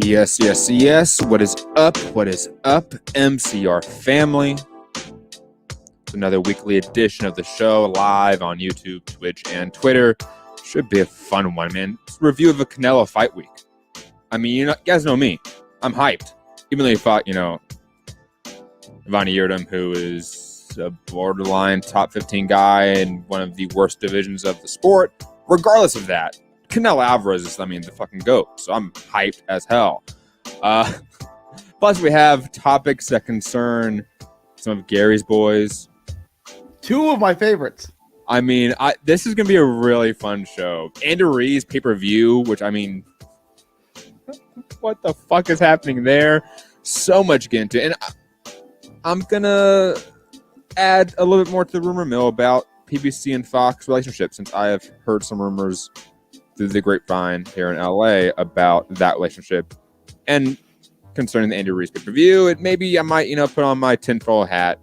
Yes, yes, yes. What is up? What is up, MCR family? It's another weekly edition of the show live on YouTube, Twitch, and Twitter. Should be a fun one, man. It's a review of a Canelo fight week. I mean, you guys know me. I'm hyped. Even though he fought, Manny-Yildirim, who is a borderline top 15 guy in one of the worst divisions of the sport. Regardless of that, Canelo Alvarez is, the fucking GOAT. So I'm hyped as hell. Plus, we have topics that concern some of Gary's boys. Two of my favorites. This is going to be a really fun show. Andy Ruiz pay-per-view, which, what the fuck is happening there? So much to get into. And I'm going to add a little bit more to the rumor mill about PBC and Fox relationship, since I have heard some rumors through the grapevine here in LA about that relationship. And concerning the Andy Ruiz pay-per-view, and maybe I might, put on my tinfoil hat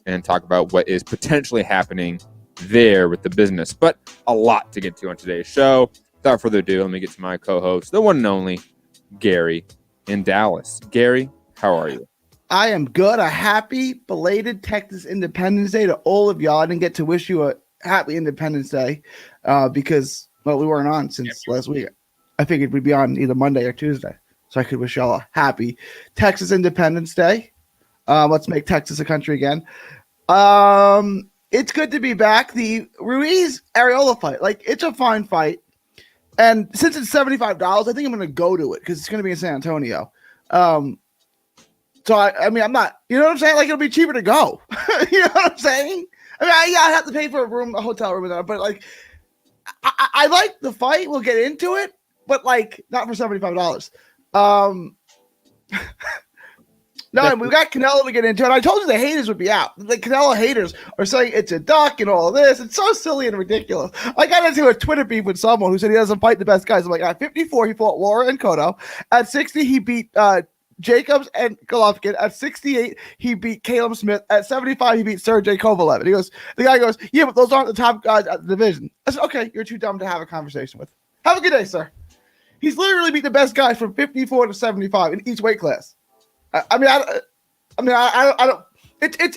and talk about what is potentially happening there with the business. But a lot to get to on today's show. Without further ado, let me get to my co-host, the one and only Gary in Dallas. Gary, how are you? I am good. A happy belated Texas Independence Day to all of y'all. I didn't get to wish you a happy Independence Day because, we weren't on since last week. I figured we'd be on either Monday or Tuesday, so I could wish y'all a happy Texas Independence Day. Let's make Texas a country again. It's good to be back. The Ruiz-Arreola fight, it's a fine fight. And since it's $75, I think I'm going to go to it because it's going to be in San Antonio. So, I'm not, you know what I'm saying? It'll be cheaper to go. You know what I'm saying? I have to pay for a hotel room, but I like the fight. We'll get into it, but not for $75. No, and we've got Canelo to get into it. I told you the haters would be out. The Canelo haters are saying it's a duck and all of this. It's so silly and ridiculous. I got into a Twitter beef with someone who said he doesn't fight the best guys. I'm like, at 54, he fought Laura and Cotto. At 60, he beat Jacobs and Golovkin. At 68, he beat Caleb Smith. At 75, he beat Sergey Kovalev. And the guy goes, yeah, but those aren't the top guys at the division. I said, okay, you're too dumb to have a conversation with. Have a good day, sir. He's literally beat the best guys from 54 to 75 in each weight class. I don't. It's at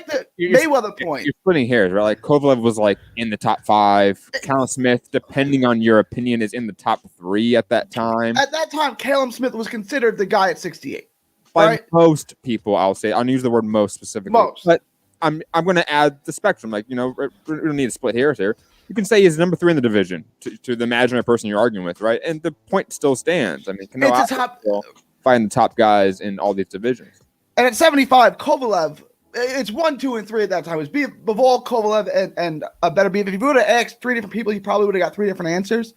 the Mayweather point. You're splitting hairs, right? Kovalev was in the top 5. Callum Smith, depending on your opinion, is in the top 3 at that time. At that time, Callum Smith was considered the guy at 68. By most people, I'll use the word most specifically. Most. But I'm going to add the spectrum. We don't need to split hairs here. You can say he's number 3 in the division to the imaginary person you're arguing with, right? And the point still stands. Canelo it's a top. Fighting the top guys in all these divisions. And at 75, Kovalev, it's 1, 2, and 3 at that time. It was Bivol, Kovalev, and a better beef. If you would have asked 3 different people, he probably would have got 3 different answers.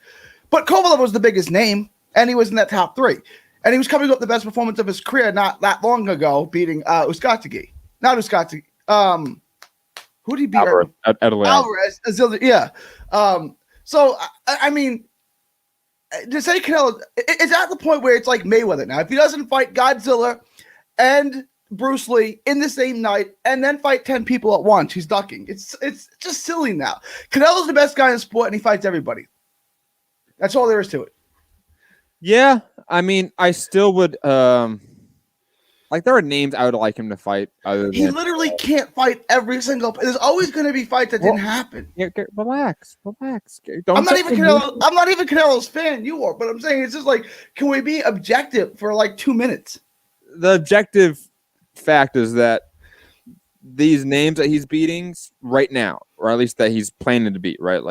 But Kovalev was the biggest name, and he was in that top 3. And he was coming up the best performance of his career not that long ago, beating Foogatti. Not Foogatti. Who did he beat? Alvarez. Yeah. So, to say Canelo, it's at the point where it's like Mayweather now. If he doesn't fight Godzilla and Bruce Lee in the same night and then fight 10 people at once, he's ducking. It's just silly now. Canelo's the best guy in the sport, and he fights everybody. That's all there is to it. Yeah, I still would. There are names I would like him to fight. He literally can't fight every single. There's always going to be fights that didn't happen. Yeah, relax. I'm not even Canelo's fan. You are, but I'm saying it's just can we be objective for 2 minutes? The objective fact is that these names that he's beating right now, or at least that he's planning to beat, right?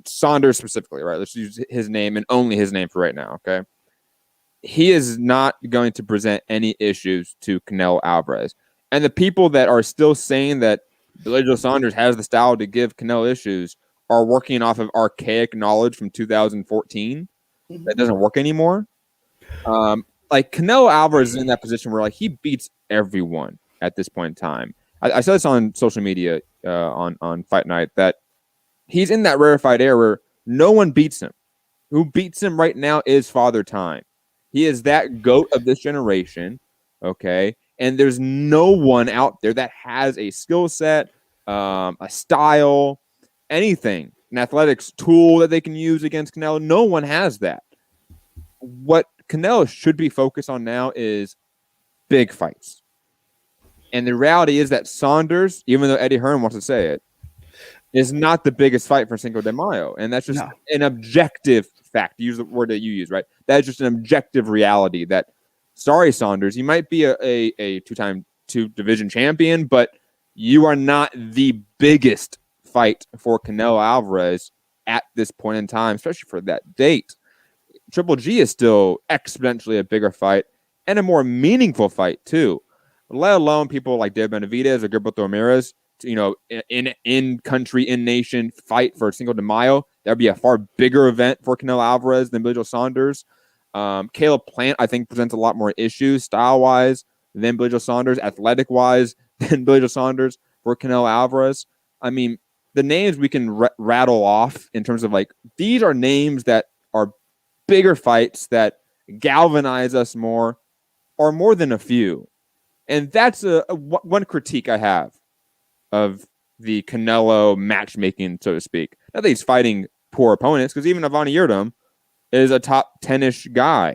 Saunders specifically, right? Let's use his name and only his name for right now, okay? He is not going to present any issues to Canelo Alvarez. And the people that are still saying that Billy Joe Saunders has the style to give Canelo issues are working off of archaic knowledge from 2014 that doesn't work anymore. Canelo Alvarez is in that position where he beats everyone at this point in time. I saw this on social media on Fight Night that he's in that rarefied air where no one beats him. Who beats him right now is Father Time. He is that GOAT of this generation, okay? And there's no one out there that has a skill set, a style, anything, an athletics tool that they can use against Canelo. No one has that. What Canelo should be focused on now is big fights. And the reality is that Saunders, even though Eddie Hearn wants to say it, is not the biggest fight for Cinco de Mayo. And that's just an objective fact. Use the word that you use, right? That's just an objective reality that, sorry, Saunders, you might be a two-time division champion, but you are not the biggest fight for Canelo Alvarez at this point in time, especially for that date. Triple G is still exponentially a bigger fight and a more meaningful fight, too. Let alone people like Dave Benavidez or Gilberto Ramirez, in country, in nation fight for Cinco de Mayo. That would be a far bigger event for Canelo Alvarez than Billy Joe Saunders. Caleb Plant, I think, presents a lot more issues style-wise than Billy Joe Saunders, athletic-wise than Billy Joe Saunders for Canelo Alvarez. I mean, the names we can rattle off in terms of these are names that are bigger fights that galvanize us more, or more than a few. And that's one critique I have of the Canelo matchmaking, so to speak. Not that he's fighting poor opponents, because even Avani Yildirim is a top 10-ish guy,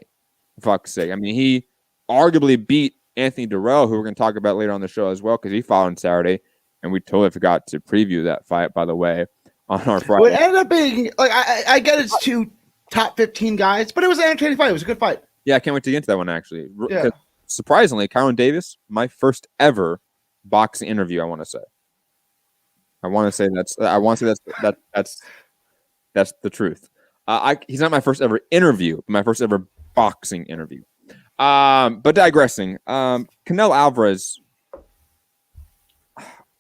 for fuck's sake. I mean, he arguably beat Anthony Durrell, who we're going to talk about later on the show as well, because he fought on Saturday, and we totally forgot to preview that fight, by the way, on our Friday. Well, it ended up being, I get it's 2 top 15 guys, but it was an entertaining fight. It was a good fight. Yeah, I can't wait to get into that one, actually. Yeah. Surprisingly, Kyron Davis, my first ever boxing interview, I want to say. That's the truth. He's not my first ever interview, but my first ever boxing interview. But digressing, Canelo Alvarez,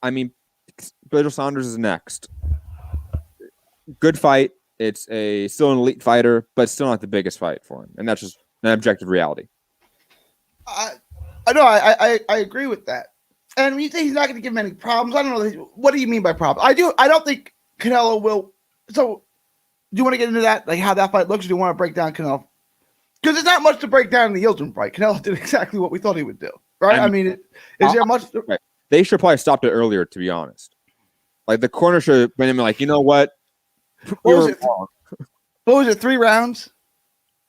I mean, Billy Joe Saunders is next. Good fight. It's still an elite fighter, but still not the biggest fight for him. And that's just an objective reality. I know. I agree with that. And when you say he's not going to give him any problems, I don't know. What do you mean by problems? I don't think Canelo will. So, do you want to get into that, how that fight looks, or do you want to break down Canelo? Because there's not much to break down in the Yildirim fight. Canelo did exactly what we thought he would do, right? I mean, is there much? Right. They should probably stopped it earlier, to be honest. The corner should have been you know what? What was it? 3 rounds?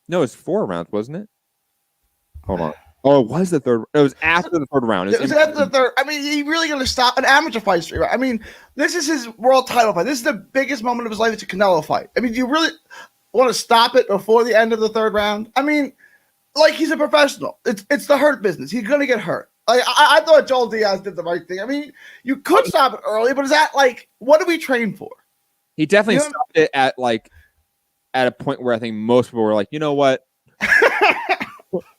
No, it's 4 rounds, wasn't it? Hold on. Oh, it was the third. It was after the third round. It was after the third. I mean, he really going to stop an amateur fight straight, right? I mean, this is his world title fight. This is the biggest moment of his life. It's a Canelo fight. I mean, do you really want to stop it before the end of the third round? I mean, he's a professional. It's the hurt business. He's going to get hurt. I thought Joel Diaz did the right thing. I mean, you could stop it early, but is that what do we train for? He definitely stopped it at a point where I think most people were like, you know what?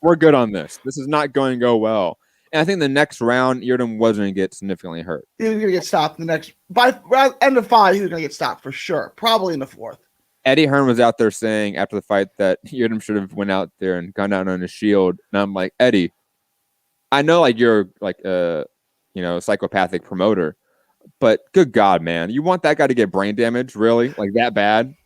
We're good on this. This is not going to go well. And I think the next round, Yildirim was going to get significantly hurt. He was going to get stopped in the next. By end of 5, he was going to get stopped for sure. Probably in the 4th. Eddie Hearn was out there saying after the fight that Yildirim should have went out there and gone down on his shield. And I'm like, Eddie, I know you're a psychopathic promoter, but good God, man, you want that guy to get brain damage, really? That bad?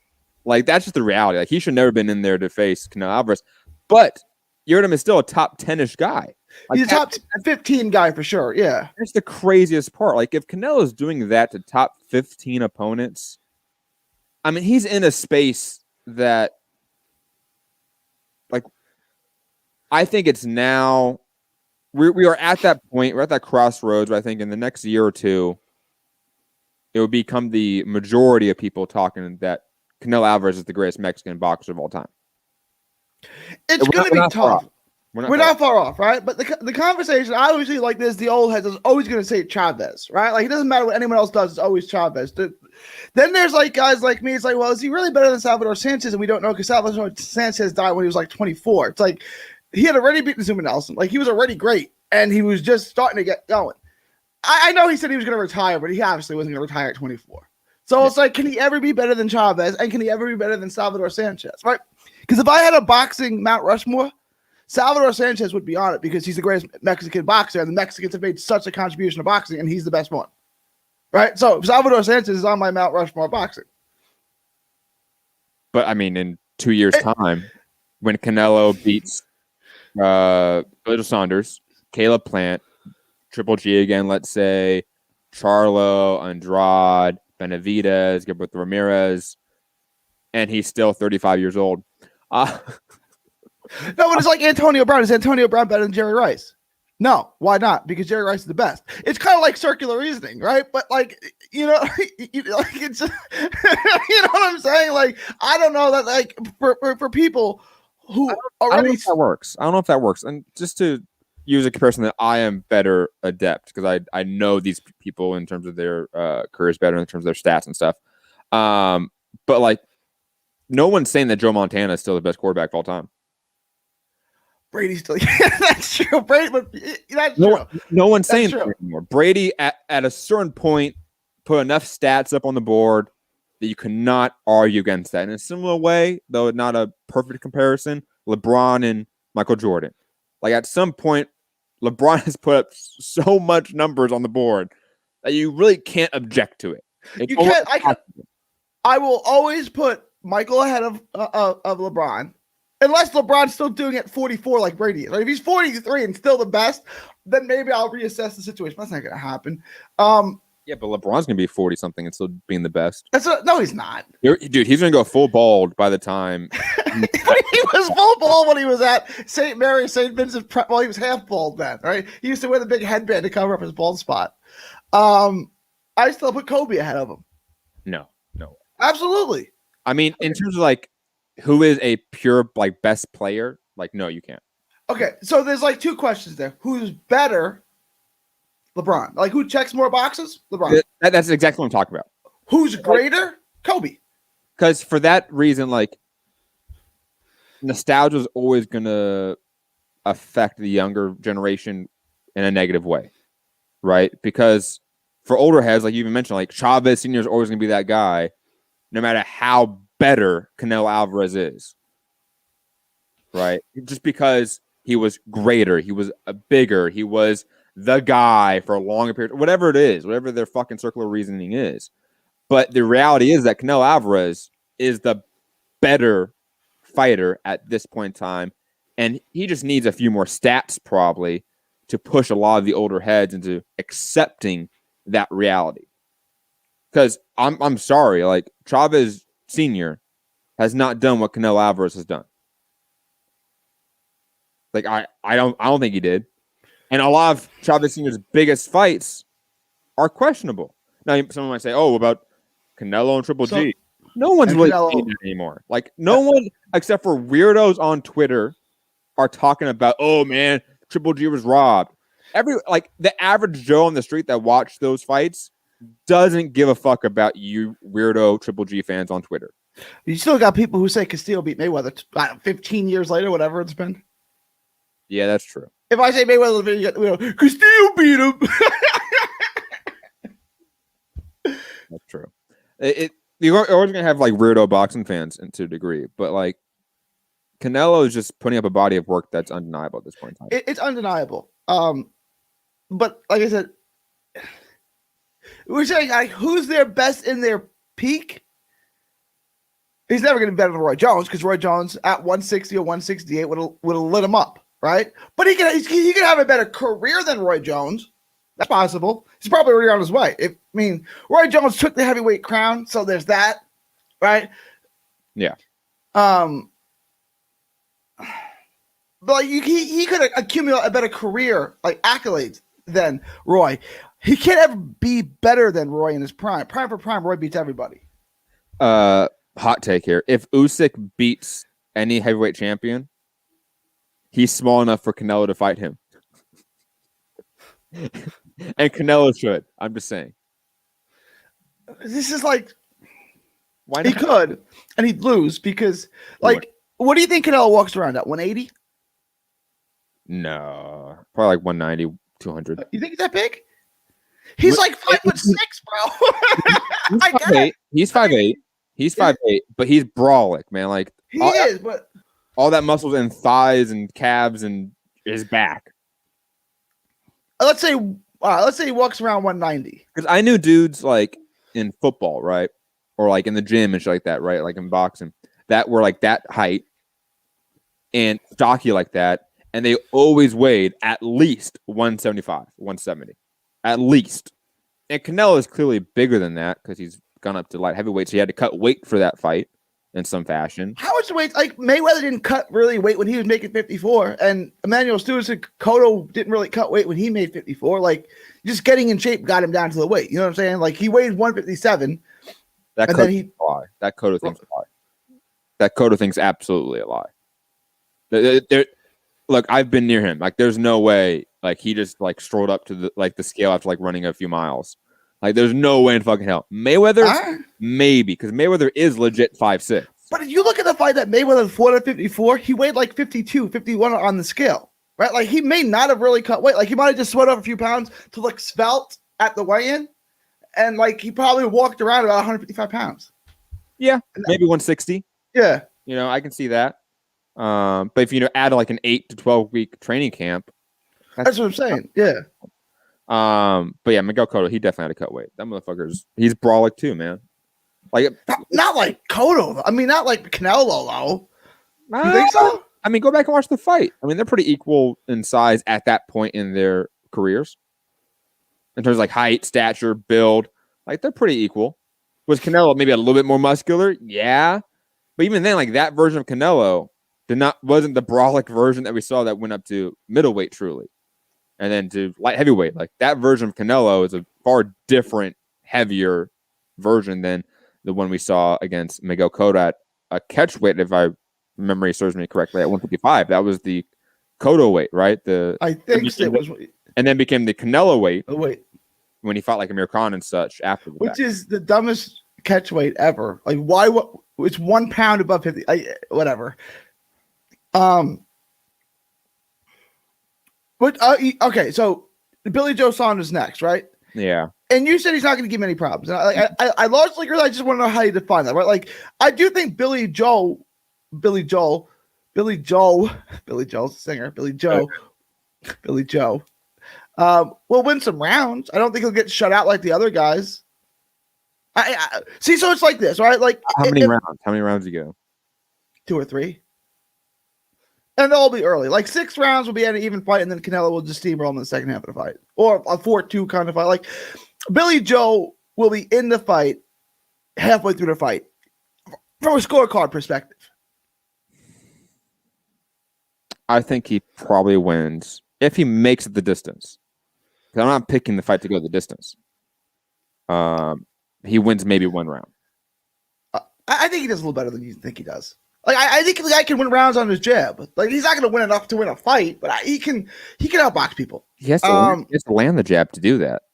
That's just the reality. He should never have been in there to face Canelo Alvarez. But Yildirim is still a top 10-ish guy. He's a top 15 guy for sure, yeah. That's the craziest part. If Canelo's doing that to top 15 opponents, I mean, he's in a space that, I think it's now, we are at that point, we're at that crossroads where I think in the next year or two, it will become the majority of people talking that Canelo Alvarez is the greatest Mexican boxer of all time. It's going to be tough. We're not far off, right? But the conversation, I always see this, the old heads is always going to say Chavez, right? It doesn't matter what anyone else does, it's always Chavez. Then there's guys like me, it's well, is he really better than Salvador Sanchez? And we don't know because Salvador Sanchez died when he was 24. It's he had already beaten Zuma Nelson. He was already great, and he was just starting to get going. I know he said he was going to retire, but he obviously wasn't going to retire at 24. So it's can he ever be better than Chavez? And can he ever be better than Salvador Sanchez, right? Because if I had a boxing Mount Rushmore, Salvador Sanchez would be on it because he's the greatest Mexican boxer, and the Mexicans have made such a contribution to boxing, and he's the best one, right? So Salvador Sanchez is on my Mount Rushmore boxing. But, I mean, in 2 years' time, when Canelo beats Billy Joe Saunders, Caleb Plant, Triple G again, let's say, Charlo, Andrade, Benavidez, Gilberto Ramirez, and he's still 35 years old. No, but it's like Antonio Brown. Is Antonio Brown better than Jerry Rice? No. Why not? Because Jerry Rice is the best. It's kind of like circular reasoning, right? But like, like it's, you know what I'm saying? Like, I don't know that like for people who I don't know if that works. I don't know if that works. And just to use a comparison that I am better adept because I know these people in terms of their careers better in terms of their stats and stuff. But like, no one's saying that Joe Montana is still the best quarterback of all time. Brady's still, that's true. Brady, but that's true. No one's saying that anymore. Brady at a certain point put enough stats up on the board that you cannot argue against that. In a similar way, though not a perfect comparison, LeBron and Michael Jordan. Like at some point, LeBron has put up so much numbers on the board that you really can't object to it. You can't. I will always put Michael ahead of LeBron. Unless LeBron's still doing it 44 like Brady is. Like if he's 43 and still the best, then maybe I'll reassess the situation. That's not going to happen. Yeah, but LeBron's going to be 40-something and still being the best. No, he's not. Dude, he's going to go full bald by the time. He was full bald when he was at St. Mary, St. Vincent. Well, he was half bald then, right? He used to wear the big headband to cover up his bald spot. I still put Kobe ahead of him. No. Absolutely. I mean, in terms of like, who is a pure like best player? Like, no, you can't. Okay, so there's like two questions there. Who's better? LeBron. Like, who checks more boxes? LeBron. That's exactly what I'm talking about. Who's greater? Kobe. Because for that reason, like, nostalgia is always going to affect the younger generation in a negative way, right? Because for older heads, like you even mentioned, like Chavez Sr. is always going to be that guy, no matter how better Canelo Alvarez is, right? Just because he was greater, he was bigger, he was the guy for a longer period, whatever it is, whatever their fucking circular reasoning is. But the reality is that Canelo Alvarez is the better fighter at this point in time, and he just needs a few more stats probably to push a lot of the older heads into accepting that reality. Because I'm sorry, like Chavez Sr. has not done what Canelo Alvarez has done. Like I don't think he did. And a lot of Chavez Sr.'s biggest fights are questionable. Now someone might say, "Oh, about Canelo and Triple G." No one's really saying that anymore. Like no one except for weirdos on Twitter are talking about, "Oh man, Triple G was robbed." The average Joe on the street that watched those fights doesn't give a fuck about you weirdo Triple G fans on Twitter. You still got people who say Castillo beat Mayweather 15 years later, whatever it's been. Yeah, that's true. If I say Mayweather, you go, Castillo beat him. That's true. You're always gonna have like weirdo boxing fans to a degree, but like Canelo is just putting up a body of work that's undeniable at this point in time. It's undeniable. But like I said, we're saying like who's their best in their peak. He's never going to be better than Roy Jones because Roy Jones at 160 or 168 would have lit him up, right? But he can have a better career than Roy Jones. That's possible. He's probably already on his way. Roy Jones took the heavyweight crown, so there's that, right? Yeah. But like he could accumulate a better career, like accolades than Roy. He can't ever be better than Roy in his prime. Prime for prime, Roy beats everybody. Hot take here. If Usyk beats any heavyweight champion, he's small enough for Canelo to fight him. And Canelo should. I'm just saying. This is like why not? He could, and he'd lose because what do you think Canelo walks around at? 180? No. Probably like 190, 200. You think he's that big? He's like 5'6", bro. He's 5'8". He's 5'8", but he's brolic, man. Like but all that muscles in thighs and calves and his back. Let's say he walks around 190. Because I knew dudes like in football, right, or like in the gym and shit like that, right, like in boxing, that were like that height and stocky like that, and they always weighed at least 175, 170, at least. And Canelo is clearly bigger than that because he's gone up to light heavyweight, so he had to cut weight for that fight. in some fashion. How much weight? Like Mayweather didn't cut really weight when he was making 54, and Emmanuel Stewart and Cotto didn't really cut weight when he made 54. Like just getting in shape got him down to the weight. You know what I'm saying? Like he weighed 157. That and Cotto then he lie. That Cotto thing's a lie. That Cotto thing's absolutely a lie. Look, I've been near him. Like, there's no way. Like, he just like strolled up to the scale after like running a few miles. Like, there's no way in fucking hell. Mayweather, maybe, because Mayweather is legit 5'6". But if you look at the fight that Mayweather fought at 54, he weighed like 52, 51 on the scale, right? Like, he may not have really cut weight. Like, he might have just sweat off a few pounds to look svelte at the weigh-in, and like he probably walked around about 155 pounds. Yeah, maybe 160. Yeah, you know, I can see that. But if you add like an 8 to 12 week training camp, that's what I'm saying. Yeah. But yeah, Miguel Cotto, he definitely had to cut weight. That motherfucker's he's brawlic too, man. Like not like Cotto. I mean, not like Canelo though. You think so? I mean, go back and watch the fight. I mean, they're pretty equal in size at that point in their careers. In terms of like height, stature, build, like they're pretty equal. Was Canelo maybe a little bit more muscular? Yeah. But even then, like that version of Canelo wasn't the brawlic version that we saw that went up to middleweight truly. And then to light heavyweight. Like that version of Canelo is a far different, heavier version than the one we saw against Miguel Cotto at a catch weight, if my memory serves me correctly, at 155. That was the Cotto weight, right? I think it was, and then became the Canelo weight. Oh wait, when he fought like Amir Khan and such after that. Which is the dumbest catch weight ever. Like why? What? It's 1 pound above 50. Whatever. But okay, so Billy Joe Saunders next, right? Yeah. And you said he's not going to give him any problems. And I largely agree. I just want to know how you define that, right? Like I do think Billy Joel, the singer, Billy Joe, will win some rounds. I don't think he'll get shut out like the other guys. I see. So it's like this, right? Like how many rounds? How many rounds you go? 2 or 3, and they'll all be early. Like 6 rounds will be an even fight, and then Canelo will just steamroll in the second half of the fight, or a 4-2 kind of fight. Like Billy Joe will be in the fight halfway through the fight from a scorecard perspective. I think he probably wins if he makes it the distance. I'm not picking the fight to go the distance. He wins maybe 1 round. I think he does a little better than you think he does. Like I think the guy can win rounds on his jab. Like he's not going to win enough to win a fight, but he can outbox people. He has to land the jab to do that.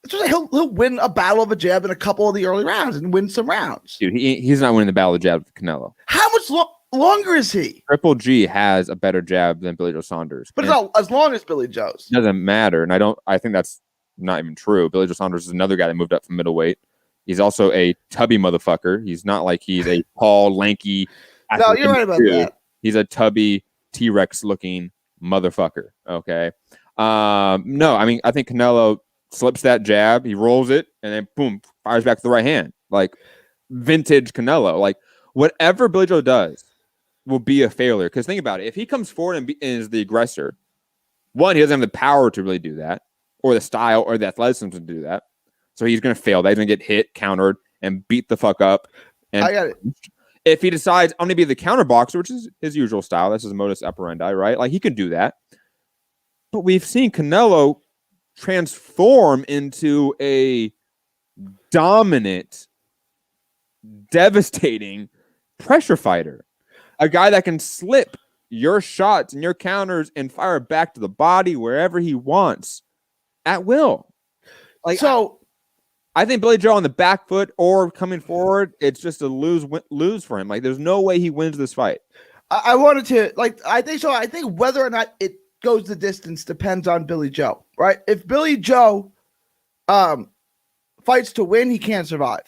He'll win a battle of a jab in a couple of the early rounds and win some rounds. Dude, he's not winning the battle of the jab with Canelo. How much longer is he? Triple G has a better jab than Billy Joe Saunders, but it's not as long as Billy Joe's. Doesn't matter, and I think that's not even true. Billy Joe Saunders is another guy that moved up from middleweight. He's also a tubby motherfucker. He's not like he's a tall, lanky. No, you're right about that. He's a tubby T-Rex looking motherfucker. Okay. No, I mean, I think Canelo slips that jab, he rolls it, and then boom, fires back to the right hand. Like vintage Canelo. Like whatever Billy Joe does will be a failure. Because think about it. If he comes forward and is the aggressor, one, he doesn't have the power to really do that, or the style or the athleticism to do that. So he's going to fail that. He's going to get hit, countered, and beat the fuck up. And I got it. If he decides, I'm going to be the counter boxer, which is his usual style, that's his modus operandi, right? Like he can do that. But we've seen Canelo transform into a dominant, devastating pressure fighter. A guy that can slip your shots and your counters and fire back to the body wherever he wants at will. Like so, I think Billy Joe on the back foot or coming forward, it's just a lose for him. Like there's no way he wins this fight. I wanted to I think so. I think whether or not it goes the distance depends on Billy Joe, right? If Billy Joe fights to win, he can't survive.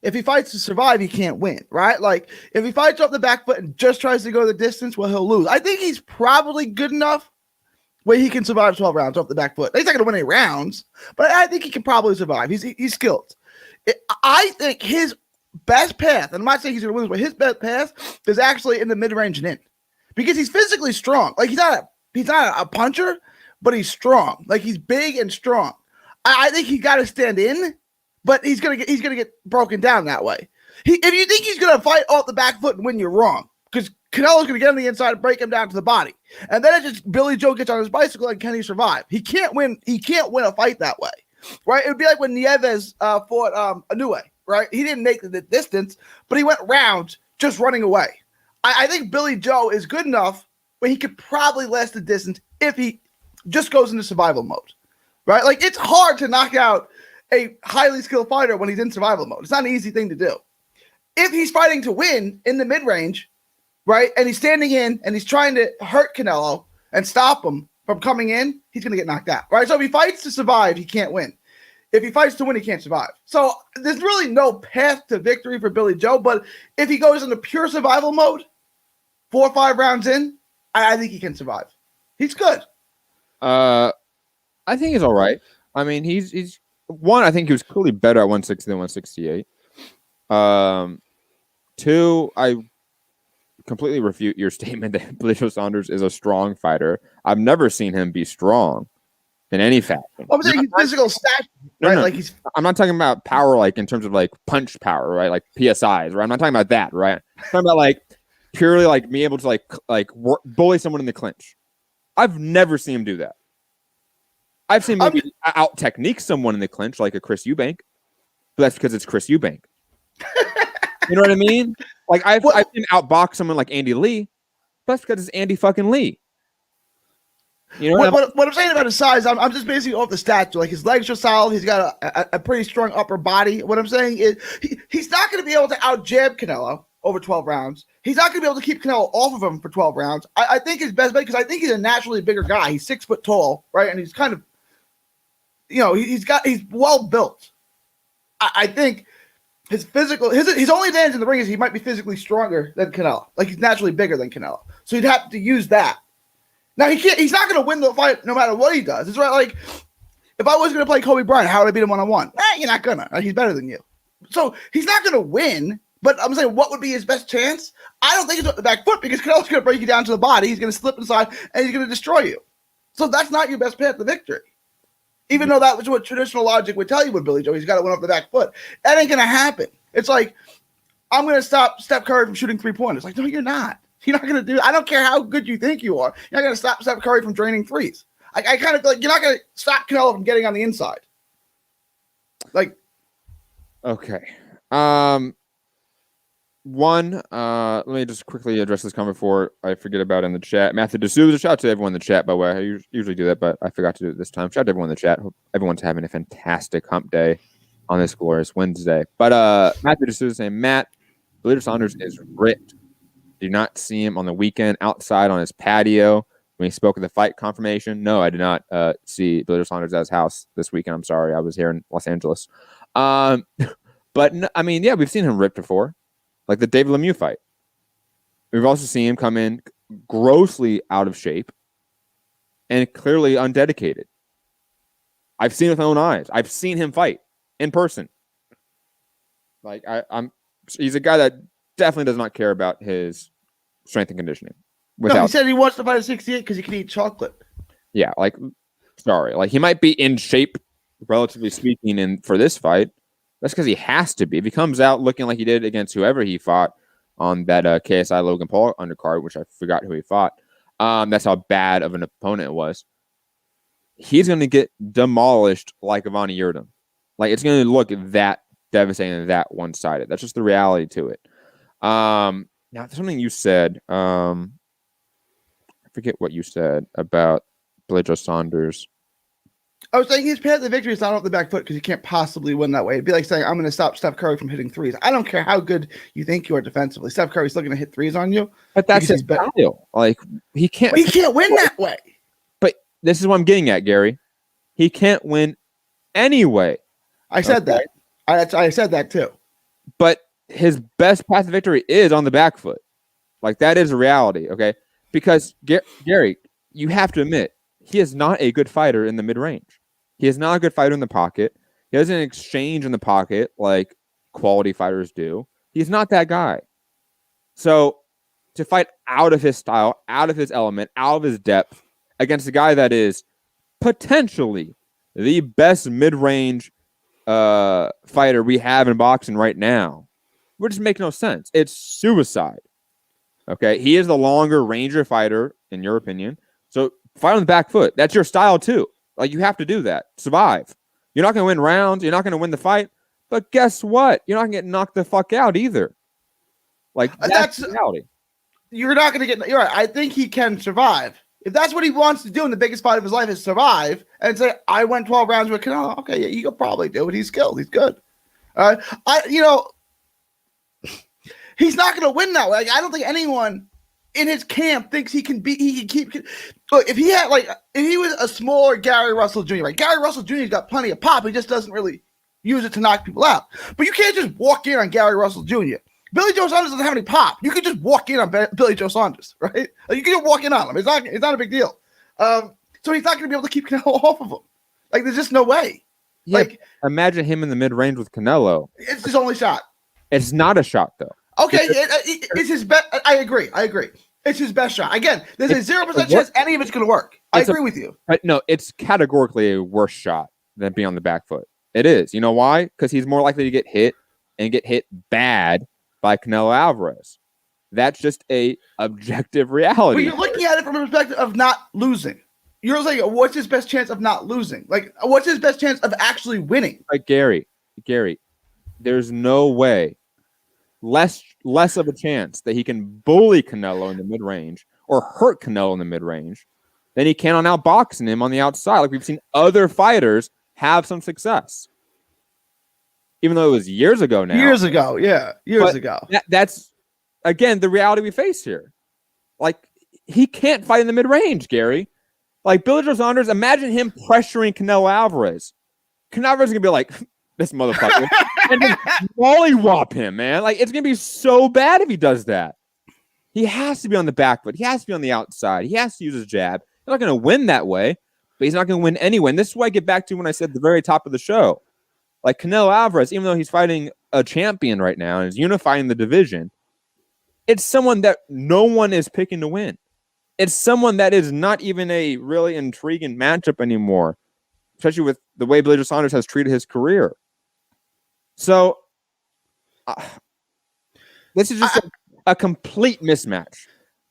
If he fights to survive, he can't win, right? Like if he fights off the back foot and just tries to go the distance, well, he'll lose. I think he's probably good enough where he can survive 12 rounds off the back foot. He's not going to win any rounds, but I think he can probably survive. He's skilled. I think his best path, and I'm not saying he's going to lose, but his best path is actually in the mid-range and in, because he's physically strong. Like he's not a puncher, but he's strong. Like he's big and strong. I think he got to stand in, but he's gonna get broken down that way. If you think he's going to fight off the back foot and win, you're wrong. Because Canelo's going to get on the inside and break him down to the body. And then it's just Billy Joe gets on his bicycle and can he survive? He can't win. He can't win a fight that way, right? It would be like when Nieves fought Inoue, right? He didn't make the distance, but he went rounds just running away. I think Billy Joe is good enough where he could probably last the distance if he just goes into survival mode, right? Like, it's hard to knock out a highly skilled fighter when he's in survival mode. It's not an easy thing to do. If he's fighting to win in the mid-range, right, and he's standing in and he's trying to hurt Canelo and stop him from coming in, he's going to get knocked out, right? So if he fights to survive, he can't win. If he fights to win, he can't survive. So there's really no path to victory for Billy Joe, but if he goes into pure survival mode, 4 or 5 rounds in, I think he can survive. He's good. I think he's all right. I mean, he's one, I think he was clearly better at 160 than 168. 2, I completely refute your statement that Billy Joe Saunders is a strong fighter. I've never seen him be strong in any fashion. I'm saying he's physical stat, right? No. Like I'm not talking about power, like in terms of like punch power, right? Like PSIs, right? I'm not talking about that, right? I'm talking about like purely like being able to like bully someone in the clinch. I've never seen him do that. I've seen him out technique someone in the clinch, like a Chris Eubank, but that's because it's Chris Eubank. You know what I mean? Like I've seen outbox someone like Andy Lee, but that's because it's Andy fucking Lee. You know what I'm saying about his size, I'm just basically off the stats. Like, his legs are solid. He's got a pretty strong upper body. What I'm saying is he's not going to be able to out jab Canelo over 12 rounds. He's not going to be able to keep Canelo off of him for 12 rounds. I think his best bet, because I think he's a naturally bigger guy. He's 6 foot tall, right? And he's kind of, he's well built. I think his only advantage in the ring is he might be physically stronger than Canelo. Like, he's naturally bigger than Canelo. So he'd have to use that. Now, he's not going to win the fight no matter what he does. It's right. Like, if I was going to play Kobe Bryant, how would I beat him one-on-one? You're not going to. He's better than you. So he's not going to win, but I'm saying, what would be his best chance? I don't think it's with the back foot, because Canelo's going to break you down to the body. He's going to slip inside, and he's going to destroy you. So that's not your best path to victory. Even though that was what traditional logic would tell you with Billy Joe. He's got to win off the back foot. That ain't going to happen. It's like, I'm going to stop Steph Curry from shooting 3-pointers. Like, no, you're not. You're not going to do it. I don't care how good you think you are. You're not going to stop Steph Curry from draining threes. I kind of feel like you're not going to stop Canelo from getting on the inside. Like, okay. Let me just quickly address this comment before I forget about it in the chat. Matthew D'Souza, shout out to everyone in the chat, by the way. I usually do that, but I forgot to do it this time. Shout out to everyone in the chat. Hope everyone's having a fantastic hump day on this glorious Wednesday. But Matthew D'Souza saying, Matt, Billy Joe Saunders is ripped. Did not see him on the weekend outside on his patio when he spoke at the fight confirmation. No, I did not see Billy Joe Saunders at his house this weekend. I'm sorry. I was here in Los Angeles. But, no, I mean, yeah, we've seen him ripped before. Like the David Lemieux fight. We've also seen him come in grossly out of shape and clearly undedicated. I've seen it with my own eyes. I've seen him fight in person. Like, he's a guy that definitely does not care about his strength and conditioning. No, he said he wants to fight at 68 because he can eat chocolate. Yeah, like, sorry. Like, he might be in shape, relatively speaking, for this fight. That's because he has to be. If he comes out looking like he did against whoever he fought on that KSI Logan Paul undercard, which I forgot who he fought, that's how bad of an opponent it was. He's going to get demolished like Yildirim. Like, it's going to look that devastating and that one-sided. That's just the reality to it. Now, something you said, I forget what you said about Billy Joe Saunders. I was saying his path to victory is not off the back foot because he can't possibly win that way. It'd be like saying, I'm going to stop Steph Curry from hitting threes. I don't care how good you think you are defensively. Steph Curry's still going to hit threes on you. But that's his style. Like, he can't win that way. But this is what I'm getting at, Gary. He can't win anyway. I said that. I said that too. But his best path to victory is on the back foot. Like, that is a reality, okay? Because, Gary, you have to admit, he is not a good fighter in the mid-range. He is not a good fighter in the pocket. He doesn't exchange in the pocket like quality fighters do. He's not that guy. So, to fight out of his style, out of his element, out of his depth, against a guy that is potentially the best mid-range fighter we have in boxing right now, would just make no sense. It's suicide. Okay, he is the longer ranger fighter, in your opinion. So fight on the back foot. That's your style too. Like, you have to do that. Survive. You're not going to win rounds. You're not going to win the fight. But guess what? You're not going to get knocked the fuck out either. Like, that's the reality. You're not going to get. You're right. I think he can survive. If that's what he wants to do in the biggest fight of his life is survive and say, I went 12 rounds with Canelo. Okay, yeah, you could probably do it. He's skilled. He's good. He's not going to win that way. Like, I don't think anyone in his camp thinks he can keep. Look, if he was a smaller Gary Russell Jr., right? Gary Russell Jr.'s got plenty of pop. He just doesn't really use it to knock people out. But you can't just walk in on Gary Russell Jr. Billy Joe Saunders doesn't have any pop. You could just walk in on Billy Joe Saunders, right? Like, you can just walk in on him. It's not a big deal. So he's not going to be able to keep Canelo off of him. Like, there's just no way. Yeah, like, imagine him in the mid-range with Canelo. It's his only shot. It's not a shot, though. Okay, it's his best. I agree. It's his best shot. Again, there's a 0% chance any of it's going to work. I agree with you. No, it's categorically a worse shot than being on the back foot. It is. You know why? Because he's more likely to get hit and get hit bad by Canelo Alvarez. That's just a objective reality. But you're looking at it from a perspective of not losing. You're like, what's his best chance of not losing? Like, what's his best chance of actually winning? Like, Gary, there's no way, less of a chance that he can bully Canelo in the mid-range or hurt Canelo in the mid-range than he can on outboxing him on the outside. Like, we've seen other fighters have some success. Even though it was years ago now. Years ago. That's, again, the reality we face here. Like, he can't fight in the mid-range, Gary. Like, Billy Joe Saunders, imagine him pressuring Canelo Alvarez. Canelo Alvarez is going to be like, this motherfucker. And just mollywop him, man. Like, it's going to be so bad if he does that. He has to be on the back foot. He has to be on the outside. He has to use his jab. He's not going to win that way, but he's not going to win anyway. And this is why I get back to when I said at the very top of the show. Like, Canelo Alvarez, even though he's fighting a champion right now and is unifying the division, it's someone that no one is picking to win. It's someone that is not even a really intriguing matchup anymore, especially with the way Billy Joe Saunders has treated his career. So, this is just a complete mismatch.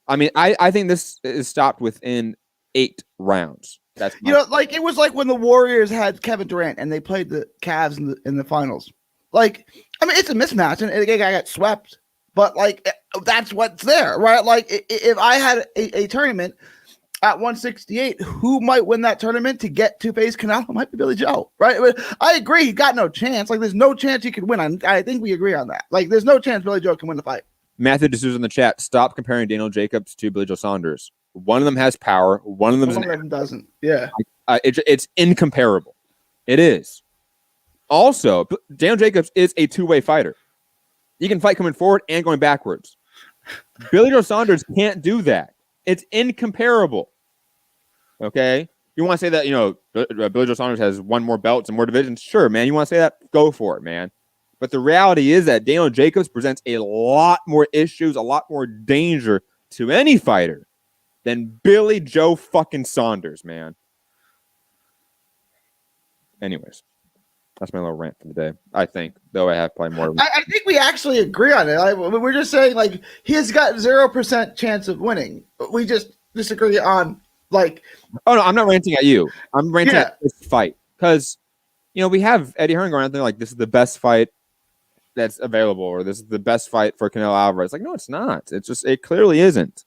I mean, I think this is stopped within 8 rounds. That's like, it was like when the Warriors had Kevin Durant and they played the Cavs in the finals. Like, I mean, it's a mismatch and the guy got swept, but like, that's what's there, right? Like, if I had a tournament at 168, who might win that tournament to get to face Canelo? Might be Billy Joe, right? But I agree, he got no chance. Like, there's no chance he could win. I think we agree on that. Like, there's no chance Billy Joe can win the fight. Matthew D'Souza in the chat, stop comparing Daniel Jacobs to Billy Joe Saunders. One of them has power. One of them doesn't. Yeah. It's incomparable. It is. Also, Daniel Jacobs is a two-way fighter. He can fight coming forward and going backwards. Billy Joe Saunders can't do that. It's incomparable. Okay? You want to say that, Billy Joe Saunders has won more belts and more divisions? Sure, man. You want to say that? Go for it, man. But the reality is that Daniel Jacobs presents a lot more issues, a lot more danger to any fighter than Billy Joe fucking Saunders, man. Anyways, that's my little rant for the day. I think, though I have probably more. I think we actually agree on it. We're just saying, like, he's got 0% chance of winning. We just disagree on, like. Oh no, I'm not ranting at you. I'm ranting at this fight because, we have Eddie Hearn going out there like, this is the best fight that's available, or this is the best fight for Canelo Alvarez. Like, no, it's not. It clearly isn't.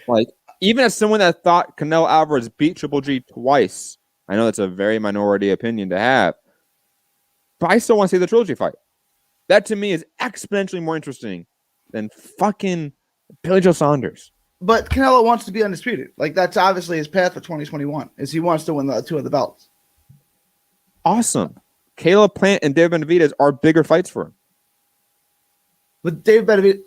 Like, even as someone that thought Canelo Alvarez beat Triple G twice, I know that's a very minority opinion to have, but I still want to see the trilogy fight. That to me is exponentially more interesting than fucking Billy Joe Saunders. But Canelo wants to be undisputed. Like, that's obviously his path for 2021, is he wants to win the 2 of the belts. Awesome. Caleb Plant and David Benavidez are bigger fights for him. But David Benavidez,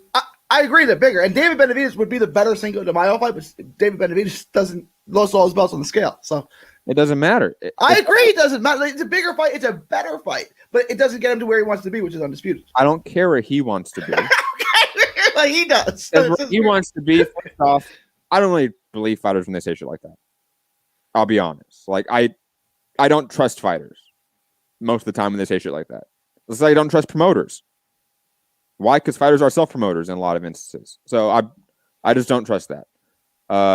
I agree they're bigger. And David Benavidez would be the better Cinco de Mayo fight, but David Benavidez doesn't lost all his belts on the scale. So it doesn't matter. I agree it doesn't matter. It's a bigger fight. It's a better fight. But it doesn't get him to where he wants to be, which is undisputed. I don't care where he wants to be. Like he does. Where he wants to be, first off, I don't really believe fighters when they say shit like that. I'll be honest. Like, I don't trust fighters most of the time when they say shit like that. It's like I don't trust promoters. Why? Because fighters are self-promoters in a lot of instances. So I just don't trust that.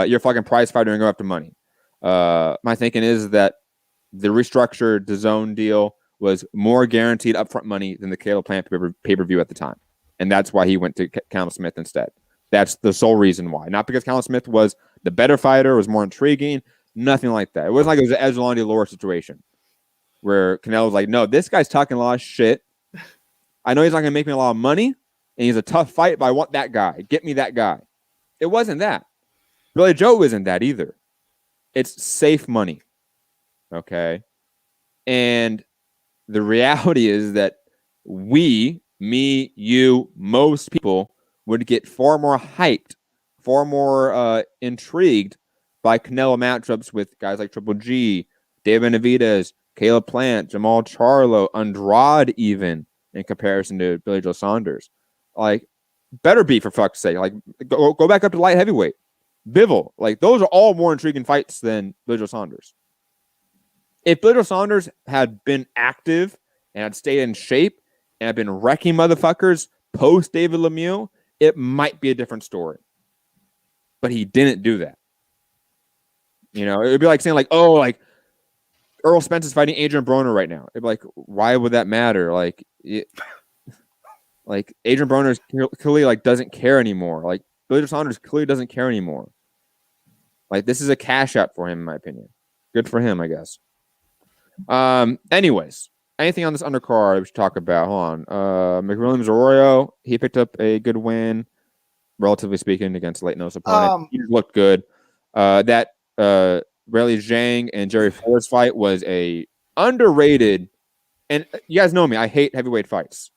You're a fucking prize fighter and go after money. My thinking is that the restructured DAZN deal was more guaranteed upfront money than the Caleb Plant pay-per-view at the time. And that's why he went to Callum Smith instead. That's the sole reason why. Not because Callum Smith was the better fighter, was more intriguing, nothing like that. It wasn't like it was an Edgelon Delore situation where Canelo was like, no, this guy's talking a lot of shit. I know he's not going to make me a lot of money, and he's a tough fight, but I want that guy. Get me that guy. It wasn't that. Billy Joe isn't that either. It's safe money. Okay? And the reality is that we, me, you, most people would get far more hyped, far more intrigued by Canelo matchups with guys like Triple G, David Benavidez, Caleb Plant, Jamal Charlo, Andrade even, in comparison to Billy Joe Saunders. Like, better be, for fuck's sake. Like, go back up to light heavyweight. Bivol. Like, those are all more intriguing fights than Billy Joe Saunders. If Billy Joe Saunders had been active and had stayed in shape and had been wrecking motherfuckers post David Lemieux, it might be a different story. But he didn't do that. You know, it would be like saying, like, oh, like, Earl Spence is fighting Adrian Broner right now. It'd be like, why would that matter? Like, like Adrian Broner clearly like doesn't care anymore. Like Billy Joe Saunders clearly doesn't care anymore. Like, this is a cash out for him, in my opinion. Good for him, I guess. Anyways, anything on this undercard we should talk about? Hold on. McWilliams Arroyo, he picked up a good win, relatively speaking, against Leighton's opponent. He looked good. That Riley Zhang and Jerry Forrest fight was a underrated, and you guys know me, I hate heavyweight fights.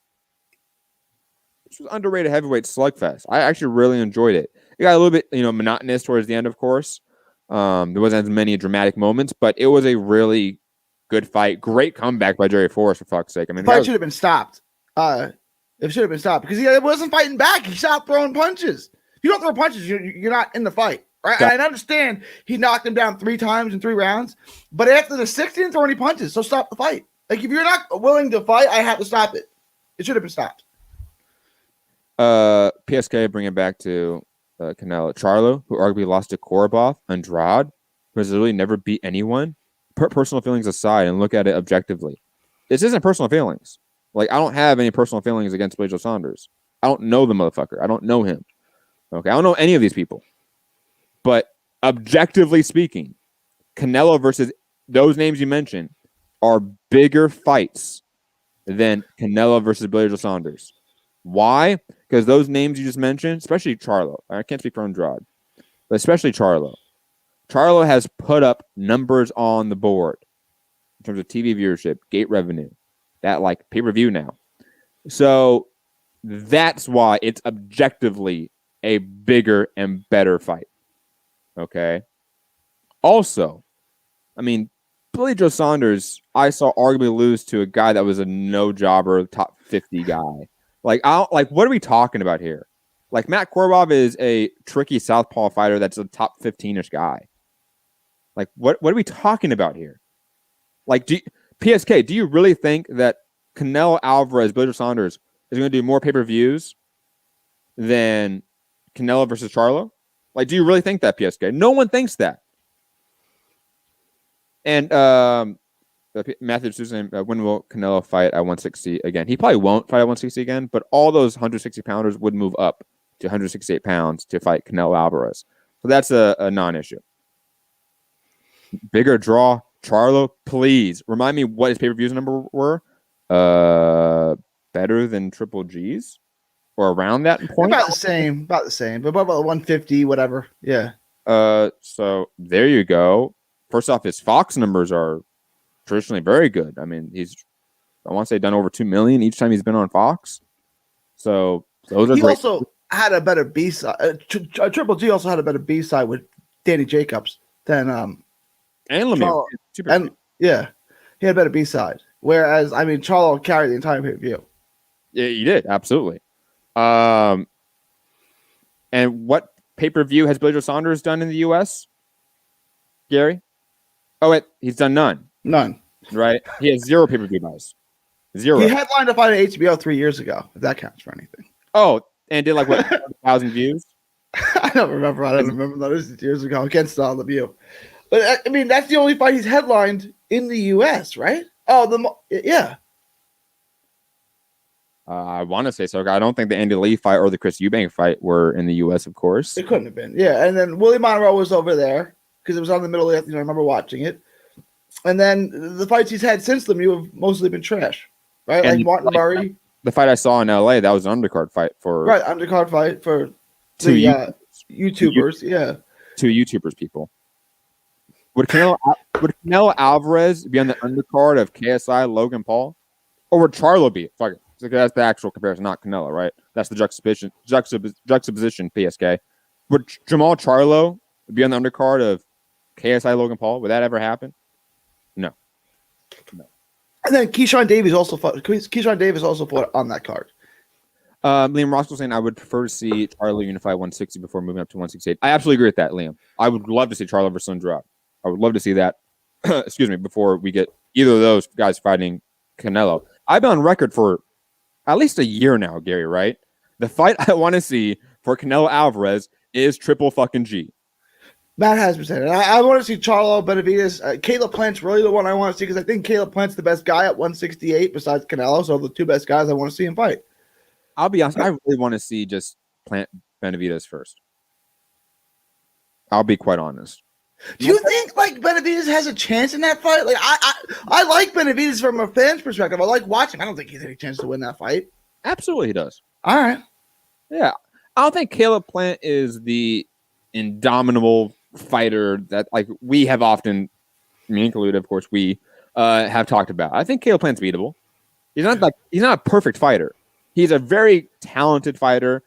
This was underrated heavyweight slugfest. I actually really enjoyed it. It got a little bit, monotonous towards the end, of course. There wasn't as many dramatic moments, but it was a really good fight. Great comeback by Jerry Forrest, for fuck's sake. I mean, the fight should have been stopped. It should have been stopped because he wasn't fighting back. He stopped throwing punches. If you don't throw punches, you're not in the fight. Right? I understand he knocked him down 3 times in 3 rounds, but after the 6th, he didn't throw any punches, so stop the fight. Like, if you're not willing to fight, I have to stop it. It should have been stopped. PSK, bring it back to Canelo. Charlo, who arguably lost to Korobov. Andrade, who has literally never beat anyone. Put personal feelings aside and look at it objectively. This isn't personal feelings. Like, I don't have any personal feelings against Billy Joe Saunders. I don't know the motherfucker. I don't know him. Okay, I don't know any of these people. But objectively speaking, Canelo versus those names you mentioned are bigger fights than Canelo versus Billy Joe Saunders. Why? Because those names you just mentioned, especially Charlo, I can't speak for Andrade, but especially Charlo. Charlo has put up numbers on the board in terms of TV viewership, gate revenue, that like pay-per-view now. So that's why it's objectively a bigger and better fight. Okay. Also, I mean, Billy Joe Saunders, I saw arguably lose to a guy that was a no-jobber, top 50 guy. Like, what are we talking about here? Like, Matt Korobov is a tricky southpaw fighter that's a top 15-ish guy. Like, what are we talking about here? Like, PSK, do you really think that Canelo Alvarez, Billy Joe Saunders, is going to do more pay-per-views than Canelo versus Charlo? Like, do you really think that, PSK? No one thinks that. And Matthew Susan, when will Canelo fight at 160 again? He probably won't fight at 160 again, but all those 160-pounders would move up to 168 pounds to fight Canelo Alvarez. So that's a non-issue. Bigger draw, Charlo, please. Remind me what his pay-per-views number were. Better than Triple G's? Or around that point? About the same. But about 150, whatever. Yeah. So there you go. First off, his Fox numbers are traditionally very good. I mean, I want to say done over 2 million each time he's been on Fox. So those are great. He also had a better B-side. Triple G also had a better B-side with Danny Jacobs than and Lemieux. And yeah, he had a better B-side. Whereas, I mean, Charlo carried the entire pay-per-view. Yeah, he did. Absolutely. And what pay-per-view has Billy Joe Saunders done in the U.S., Gary? Oh, wait, he's done none. None. Right? He has 0 pay-per-view buys. 0. He headlined a fight at HBO 3 years ago, if that counts for anything. Oh, and did like what 1,000 views? I don't remember. I don't remember that. This is years ago against On the View. But I mean, that's the only fight he's headlined in the U.S., right? Oh, yeah. I want to say so. I don't think the Andy Lee fight or the Chris Eubank fight were in the U.S., of course. It couldn't have been. Yeah, and then Willie Monroe was over there because it was on the middle of the, I remember watching it. And then the fights he's had since the Mew have mostly been trash, right? And like Martin Murray. The fight I saw in L.A., that was an undercard fight for... Right, undercard fight for two YouTubers, yeah. Two YouTubers, people. Would Canelo Alvarez be on the undercard of KSI Logan Paul? Or would Charlo be? Fuck it. That's the actual comparison, not Canelo, right? That's the juxtaposition, PSK. Would Jamal Charlo be on the undercard of KSI Logan Paul? Would that ever happen? No. And then Keyshawn Davis also fought on that card. Liam Roscoe saying I would prefer to see Charlo unify 160 before moving up to 168. I absolutely agree with that, Liam. I would love to see Charlo versus Andrade. I would love to see that. Excuse me, before we get either of those guys fighting Canelo. I've been on record for at least a year now, Gary, right? The fight I want to see for Canelo Alvarez is triple fucking G. Matt has been saying it. I want to see Charlo, Benavidez. Caleb Plant's really the one I want to see because I think Caleb Plant's the best guy at 168 besides Canelo. So the two best guys I want to see him fight. I'll be honest. I really want to see just Plant Benavidez first. I'll be quite honest. Do you think like Benavidez has a chance in that fight? Like I like Benavidez from a fan's perspective. I like watching. I don't think he's any chance to win that fight. Absolutely, he does. All right. Yeah, I don't think Caleb Plant is the indomitable fighter that like we have often, me included, of course, we have talked about. I think Caleb Plant's beatable. He's not a perfect fighter. He's a very talented fighter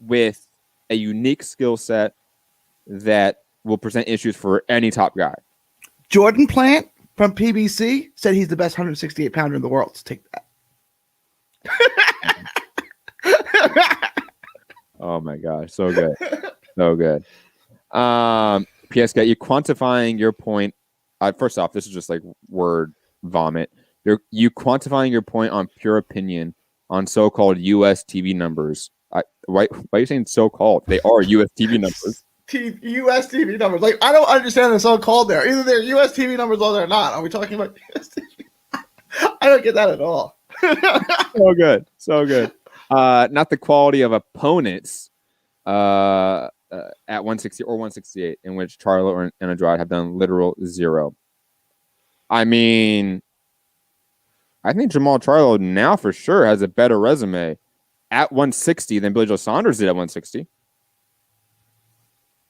with a unique skill set that will present issues for any top guy. Jordan Plant from PBC said he's the best 168 pounder in the world. Let's take that. Oh my gosh, so good. So good. PSK, you quantifying your point. First off, this is just like word vomit. You quantifying your point on pure opinion on so-called U.S. TV numbers. Why are you saying so-called? They are U.S. TV numbers. U.S. TV numbers. Like, I don't understand the so-called there. Either they're U.S. TV numbers or they're not. Are we talking about U.S. TV? I don't get that at all. So good. So good. Not the quality of opponents at 160 or 168, in which Charlo and Andrade have done literal zero. I mean, I think Jamal Charlo now for sure has a better resume at 160 than Billy Joe Saunders did at 160.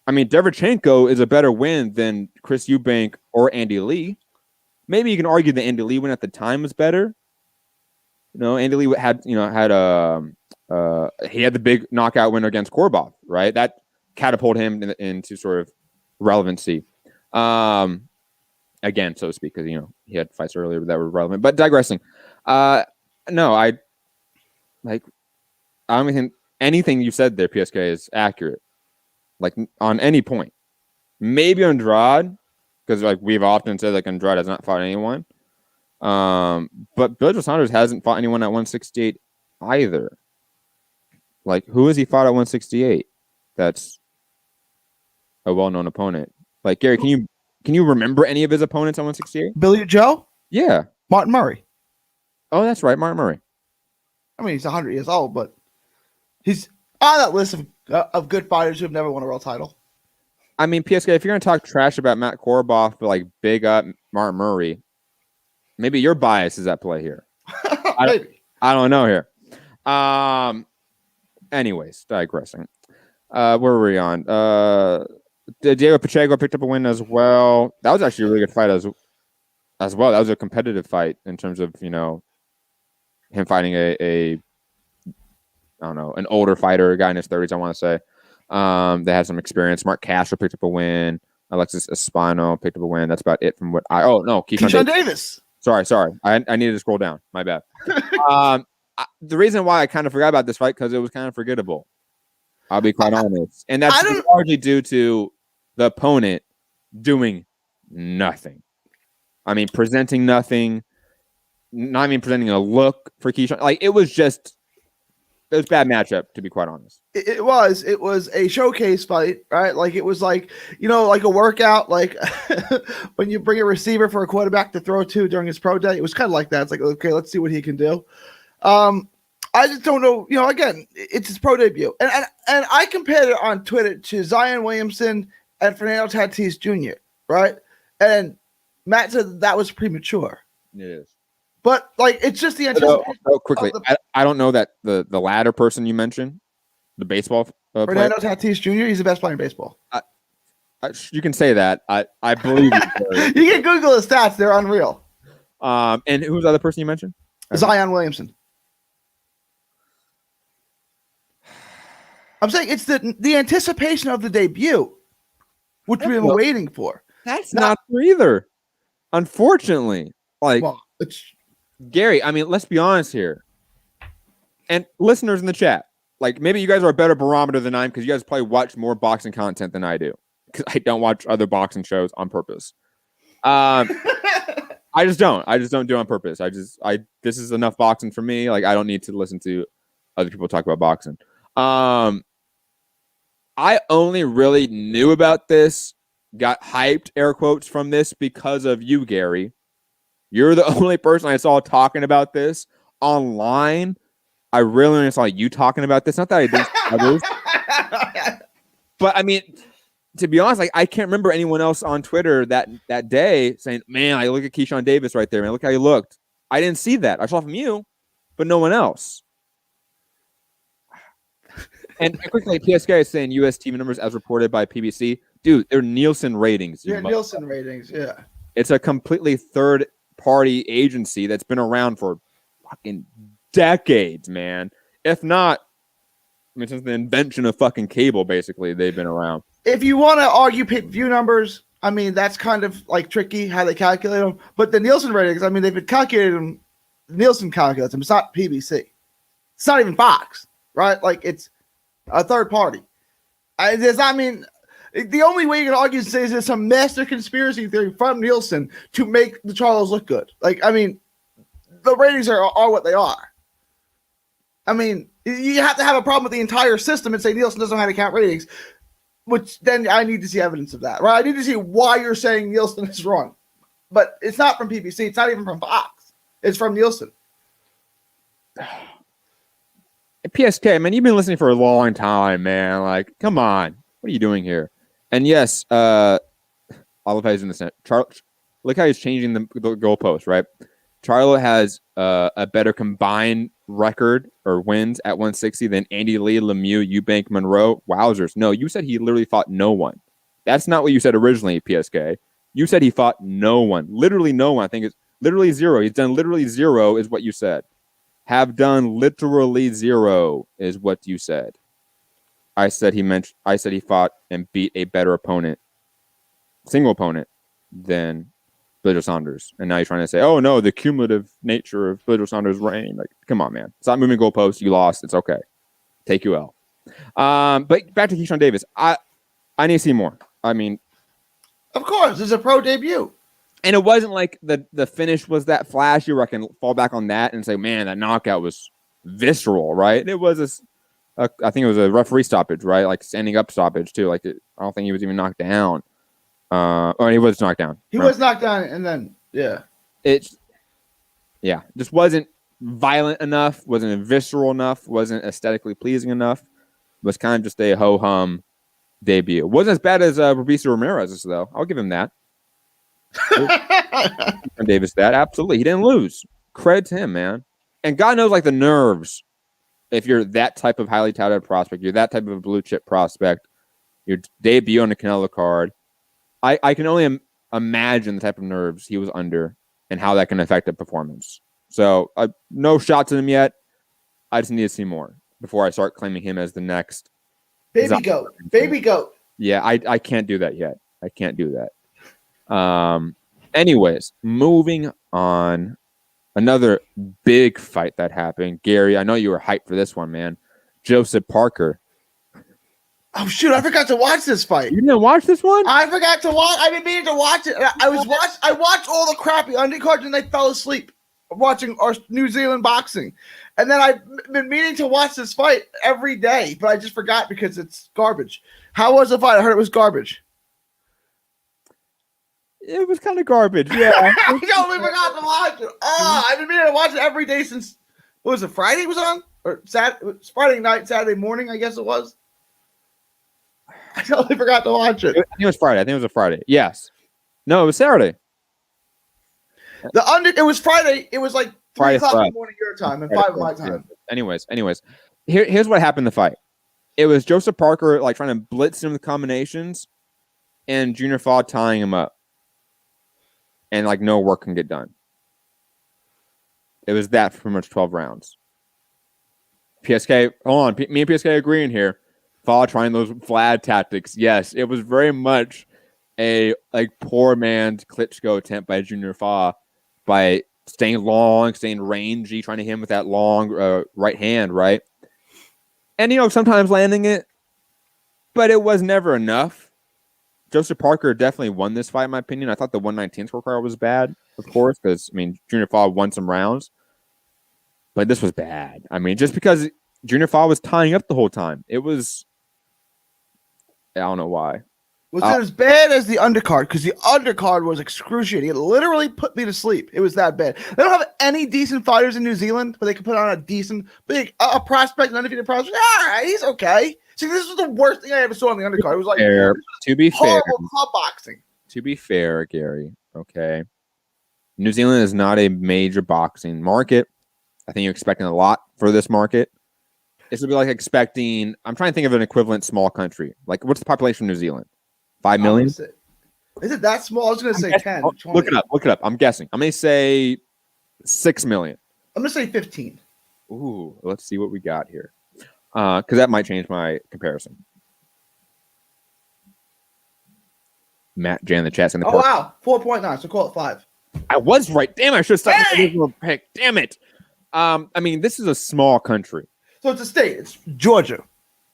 I mean, Derevchenko is a better win than Chris Eubank or Andy Lee. Maybe you can argue that Andy Lee win at the time was better. You know, Andy Lee had he had the big knockout win against Korobov, right? That catapulted him into sort of relevancy. Again, so to speak, because he had fights earlier that were relevant. But digressing, no, I don't think anything you said there, PSK, is accurate. Like on any point, maybe Andrade, because like we've often said, like Andrade has not fought anyone. But Billy Joe Saunders hasn't fought anyone at 168 either. Like, who has he fought at 168? That's a well-known opponent. Like, Gary, can you remember any of his opponents at 168? Billy Joe? Yeah. Martin Murray. Oh, that's right, Martin Murray. I mean, he's 100 years old, but he's on that list of good fighters who have never won a world title. I mean, PSK, if you're going to talk trash about Matt Korobov, but like big up Martin Murray, maybe your bias is at play here. I don't know here. Anyways, digressing. Where were we on? Diego Pacheco picked up a win as well. That was actually a really good fight as well. That was a competitive fight in terms of him fighting a I don't know, an older fighter, a guy in his 30s, I want to say. They had some experience. Mark Castro picked up a win. Alexis Espino picked up a win. That's about it from what I. Oh no, Keyshawn Davis. Sorry. I needed to scroll down. My bad. The reason why I kind of forgot about this fight because it was kind of forgettable. I'll be quite honest, and that's largely due to the opponent doing nothing. I mean, presenting nothing, not even presenting a look for Keyshawn. Like it was just It was a bad matchup, to be quite honest. It was a showcase fight, right? Like it was like, like a workout, like when you bring a receiver for a quarterback to throw to during his pro day. It was kind of like that. It's like, okay, let's see what he can do. I just don't know. Again, it's his pro debut, and I compared it on Twitter to Zion Williamson and Fernando Tatis Jr. Right, and Matt said that was premature. It is. But like, it's just the anticipation. Quickly, I don't know that the latter person you mentioned, the baseball Fernando Tatis Jr. He's the best player in baseball. You can say that. I believe you. You can Google his stats; they're unreal. And who's the other person you mentioned? Zion Williamson. I'm saying it's the anticipation of the debut, which we've been waiting for. That's not true either, unfortunately. It's Gary. I mean, let's be honest here, and listeners in the chat. Like, maybe you guys are a better barometer than I am because you guys probably watch more boxing content than I do. Because I don't watch other boxing shows on purpose. I just don't. I just don't do it on purpose. This is enough boxing for me. Like, I don't need to listen to other people talk about boxing. I only really knew about this, got hyped, air quotes, from this because of you, Gary. You're the only person I saw talking about this online. I really only saw you talking about this. Not that I didn't see others. But I mean, to be honest, like, I can't remember anyone else on Twitter that day saying, man, I look at Keyshawn Davis right there, man. Look how he looked. I didn't see that. I saw from you, but no one else. And quickly, PSK is saying U.S. TV numbers as reported by PBC. Dude, they're Nielsen ratings. Yeah, Nielsen ratings, yeah. It's a completely third-party agency that's been around for fucking decades, man. If not, I mean, since the invention of fucking cable, basically, they've been around. If you want to argue pay-per-view numbers, I mean, that's kind of like tricky how they calculate them. But the Nielsen ratings, I mean, they've been calculating them. Nielsen calculates them. It's not PBC. It's not even Fox, right? Like, it's a third party. The only way you can argue is say there's some master conspiracy theory from Nielsen to make the Charlos look good. Like, I mean, the ratings are what they are. I mean, you have to have a problem with the entire system and say Nielsen doesn't know how to count ratings, which then I need to see evidence of that, right? I need to see why you're saying Nielsen is wrong. But it's not from PBC. It's not even from Fox. It's from Nielsen. PSK, man, you've been listening for a long time, man. Like, come on. What are you doing here? And yes, I love how he's in the center. Look how he's changing the goalpost, right? Charlo has a better combined record or wins at 160 than Andy Lee, Lemieux, Eubank, Monroe. Wowzers. No, you said he literally fought no one. That's not what you said originally, PSK. You said he fought no one. Literally no one. I think it's literally zero. He's done literally zero is what you said. Have done literally zero is what you said. I said he fought and beat a better opponent, single opponent, than Billy Joe Saunders. And now you're trying to say, oh no, the cumulative nature of Billy Joe Saunders' reign. Like, come on, man. Stop moving goalposts. You lost. It's okay. Take you L. But back to Keyshawn Davis. I need to see more. I mean, of course, it's a pro debut. And it wasn't like the finish was that flashy where I can fall back on that and say, man, that knockout was visceral, right? It was I think it was a referee stoppage, right? Like standing up stoppage too. Like I don't think he was even knocked down. Or he was knocked down. He was knocked down, and then just wasn't violent enough, wasn't visceral enough, wasn't aesthetically pleasing enough. It was kind of just a ho hum debut. It wasn't as bad as Roberto Ramirez though. I'll give him that. Davis, that absolutely, he didn't lose. Credit to him, man. And God knows, like, the nerves. If you're that type of highly touted prospect, you're that type of a blue chip prospect, your debut on the Canelo card. I can only imagine the type of nerves he was under and how that can affect a performance. So, no shots at him yet. I just need to see more before I start claiming him as the next baby goat. Baby goat. Yeah, I can't do that yet. I can't do that. Anyways, moving on. Another big fight that happened. Gary, I know you were hyped for this one, man. Joseph Parker. Oh shoot, I forgot to watch this fight. You didn't watch this one? I forgot to watch. I've been meaning to watch it. I watched all the crappy undercards and I fell asleep watching our New Zealand boxing. And then I've been meaning to watch this fight every day, but I just forgot because it's garbage. How was the fight? I heard it was garbage. It was kind of garbage. Yeah. I totally forgot to watch it. Oh, I've been meaning to watch it every day since, what was it, Friday it was on? Or Saturday, it was Friday night, Saturday morning, I guess it was. I totally forgot to watch it. I think it was Friday. I think it was a Friday. Yes. No, it was Saturday. It was Friday. It was like 3 o'clock in the morning your time and 5 my time. Anyways, here's what happened in the fight. It was Joseph Parker like trying to blitz him with combinations, and Junior Fa tying him up, and like no work can get done. It was that for pretty much 12 rounds. PSK, hold on, me and PSK agreeing here. Fa trying those Vlad tactics. Yes, it was very much a like poor man's Klitschko attempt by Junior Fa by staying long, staying rangy, trying to hit him with that long right hand, right? And, you know, sometimes landing it, but it was never enough. Joseph Parker definitely won this fight, in my opinion. I thought the 119 scorecard was bad, of course, because, I mean, Junior Fa won some rounds. But this was bad. I mean, just because Junior Fa was tying up the whole time. It was... I don't know why. Was it as bad as the undercard? Because the undercard was excruciating. It literally put me to sleep. It was that bad. They don't have any decent fighters in New Zealand, but they can put on a decent, big, a prospect, an undefeated prospect. All right, he's okay. See, this was the worst thing I ever saw on the undercard. It was like to be fair, horrible club boxing. To be fair, Gary, okay, New Zealand is not a major boxing market. I think you're expecting a lot for this market. This would be like expecting. I'm trying to think of an equivalent small country. Like, what's the population of New Zealand? 5 million? Is it that small? I was going to say 10. 20. Look it up. I'm guessing. I'm going to say 6 million. I'm going to say 15. Ooh, let's see what we got here. Because that might change my comparison. Matt Jan in the chat's in the wow. 4.9. So call it 5. I was right. Damn, I should have stuck with the original pick. Damn it. I mean, this is a small country. So it's a state. It's Georgia.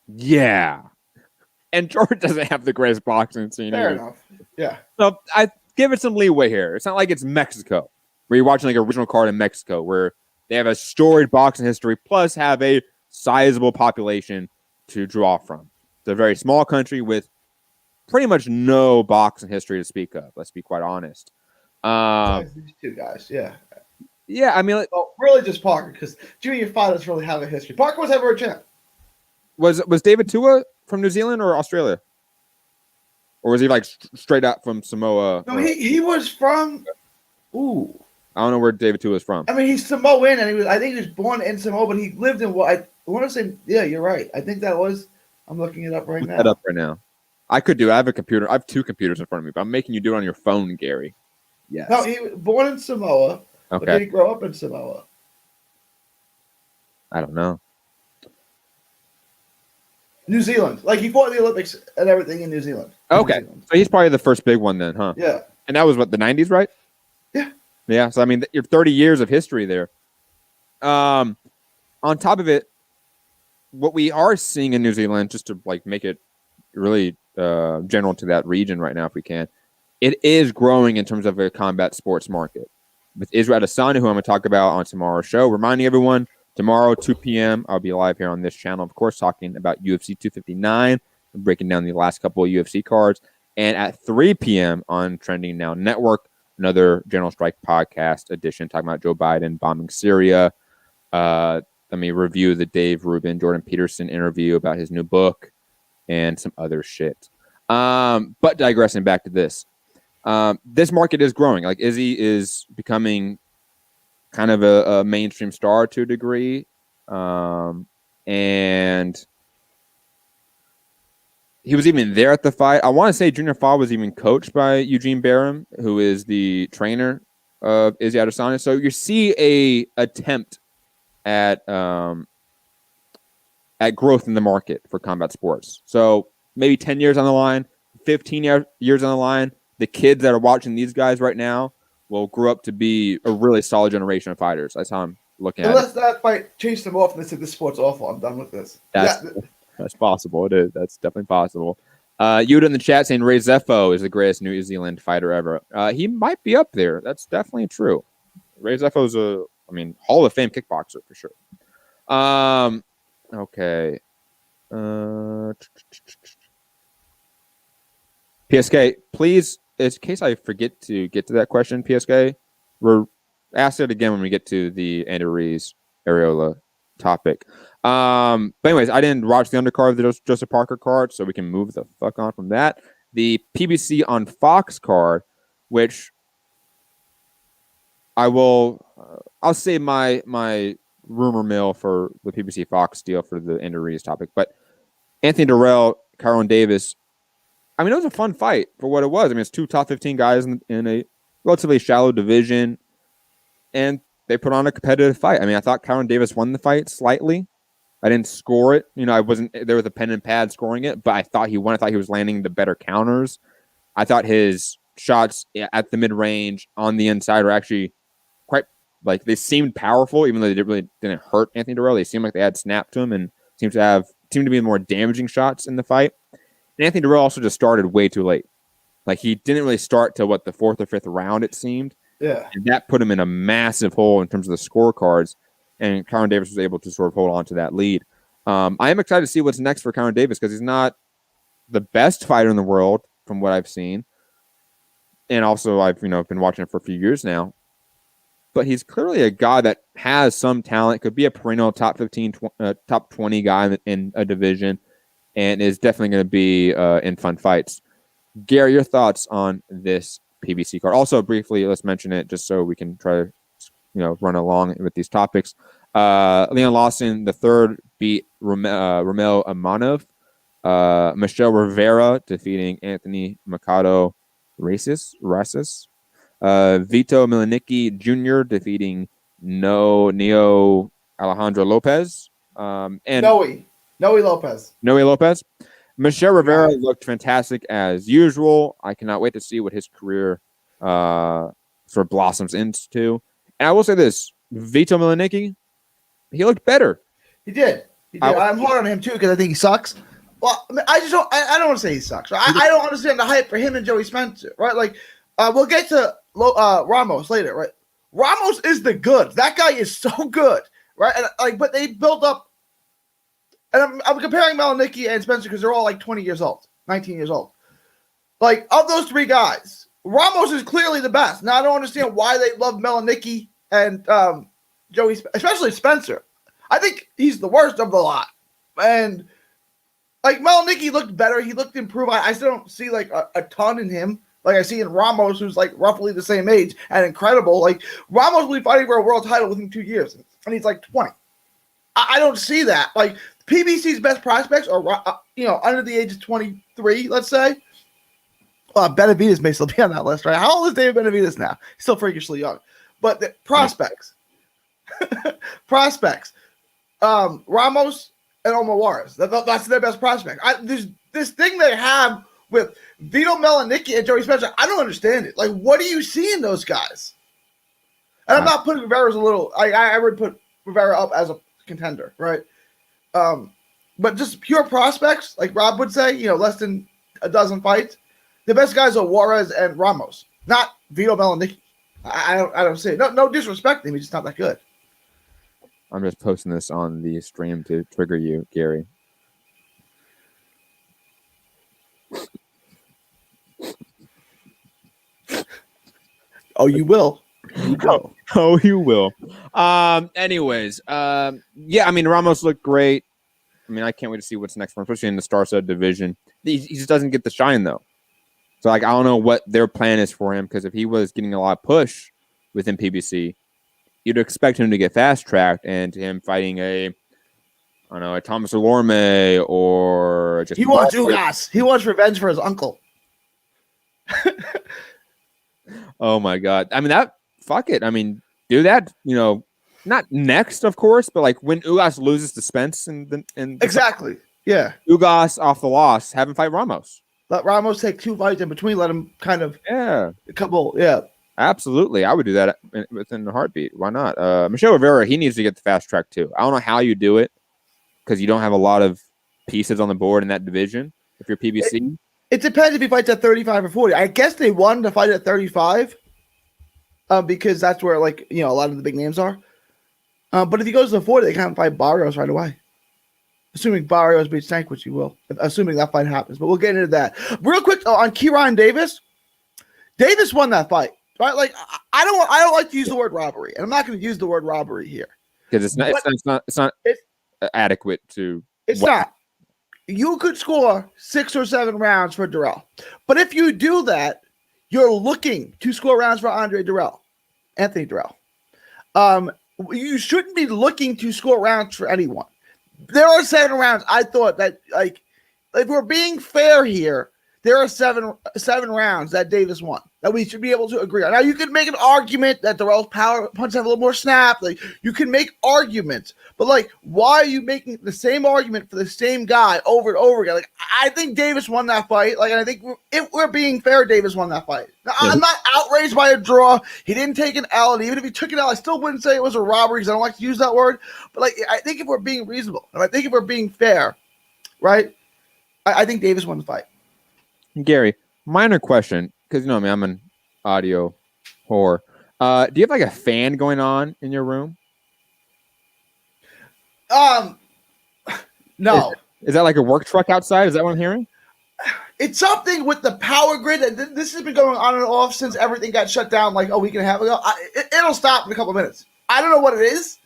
Yeah. And Georgia doesn't have the greatest boxing scene. Fair enough. Yeah. So I give it some leeway here. It's not like it's Mexico, where you're watching like a regional card in Mexico, where they have a storied boxing history, plus have a sizable population to draw from. It's a very small country with pretty much no boxing history to speak of. Let's be quite honest. These two guys, yeah. Yeah, I mean, like, really just Parker, because Junior Fa doesn't really have a history. Parker was ever a champ. Was David Tua from New Zealand or Australia? Or was he like straight up from Samoa? No, he was from. Ooh. I don't know where David Tua is from. I mean, he's Samoan, and I think he was born in Samoa, but he lived in what I want to say. Yeah, you're right. I think that was. I'm looking it up right now. Look that up right now. I could do. I have a computer. I have 2 computers in front of me, but I'm making you do it on your phone, Gary. Yes. No, he was born in Samoa. Okay. But did he grow up in Samoa? I don't know. New Zealand. Like, he fought in the Olympics and everything in New Zealand. Okay. New Zealand. So he's probably the first big one then, huh? Yeah. And that was what, the 90s, right? Yeah. Yeah. So, I mean, you're 30 years of history there. On top of it, what we are seeing in New Zealand, just to like make it really general to that region right now, if we can, it is growing in terms of a combat sports market. With Israel Adesanya, who I'm going to talk about on tomorrow's show, reminding everyone, tomorrow, 2 p.m., I'll be live here on this channel, of course, talking about UFC 259, breaking down the last couple of UFC cards. And at 3 p.m. on Trending Now Network, another General Strike podcast edition talking about Joe Biden bombing Syria. Let me review the Dave Rubin, Jordan Peterson interview about his new book and some other shit. But digressing back to this. This market is growing. Like, Izzy is becoming kind of a mainstream star to a degree. And he was even there at the fight. I want to say Junior Fa was even coached by Eugene Barham, who is the trainer of Izzy Adesanya. So you see a attempt at growth in the market for combat sports. So maybe 10 years on the line, 15 years on the line, the kids that are watching these guys right now will grow up to be a really solid generation of fighters. That's how I'm looking at it. Unless that fight chased them off and they said, this sport's awful, I'm done with this. That's possible. It is. That's definitely possible. Yuda in the chat saying Ray Zeffo is the greatest New Zealand fighter ever. He might be up there. That's definitely true. Ray Zeffo's I mean, Hall of Fame kickboxer for sure. Okay. PSK, please, in case I forget to get to that question, PSK, we're ask it again when we get to the Andy Ruiz-Arreola topic. But anyways, I didn't watch the undercard of the Joseph Parker card, so we can move the fuck on from that. The PBC on Fox card, which I'll say my rumor mill for the PBC Fox deal for the Andy Ruiz topic. But Anthony Durrell, Kyron Davis, I mean, it was a fun fight for what it was. I mean, it's two top 15 guys in a relatively shallow division, and they put on a competitive fight. I mean, I thought Kyron Davis won the fight slightly. I didn't score it. You know, I wasn't there with a pen and pad scoring it, but I thought he won. I thought he was landing the better counters. I thought his shots at the mid-range on the inside were actually quite, like, they seemed powerful, even though they really didn't hurt Anthony Durrell. They seemed like they had snap to him and seemed to be more damaging shots in the fight. And Anthony Durrell also just started way too late. Like, he didn't really start till, the fourth or fifth round, it seemed. Yeah. And that put him in a massive hole in terms of the scorecards. And Kyron Davis was able to sort of hold on to that lead. I am excited to see what's next for Kyron Davis because he's not the best fighter in the world from what I've seen. And also, I've been watching him for a few years now. But he's clearly a guy that has some talent, could be a perennial top 15, top 20 guy in a division, and is definitely going to be in fun fights. Gary, your thoughts on this PBC card? Also, briefly, let's mention it just so we can try to run along with these topics. Leon Lawson III beat Romel Amanov. Michelle Rivera defeating Anthony Mercado Racis. Vito Milanicki Jr. defeating Neo Alejandro Lopez. And Noe Lopez. Michelle Rivera looked fantastic as usual. I cannot wait to see what his career sort of blossoms into. And I will say this, Vito Milanicki, he looked better. He did. I'm hard on him too because I think he sucks. Well, I don't want to say he sucks. Right? I don't understand the hype for him and Joey Spencer, right? Like, we'll get to Ramos later, right? Ramos is the good. That guy is so good, right? And but they built up. And I'm comparing Milanicki and Spencer because they're all like 20 years old, 19 years old. Like, of those three guys, Ramos is clearly the best. Now, I don't understand why they love Milanicki and Joey, especially Spencer. I think he's the worst of the lot. And, like, Milanicki looked better. He looked improved. I still don't see, like, a ton in him. Like I see in Ramos, who's, like, roughly the same age and incredible. Like, Ramos will be fighting for a world title within 2 years. And he's, like, 20. I don't see that. Like, PBC's best prospects are, under the age of 23, let's say. Benavidez may still be on that list, right? How old is David Benavidez now? He's still freakishly young. But the prospects. Ramos and Omar Juarez. That's their best prospect. There's this thing they have with Vito Milanicki and Joey Spencer. I don't understand it. Like, what do you see in those guys? And I'm not putting Rivera as a little. I would put Rivera up as a contender, right? But just pure prospects, like Rob would say, less than a dozen fights. The best guys are Juarez and Ramos, not Vito Milanicki. I don't see it. No disrespect to him. He's just not that good. I'm just posting this on the stream to trigger you, Gary. Oh, you will. You will. Oh, you will. Anyways, yeah, I mean, Ramos looked great. I mean, I can't wait to see what's next for him, especially in the star-studded division. He just doesn't get the shine, though. So, like, I don't know what their plan is for him, because if he was getting a lot of push within PBC, you'd expect him to get fast-tracked and him fighting a Thomas Olorme or just... He wants Ugas. He wants revenge for his uncle. Oh, my God. I mean, fuck it. I mean, do that, not next, of course, but like when Ugas loses to Spence in exactly. Yeah. Ugas off the loss, have him fight Ramos. Let Ramos take 2 fights in between, let him kind of a couple, yeah. Absolutely. I would do that within a heartbeat. Why not? Michelle Rivera, he needs to get the fast track too. I don't know how you do it because you don't have a lot of pieces on the board in that division if you're PBC. It depends if he fights at 35 or 40. I guess they won to fight at 35 because that's where, like, a lot of the big names are. But if he goes to the 40, they can't fight Barrios right away. Assuming Barrios beats Tank, which he will. Assuming that fight happens. But we'll get into that. Real quick, on Kieran Davis. Davis won that fight. Right? Like, I don't like to use the word robbery. And I'm not going to use the word robbery here. Because it's not adequate to... It's not. You could score 6 or 7 rounds for Dirrell. But if you do that, you're looking to score rounds for Anthony Dirrell. You shouldn't be looking to score rounds for anyone. There are 7 rounds. I thought that, like, if we're being fair here, there are seven rounds that Davis won that we should be able to agree on. Now, you could make an argument that Dirrell's power punches have a little more snap. Like, you can make arguments, but like, why are you making the same argument for the same guy over and over again? Like, I think Davis won that fight. Like, and I think if we're being fair, Davis won that fight. Now, I'm not outraged by a draw. He didn't take an L, and even if he took an L, I still wouldn't say it was a robbery because I don't like to use that word. But like, I think if we're being reasonable, and I think if we're being fair, right? I think Davis won the fight. Gary, minor question, because you know me, I'm an audio whore. Do you have like a fan going on in your room? No. Is that like a work truck outside? Is that what I'm hearing? It's something with the power grid. This has been going on and off since everything got shut down like a week and a half ago. It'll stop in a couple of minutes. I don't know what it is,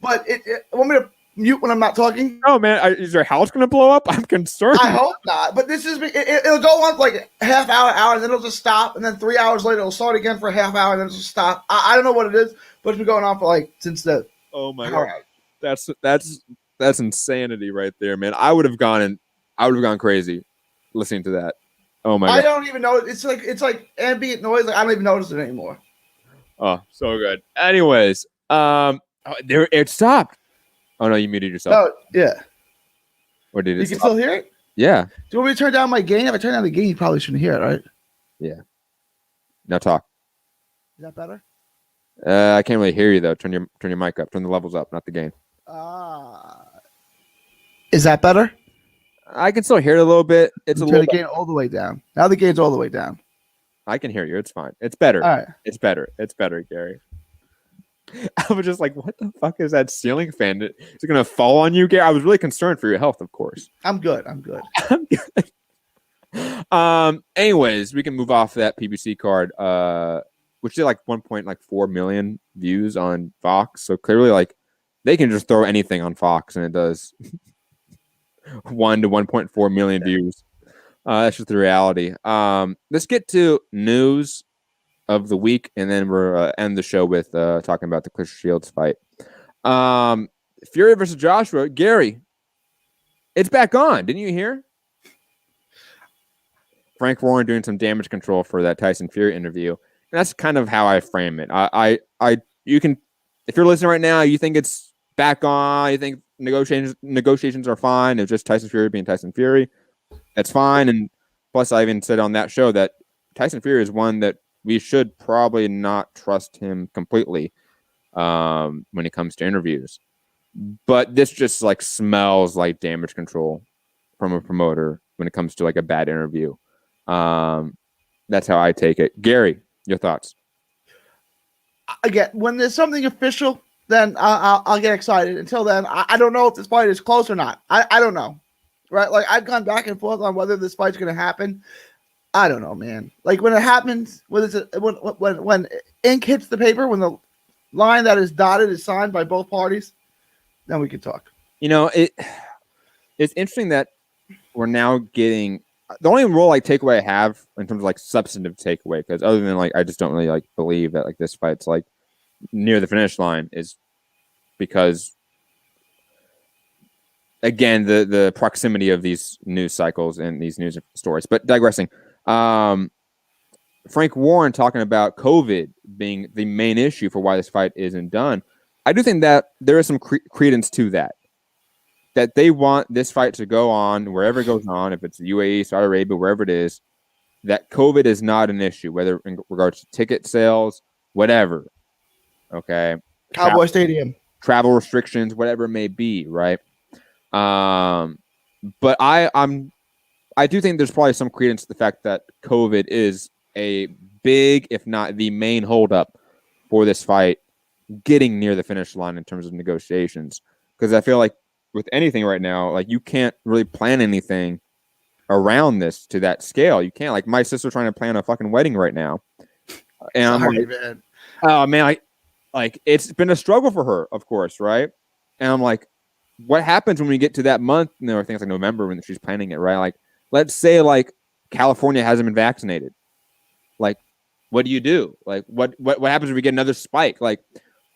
but want me to mute when I'm not talking? Oh man, is your house going to blow up? I'm concerned. I hope not. But this is it'll go on for like a half hour, and then it'll just stop, and then 3 hours later it'll start again for a half hour, and then it'll just stop. I don't know what it is, but it's been going on for like since the. Oh my god, that's insanity right there, man. I would have gone crazy listening to that. Oh my god, I don't even know. It's like ambient noise. Like I don't even notice it anymore. Oh, so good. Anyways, there it stopped. Oh no, you muted yourself. Oh yeah. Or did it? You can still hear it? Yeah. Do you want me to turn down my gain? If I turn down the gain, you probably shouldn't hear it, right? Yeah. Now talk. Is that better? I can't really hear you though. Turn your mic up. Turn the levels up, not the gain. Is that better? I can still hear it a little bit. It's turn the gain all the way down. Now the gain's all the way down. I can hear you. It's fine. It's better. All right. It's better. It's better, Gary. I was just like, what the fuck is that ceiling fan? Is it going to fall on you, Gary? I was really concerned for your health, of course. I'm good. Anyways, we can move off that PBC card, which did like 1.4 million views on Fox. So clearly, like, they can just throw anything on Fox and it does 1 to 1.4 million views. That's just the reality. Let's get to news of the week, and then we'll end the show with talking about the Claressa Shields fight. Fury versus Joshua. Gary, it's back on. Didn't you hear? Frank Warren doing some damage control for that Tyson Fury interview. And that's kind of how I frame it. You can, if you're listening right now, you think it's back on, you think negotiations are fine. It's just Tyson Fury being Tyson Fury. That's fine. And plus, I even said on that show that Tyson Fury is one that we should probably not trust him completely when it comes to interviews. But this just like smells like damage control from a promoter when it comes to like a bad interview. That's how I take it. Gary, your thoughts? Again, when there's something official, then I'll get excited. Until then, I don't know if this fight is close or not. I don't know. Right? Like I've gone back and forth on whether this fight's going to happen. I don't know, man. Like when it happens, when ink hits the paper, when the line that is dotted is signed by both parties, then we can talk. You know, it's interesting that we're now getting the only real like takeaway I have in terms of like substantive takeaway, because other than like I just don't really like believe that like this fight's like near the finish line, is because again the proximity of these news cycles and these news stories. But digressing. Frank Warren talking about COVID being the main issue for why this fight isn't done. I do think that there is some credence to that they want this fight to go on wherever it goes on, if it's the UAE, Saudi Arabia, wherever it is, that COVID is not an issue, whether in regards to ticket sales, whatever. Okay. Cowboy Stadium. Travel restrictions, whatever it may be, right? But I do think there's probably some credence to the fact that COVID is a big, if not the main holdup for this fight getting near the finish line in terms of negotiations. Because I feel like with anything right now, like you can't really plan anything around this to that scale. You can't. Like my sister's trying to plan a fucking wedding right now, and I'm like, man. oh man, like it's been a struggle for her, of course, right? And I'm like, what happens when we get to that month? You know, I think it's like November when she's planning it, right? Like, let's say like California hasn't been vaccinated. Like, what do you do? Like, what happens if we get another spike? Like,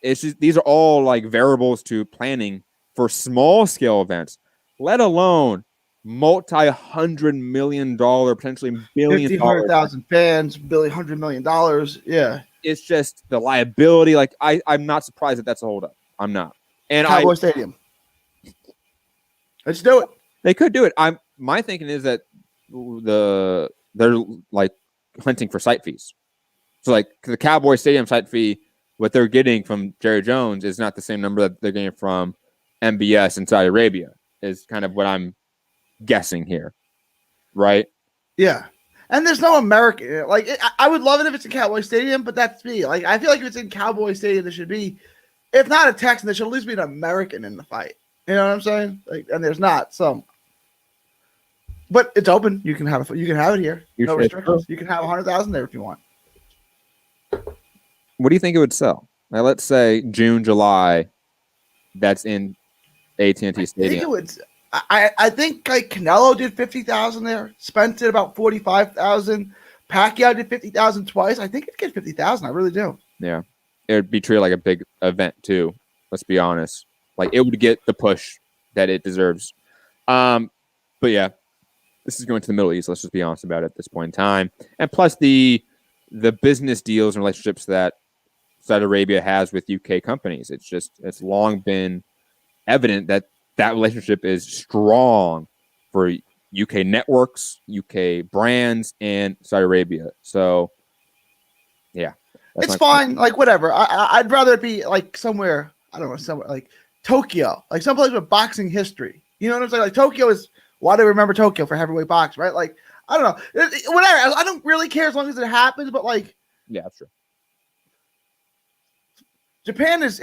it's just, these are all like variables to planning for small scale events, let alone multi-$100 million, potentially billion, 100,000 fans, $100 million. Yeah, it's just the liability. Like, I'm not surprised that that's a holdup. I'm not. And Cowboy Stadium. Let's do it. They could do it. My thinking is that they're like hunting for site fees. So like the Cowboy Stadium site fee, what they're getting from Jerry Jones is not the same number that they're getting from MBS in Saudi Arabia. Is kind of what I'm guessing here, right? Yeah, and there's no American. Like I would love it if it's in Cowboy Stadium, but that's me. Like I feel like if it's in Cowboy Stadium, there should be, if not a Texan, there should at least be an American in the fight. You know what I'm saying? Like, and there's not. So, but it's open. You can have it here. No restrictions. You can have 100,000 there if you want. What do you think it would sell? Now, let's say June, July. That's in AT&T Stadium. I think like Canelo did 50,000 there. Spence did about 45,000. Pacquiao did 50,000 twice. I think it'd get 50,000. I really do. Yeah, it would be treated like a big event too. Let's be honest. Like it would get the push that it deserves. But yeah, this is going to the Middle East. Let's just be honest about it at this point in time. And plus the business deals and relationships that Saudi Arabia has with UK companies. It's long been evident that relationship is strong for UK networks, UK brands, and Saudi Arabia. So yeah, it's fine. Like whatever. I'd rather it be like somewhere. I don't know, somewhere like Tokyo, like someplace with boxing history. You know what I'm saying? Like Tokyo is, why do we remember Tokyo for heavyweight boxing, right? Like, I don't know. Whatever. I don't really care as long as it happens, but like, yeah, that's true. Japan is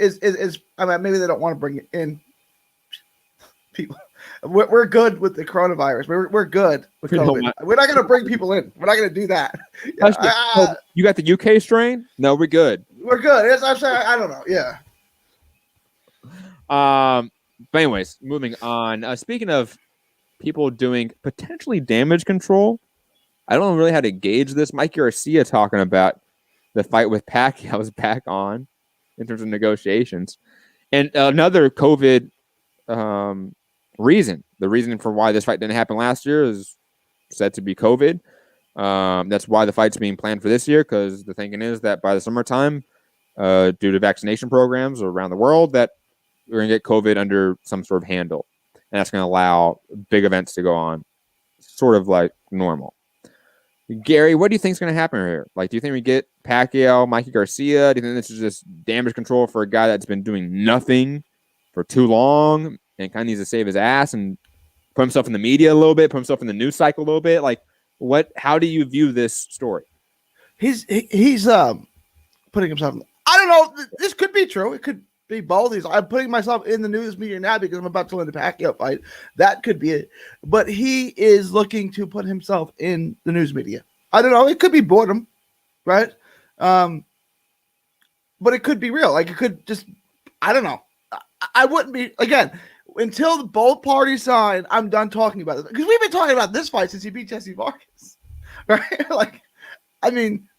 I mean, maybe they don't want to bring it in. People, we're good with the coronavirus. We're good with COVID. We're not going to bring people in. We're not going to do that. You got the UK strain? No, we're good. We're good. I'm saying, I don't know. Yeah. But anyways, moving on. Speaking of people doing potentially damage control, I don't know really how to gauge this. Mike Garcia talking about the fight with Pacquiao is back on in terms of negotiations, and another COVID reason. The reason for why this fight didn't happen last year is said to be COVID. That's why the fight's being planned for this year, because the thinking is that by the summertime, due to vaccination programs around the world, that we're going to get COVID under some sort of handle. And that's going to allow big events to go on sort of like normal. Gary, what do you think is going to happen here? Like, do you think we get Pacquiao, Mikey Garcia? Do you think this is just damage control for a guy that's been doing nothing for too long and kind of needs to save his ass and put himself in the media a little bit, put himself in the news cycle a little bit? Like, how do you view this story? He's putting himself in, I don't know. This could be true. It could be both. I'm putting myself in the news media now because I'm about to win the Pacquiao fight. That could be it. But he is looking to put himself in the news media. I don't know. It could be boredom, right? But it could be real. Like it could just, I don't know. I wouldn't be, again, until both parties sign, I'm done talking about it. Because we've been talking about this fight since he beat Jesse Vargas, right? Like, I mean,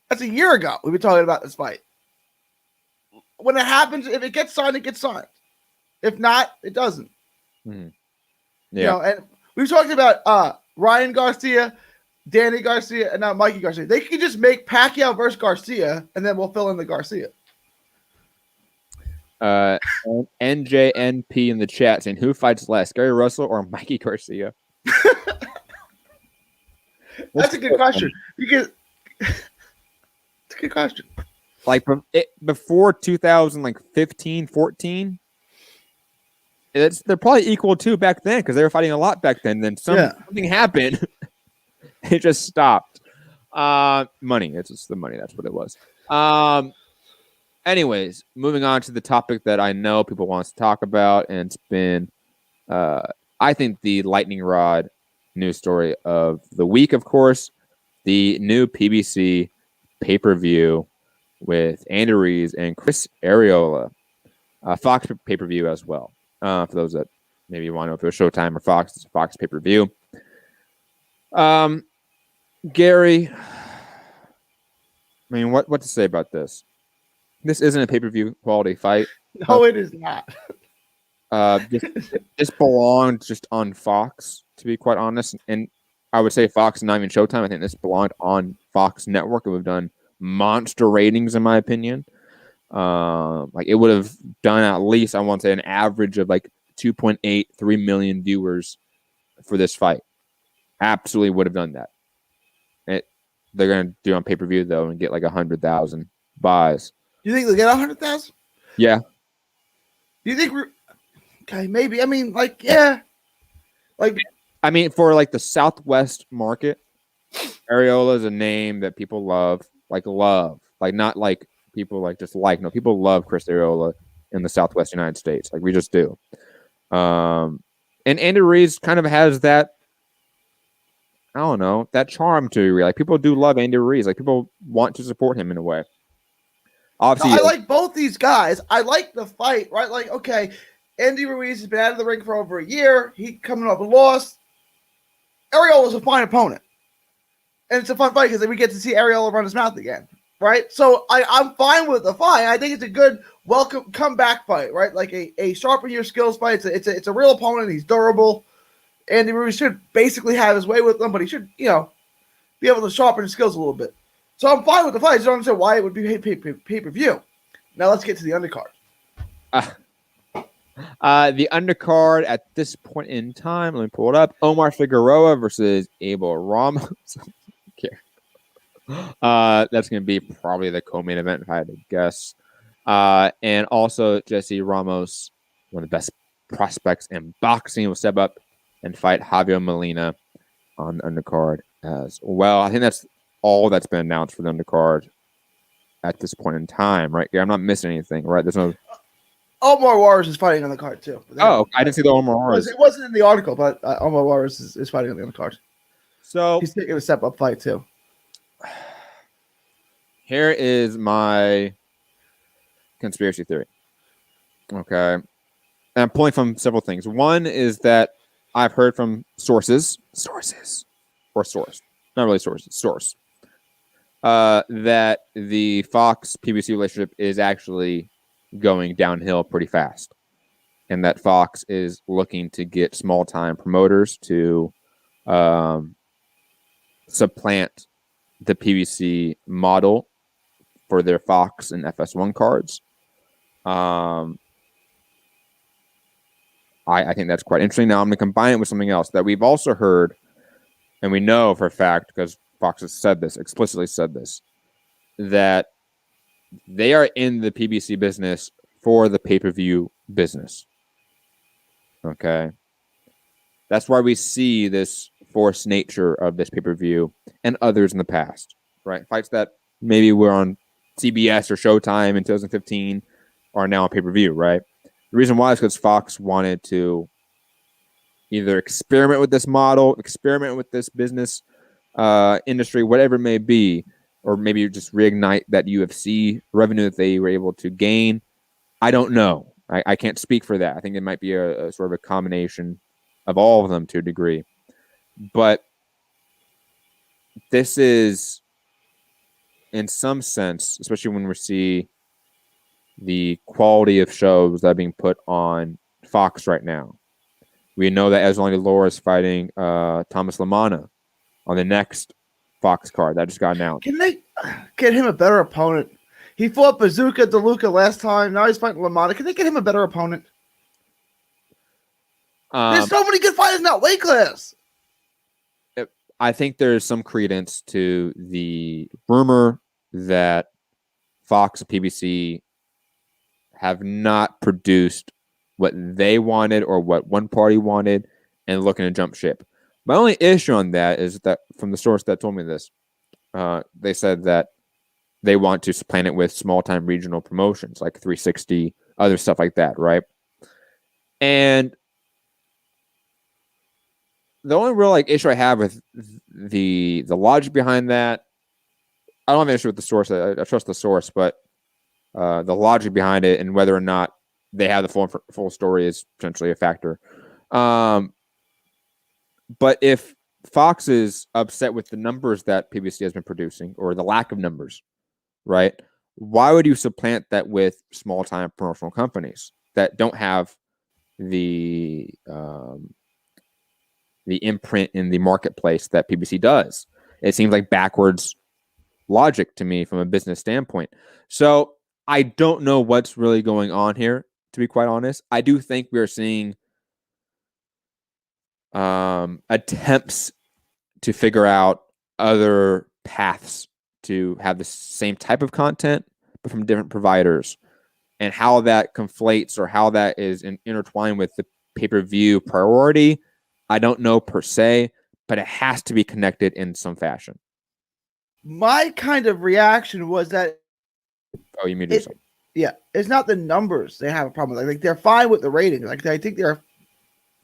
that's a year ago we've been talking about this fight. When it happens, if it gets signed, it gets signed. If not, it doesn't. Mm-hmm. Yeah. You know, and we've talked about Ryan Garcia, Danny Garcia, and now Mikey Garcia. They could just make Pacquiao versus Garcia, and then we'll fill in the Garcia. NJNP in the chat saying, who fights less, Gary Russell or Mikey Garcia? That's a good question. Because it's a good question. Like before 2015, 14, they're probably equal to back then because they were fighting a lot back then. Then something happened. It just stopped. Money. It's just the money. That's what it was. Anyways, moving on to the topic that I know people want to talk about, and it's been, I think, the lightning rod news story of the week, of course, the new PBC pay-per-view with Andy Ruiz and Ruiz-Arreola, Fox pay-per-view as well. For those that maybe want to know if it was Showtime or Fox, it's a Fox pay-per-view. Gary, I mean, what to say about this? This isn't a pay-per-view quality fight. No, it is not. This belonged just on Fox, to be quite honest. And I would say Fox, not even Showtime. I think this belonged on Fox Network. It would have done monster ratings, in my opinion. Like it would have done at least, I want to say, an average of like 2.83 million viewers for this fight. Absolutely would have done that. They're going to do it on pay-per-view, though, and get like 100,000 buys. You think they'll get 100,000? Yeah. Do you think okay, maybe. I mean, like, yeah. Like, I mean, for like the Southwest market, Areola is a name that people love. Like not like people like just like. No, people love Chris Arreola in the Southwest United States. Like we just do. And Andy Ruiz kind of has that, I don't know, that charm to like people do love Andy Ruiz. Like people want to support him in a way. Obviously, I like both these guys. I like the fight, right? Like, okay, Andy Ruiz has been out of the ring for over a year. He coming up and lost. Arreola is a fine opponent. And it's a fun fight because we get to see Arreola run his mouth again, right? So I'm fine with the fight. I think it's a good welcome comeback fight, right? Like a sharpen your skills fight. It's a real opponent. He's durable. Andy Ruiz should basically have his way with them, but he should, be able to sharpen his skills a little bit. So I'm fine with the fight. I just don't understand why it would be pay-per-view. Now let's get to the undercard. The undercard at this point in time, let me pull it up. Omar Figueroa versus Abel Ramos. That's going to be probably the co-main event if I had to guess. And also Jesse Ramos, one of the best prospects in boxing, will step up and fight Javier Molina on the undercard as well. I think that's all that's been announced for the undercard at this point in time, right? I'm not missing anything, right? There's no. Omar Juarez is fighting on the card too. Oh, I didn't see the Omar Juarez. It wasn't in the article, but Omar Juarez is fighting on the undercard. So he's taking a step up fight too. Here is my conspiracy theory. Okay. And I'm pulling from several things. One is that I've heard from sources, not really source, that the Fox PBC relationship is actually going downhill pretty fast, and that Fox is looking to get small time promoters to supplant the PBC model for their Fox and FS1 cards. I think that's quite interesting. Now I'm going to combine it with something else that we've also heard, and we know for a fact because Fox has said this, explicitly said this, that they are in the PBC business for the pay-per-view business. Okay. That's why we see this forced nature of this pay-per-view and others in the past, right? Fights that maybe were on CBS or Showtime in 2015 are now on pay-per-view, right? The reason why is because Fox wanted to either experiment with this model, experiment with this business industry, whatever it may be, or maybe just reignite that UFC revenue that they were able to gain. I don't know. I can't speak for that. I think it might be a sort of a combination of all of them to a degree. But this is, in some sense, especially when we see the quality of shows that are being put on Fox right now. We know that Eslani Laura is fighting Thomas Lamana on the next Fox card that just got announced. Can they get him a better opponent? He fought Bazooka DeLuca last time. Now he's fighting Lamana. Can they get him a better opponent? There's so many good fighters in that weight class. I think there's some credence to the rumor that Fox and PBC have not produced what they wanted or what one party wanted and looking to jump ship. My only issue on that is that from the source that told me this, they said that they want to supplant it with small-time regional promotions like 360, other stuff like that, right? And the only real issue I have with the logic behind that, I don't have an issue with the source. I trust the source, but the logic behind it and whether or not they have the full story is potentially a factor. But if Fox is upset with the numbers that PBC has been producing or the lack of numbers, right? Why would you supplant that with small-time promotional companies that don't have the imprint in the marketplace that PBC does? It seems like backwards logic to me from a business standpoint. So I don't know what's really going on here, to be quite honest. I do think we are seeing attempts to figure out other paths to have the same type of content, but from different providers, and how that conflates or how that is intertwined with the pay-per-view priority. I don't know per se, but it has to be connected in some fashion. My kind of reaction was that. Oh, you mean to do something? Yeah, it's not the numbers they have a problem with. Like they're fine with the ratings. Like I think they're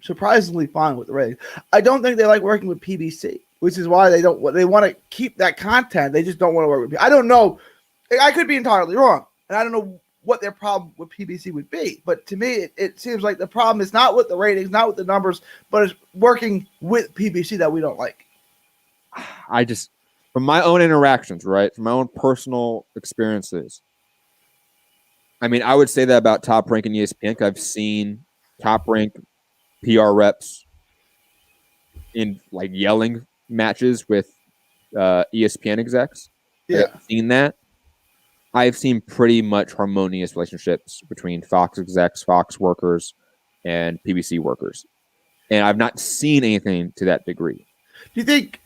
surprisingly fine with the ratings. I don't think they like working with PBC, which is why they don't. They want to keep that content. They just don't want to work with. I don't know. I could be entirely wrong, and I don't know what their problem with PBC would be. But to me, it seems like the problem is not with the ratings, not with the numbers, but it's working with PBC that we don't like. I just, from my own interactions, right, from my own personal experiences, I mean, I would say that about Top Rank and ESPN. I've seen Top Rank PR reps in yelling matches with ESPN execs. Yeah, I've seen that. I've seen pretty much harmonious relationships between Fox execs, Fox workers, and PBC workers, and I've not seen anything to that degree. Do you think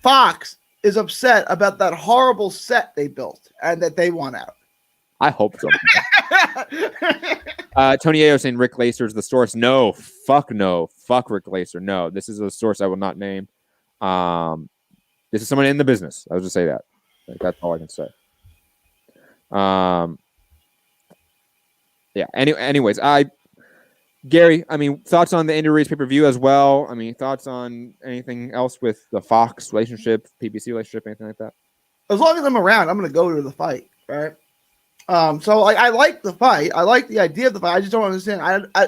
Fox is upset about that horrible set they built and that they want out? I hope so. Tony Ayo saying Rick Lacer's the source. No. Fuck Rick Lacer. No, this is a source I will not name. This is someone in the business. I would just say that. That's all I can say. Yeah. Anyways, Gary, I mean, thoughts on the Andy Ruiz pay-per-view as well? I mean, thoughts on anything else with the Fox relationship, PBC relationship, anything like that? As long as I'm around, I'm going to go to the fight, right? So I like the fight. I like the idea of the fight. I just don't understand. I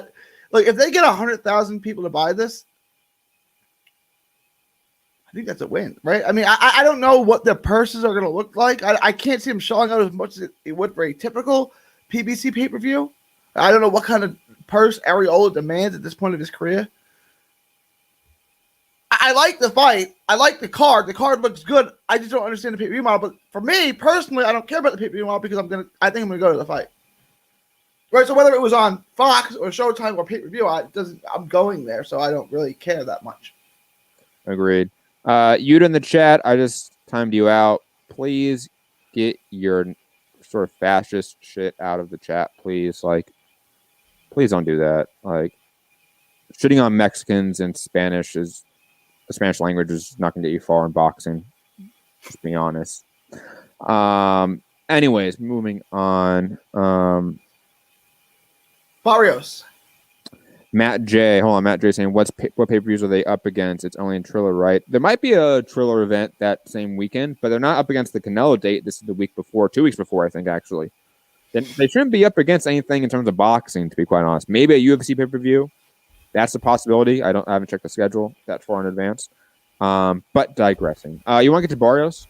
like if they get 100,000 people to buy this, I think that's a win, right? I mean, I don't know what the purses are going to look like. I can't see them showing out as much as it would for a typical PBC pay-per-view. I don't know what kind of purse Arreola demands at this point of his career. I like the fight. I like the card. The card looks good. I just don't understand the pay-per-view model. But for me personally, I don't care about the pay-per-view model because I think I'm gonna go to the fight. Right. So whether it was on Fox or Showtime or pay-per-view, I'm going there, so I don't really care that much. Agreed. Yuta in the chat, I just timed you out. Please get your sort of fascist shit out of the chat, please. Please don't do that. Shitting on Mexicans and Spanish is. The Spanish language is not going to get you far in boxing. Just being honest. Anyways, moving on. Barrios. Matt J. Hold on, Matt J. saying, what pay-per-views are they up against? It's only in Triller, right? There might be a Triller event that same weekend, but they're not up against the Canelo date. This is the week before, 2 weeks before, I think, actually. They shouldn't be up against anything in terms of boxing, to be quite honest. Maybe a UFC pay-per-view. That's a possibility. I haven't checked the schedule that far in advance. But digressing. You want to get to Barrios?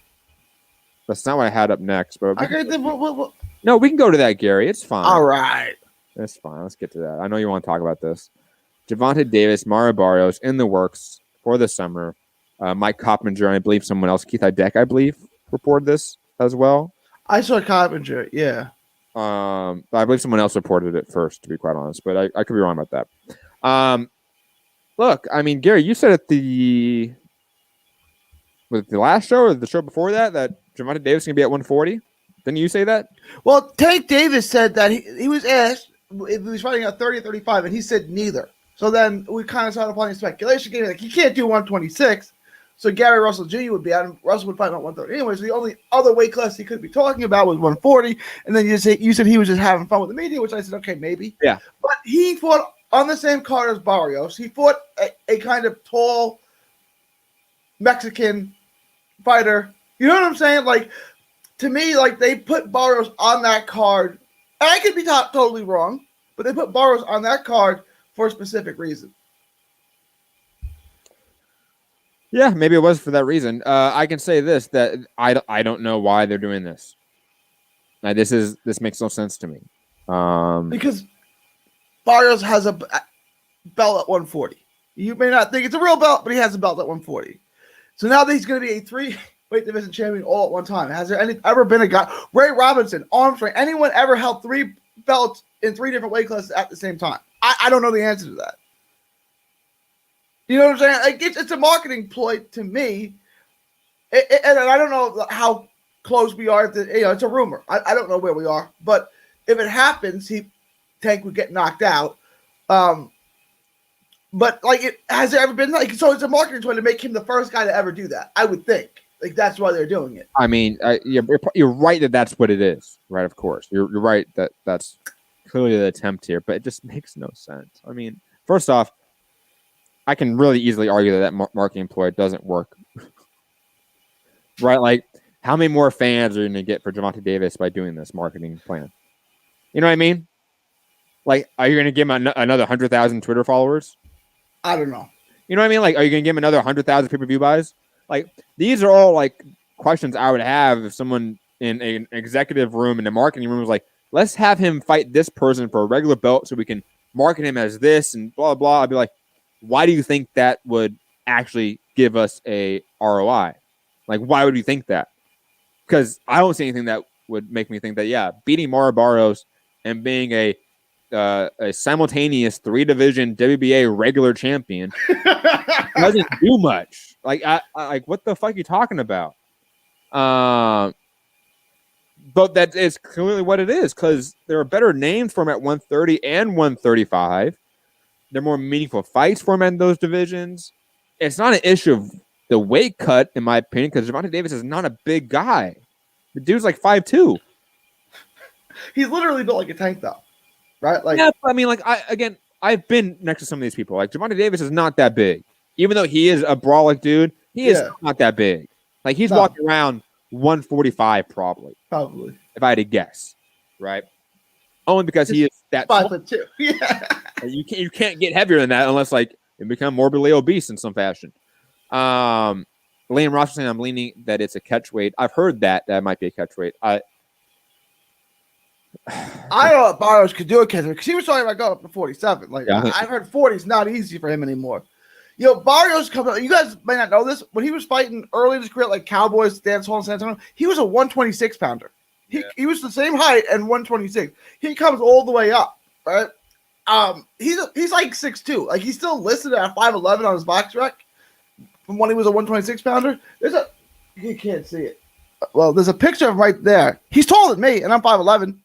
That's not what I had up next. But no, we can go to that, Gary. It's fine. All right. It's fine. Let's get to that. I know you want to talk about this. Gervonta Davis, Mario Barrios in the works for the summer. Mike Coppinger, and I believe someone else, Keith Idek, I believe, reported this as well. I saw Coppinger, yeah. I believe someone else reported it first, to be quite honest, but I could be wrong about that. Look, I mean, Gary, you said at the last show or the show before that Gervonta Davis is going to be at 140. Didn't you say that? Well, Tank Davis said that he was asked if he was fighting at 30 or 35, and he said neither. So then we kind of started applying speculation game. He can't do 126, So Gary Russell Jr. would be out, and Russell would fight at 130. Anyways, the only other weight class he could be talking about was 140. And then you said he was just having fun with the media, which I said, okay, maybe. Yeah. But he fought on the same card as Barrios. He fought a kind of tall Mexican fighter. You know what I'm saying? Like, to me, like, they put Barrios on that card. And I could be totally wrong, but they put Barrios on that card for a specific reason. Yeah, maybe it was for that reason. I can say this, that I don't know why they're doing this. This makes no sense to me. Because Barrios has a belt at 140. You may not think it's a real belt, but he has a belt at 140. So now that he's going to be a 3-weight division champion all at one time. Has there ever been a guy, Ray Robinson, Armstrong, anyone ever held 3 belts in 3 different weight classes at the same time? I don't know the answer to that. You know what I'm saying? Like, it's a marketing ploy to me, and I don't know how close we are. It's a rumor. I don't know where we are, but if it happens, Tank would get knocked out. But like, has there ever been like? So it's a marketing ploy to make him the first guy to ever do that. I would think like that's why they're doing it. I mean, you're right that that's what it is, right? Of course, you're right that that's clearly the attempt here, but it just makes no sense. I mean, first off, I can really easily argue that marketing ploy doesn't work. Right? Like, how many more fans are you going to get for Gervonta Davis by doing this marketing plan? You know what I mean? Like, are you going to give him another 100,000 Twitter followers? I don't know. You know what I mean? Like, are you going to give him another 100,000 pay-per-view buys? Like, these are all, like, questions I would have if someone in an executive room, in the marketing room, was like, let's have him fight this person for a regular belt so we can market him as this and blah, blah. I'd be like, why do you think that would actually give us a ROI? Like, why would you think that? Because I don't see anything that would make me think that, yeah, beating Mauro Barrios and being a simultaneous 3-division WBA regular champion doesn't do much. Like, like, what the fuck are you talking about? But that is clearly what it is, because there are better names for him at 130 and 135. They're more meaningful fights for him in those divisions. It's not an issue of the weight cut, in my opinion, because Gervonta Davis is not a big guy. The dude's like 5'2". He's literally built like a tank, though, right? Like, yeah, I mean, like, I've been next to some of these people. Like, Gervonta Davis is not that big, even though he is a brawlic dude. He is not that big. Like, he's walking around 145 probably, if I had to guess, right? Only because he is that 5'2". Yeah. You can't get heavier than that unless, like, you become morbidly obese in some fashion. Liam Ross was saying I'm leaning that it's a catch weight. I've heard that might be a catch weight. I know Barrios could do a catch weight because he was talking about going up to 47. Like, yeah. I've heard 40 is not easy for him anymore. You know, Barrios coming up. You guys may not know this. When he was fighting early in his career, like Cowboys, Dance Hall, and San Antonio, he was a 126 pounder. He was the same height and 126. He comes all the way up, right? He's like 6'2". Like, he's still listed at 5'11" on his box rec from when he was a 126 pounder. You can't see it. Well, there's a picture of him right there. He's taller than me, and I'm 5'11".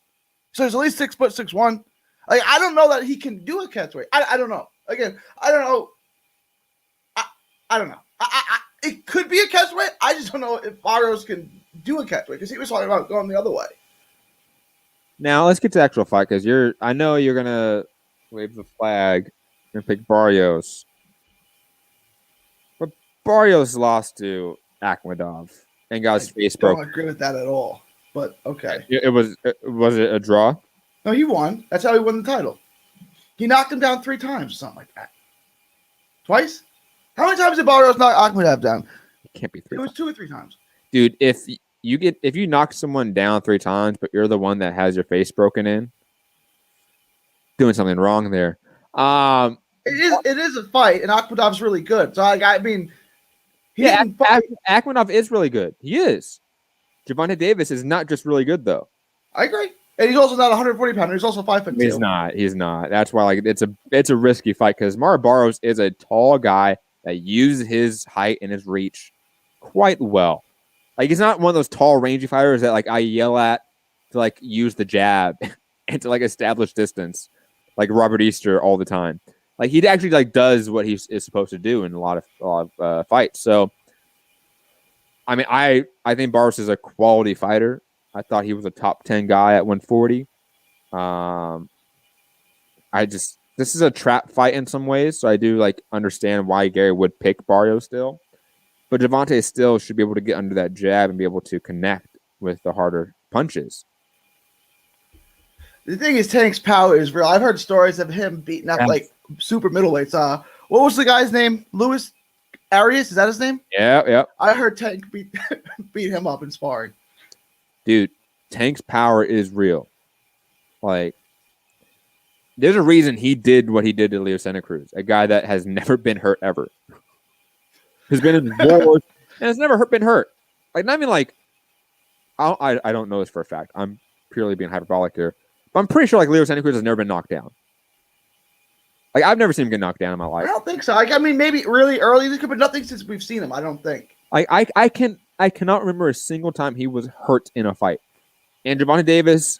So he's at least 6'1". Like, I don't know that he can do a catch weight. I don't know. Again, I don't know. I don't know. It could be a catch weight. I just don't know if Barrios can do a catch weight because he was talking about going the other way. Now let's get to the actual fight, because I know you're gonna wave the flag and pick Barrios, but Barrios lost to Akhmadov and got his face broken. I don't agree with that at all. But okay, was it a draw? No, he won. That's how he won the title. He knocked him down 3 times or something like that. Twice? How many times did Barrios knock Akhmadov down? It can't be 3. It was 2 or 3 times. Dude, if you knock someone down 3 times, but you're the one that has your face broken in, doing something wrong there. It is a fight, and Akhmadov's really good. So I mean, Akhmadov is really good. He is. Gervonta Davis is not just really good, though. I agree, and he's also not 140 pounder. He's also 5'2". He's not. That's why, like, it's a risky fight, because Mauro Barrios is a tall guy that uses his height and his reach quite well. Like, he's not one of those tall, rangy fighters that, like, I yell at to, like, use the jab and to, like, establish distance, like Robert Easter all the time. Like, he actually, like, does what he is supposed to do in a lot of fights. So I mean, I think Barros is a quality fighter. I thought he was a top 10 guy at 140. This is a trap fight in some ways, so I do like understand why Gary would pick Barrios still. But Gervonta still should be able to get under that jab and be able to connect with the harder punches. The thing is, Tank's power is real. I've heard stories of him beating up like super middleweights. What was the guy's name? Ruiz-Arreola, is that his name? Yeah. I heard Tank beat him up in sparring. Dude, Tank's power is real. Like, there's a reason he did what he did to Leo Santa Cruz, a guy that has never been hurt ever. Has been in wars and has never been hurt. Like, not even like, I don't know this for a fact. I'm purely being hyperbolic here. But I'm pretty sure like Leo Santa Cruz has never been knocked down. Like, I've never seen him get knocked down in my life. I don't think so. Like, I mean, maybe really early, but nothing since we've seen him, I don't think. I cannot remember a single time he was hurt in a fight. And Gervonta Davis...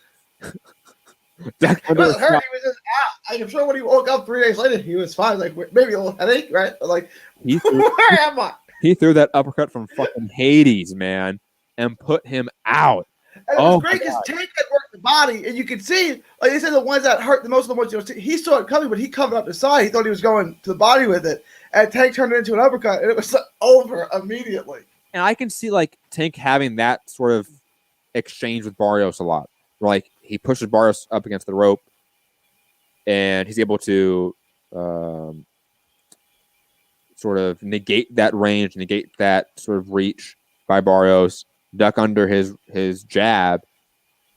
He wasn't hurt. He was just out. I'm sure when he woke up 3 days later, he was fine. Like, maybe a little headache, right? But like, where am I? He threw that uppercut from fucking Hades, man, and put him out. And it was great because Tank had worked the body, and you could see, like they said, the ones that hurt the most of the ones, he saw it coming, but he covered up the side. He thought he was going to the body with it, and Tank turned it into an uppercut, and it was over immediately. And I can see like Tank having that sort of exchange with Barrios a lot. Like, he pushes Barrios up against the rope, and he's able to sort of negate that range, negate that sort of reach by Barrios, duck under his jab,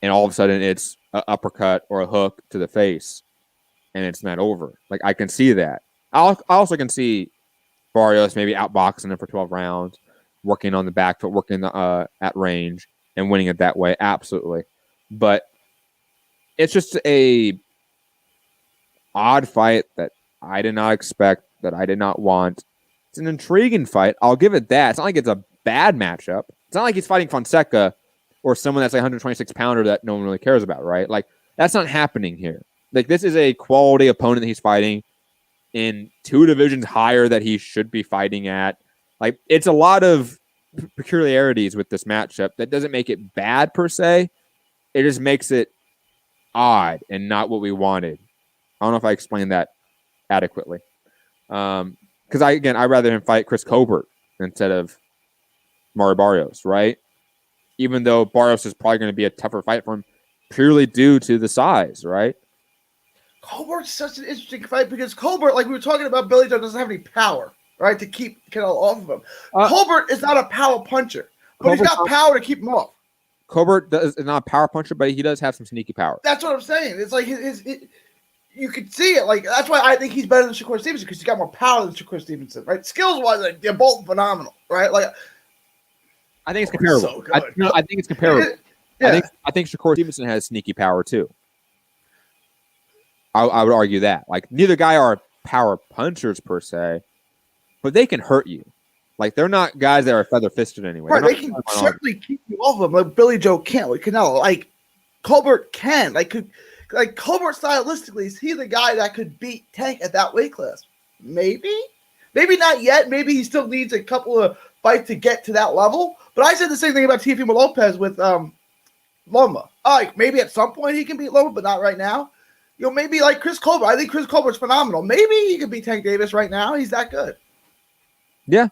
and all of a sudden it's an uppercut or a hook to the face, and it's not over. Like, I can see that. I also can see Barrios maybe outboxing him for 12 rounds, working on the back foot, working at range, and winning it that way. Absolutely. But it's just a odd fight that I did not expect, that I did not want. It's an intriguing fight. I'll give it that. It's not like it's a bad matchup. It's not like he's fighting Fonseca or someone that's like 126 pounder that no one really cares about, right? Like, that's not happening here. Like, this is a quality opponent that he's fighting in 2 divisions higher that he should be fighting at. Like, it's a lot of peculiarities with this matchup that doesn't make it bad per se. It just makes it odd and not what we wanted. I don't know if I explained that adequately. Because I'd rather him fight Chris Colbert instead of Mario Barrios, right? Even though Barrios is probably going to be a tougher fight for him purely due to the size, right? Colbert's such an interesting fight because Colbert, like we were talking about, Billy Joe doesn't have any power, right, to keep Canelo off of him. Colbert is not a power puncher, but he's got power to keep him off. Colbert is not a power puncher, but he does have some sneaky power. That's what I'm saying. It's like you could see it. Like, that's why I think he's better than Shakur Stevenson, because he's got more power than Shakur Stevenson, right? Skills wise, like, they're both phenomenal, right? Like, I think it's comparable. So I think it's comparable. Yeah. I think Shakur Stevenson has sneaky power too. I would argue that. Like, neither guy are power punchers per se, but they can hurt you. Like, they're not guys that are feather fisted anyway. Right, they can certainly keep you off of them. Like Billy Joe can't with Canelo. Like, Colbert can. Like Colbert stylistically, is he the guy that could beat Tank at that weight class? Maybe not yet. Maybe he still needs a couple of fights to get to that level. But I said the same thing about Teofimo Lopez with Loma. Like, maybe at some point he can beat Loma, but not right now. Maybe like Chris Colbert. I think Chris Colbert's phenomenal. Maybe he could beat Tank Davis right now. He's that good. Yeah,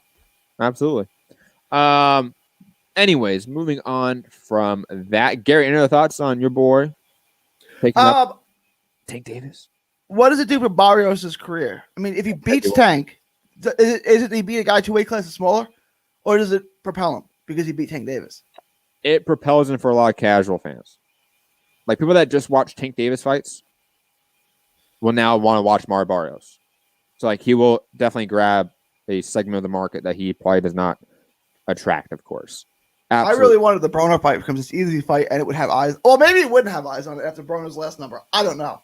absolutely. Anyways, moving on from that. Gary, any other thoughts on your boy taking up Tank Davis? What does it do for Barrios' career? I mean, if he beats Tank, is it he beat a guy 2 weight classes smaller, or does it propel him because he beat Tank Davis? It propels him for a lot of casual fans. Like, people that just watch Tank Davis fights will now want to watch Mario Barrios. So, like, he will definitely grab a segment of the market that he probably does not attract, of course. Absolutely. I really wanted the Broner fight because it's an easy fight and it would have eyes. Well, maybe it wouldn't have eyes on it after Broner's last number. I don't know.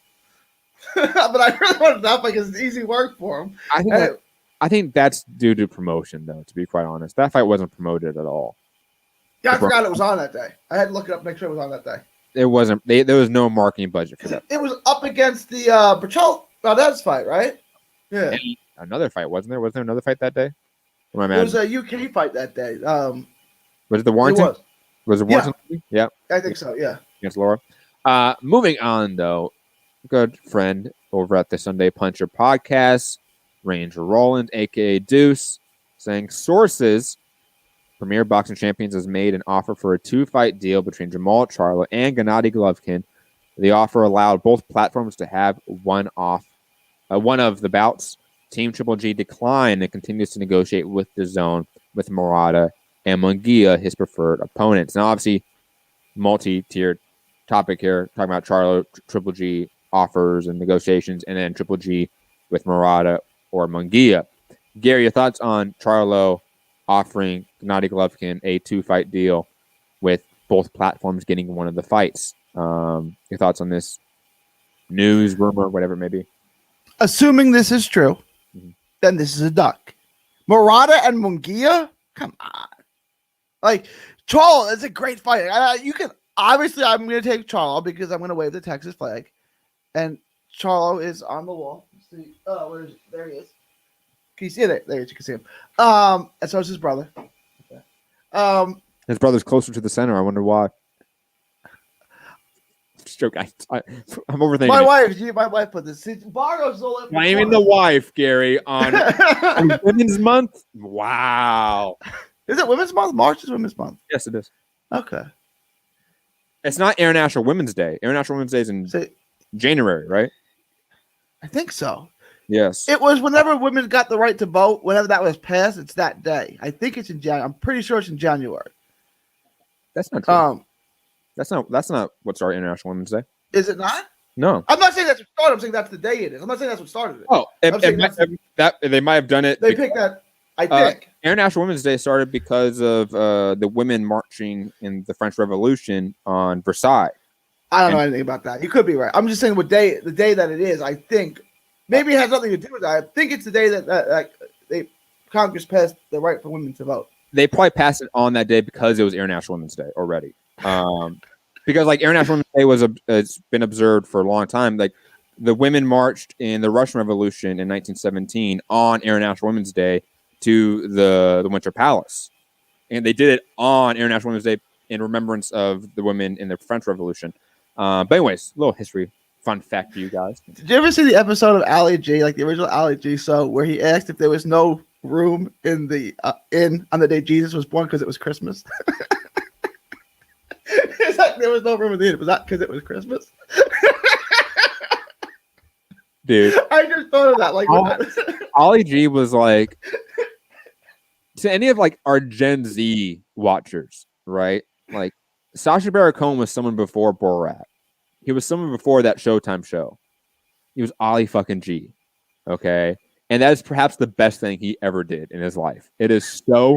But I really wanted that fight because it's easy work for him. I think that's due to promotion, though, to be quite honest. That fight wasn't promoted at all. Yeah, I forgot it was on that day. I had to look it up, make sure it was on that day. It wasn't. There was no marketing budget for that. It was up against the Berchelt Valdez fight, right? Yeah. And another fight, wasn't there? Was there another fight that day? It was a UK fight that day. Was it the Warrington? It Was it Warrington? Yeah. I think so. Yeah. Against Laura. Moving on, though, good friend over at the Sunday Puncher podcast, Ranger Roland, a.k.a. Deuce, saying sources, Premier Boxing Champions has made an offer for a 2-fight deal between Jamal Charlo and Gennady Golovkin. The offer allowed both platforms to have one of the bouts. Team Triple G declined and continues to negotiate with the Zone, with Murata and Munguia, his preferred opponents. Now, obviously, multi-tiered topic here, talking about Charlo, Triple G offers and negotiations, and then Triple G with Murata or Munguia. Gary, your thoughts on Charlo offering Gennady Golovkin a 2-fight deal with both platforms getting one of the fights? Your thoughts on this news, rumor, whatever it may be? Assuming this is true, then this is a duck. Murata and Munguia? Come on. Like, Charlo is a great fight. You can obviously, I'm going to take Charlo because I'm going to wave the Texas flag. And Charlo is on the wall. Let's see. Oh, where is he? There he is. Can you see it? There you can see him. And so is his brother. Okay. His brother's closer to the center. I wonder why. Just joke. I'm overthinking. My wife put this. Bargo's all blaming the wife, Gary, on Women's Month. Wow. Is it Women's Month? March is Women's Month. Yes, it is. Okay. It's not International Women's Day. International Women's Day is in January, right? I think so. Yes. It was whenever women got the right to vote, whenever that was passed, it's that day. I think it's in January. I'm pretty sure it's in January. That's not true. That's not what started International Women's Day. Is it not? No. I'm not saying that's what started. I'm saying that's the day it is. I'm not saying that's what started it. Oh, they might have done it. They picked that, I think. International Women's Day started because of the women marching in the French Revolution on Versailles. I don't know anything about that. You could be right. I'm just saying the day that it is, I think. Maybe it has nothing to do with that. I think it's the day that Congress passed the right for women to vote. They probably passed it on that day because it was International Women's Day already. Because like International Women's Day it's been observed for a long time. Like the women marched in the Russian Revolution in 1917 on International Women's Day to the Winter Palace, and they did it on International Women's Day in remembrance of the women in the French Revolution. But anyways, a little history fun fact for you guys. Did you ever see the episode of Ali G, like the original Ali G show, where he asked if there was no room in the inn on the day Jesus was born because it was Christmas? It's like there was no room in the inn. Was that because it was Christmas? Dude, I just thought of that. Like Ali G was like, to any of like our Gen Z watchers, right? Like Sacha Baron Cohen was someone before Borat. He was someone before that Showtime show. He was Ali fucking G. Okay. And that is perhaps the best thing he ever did in his life. It is so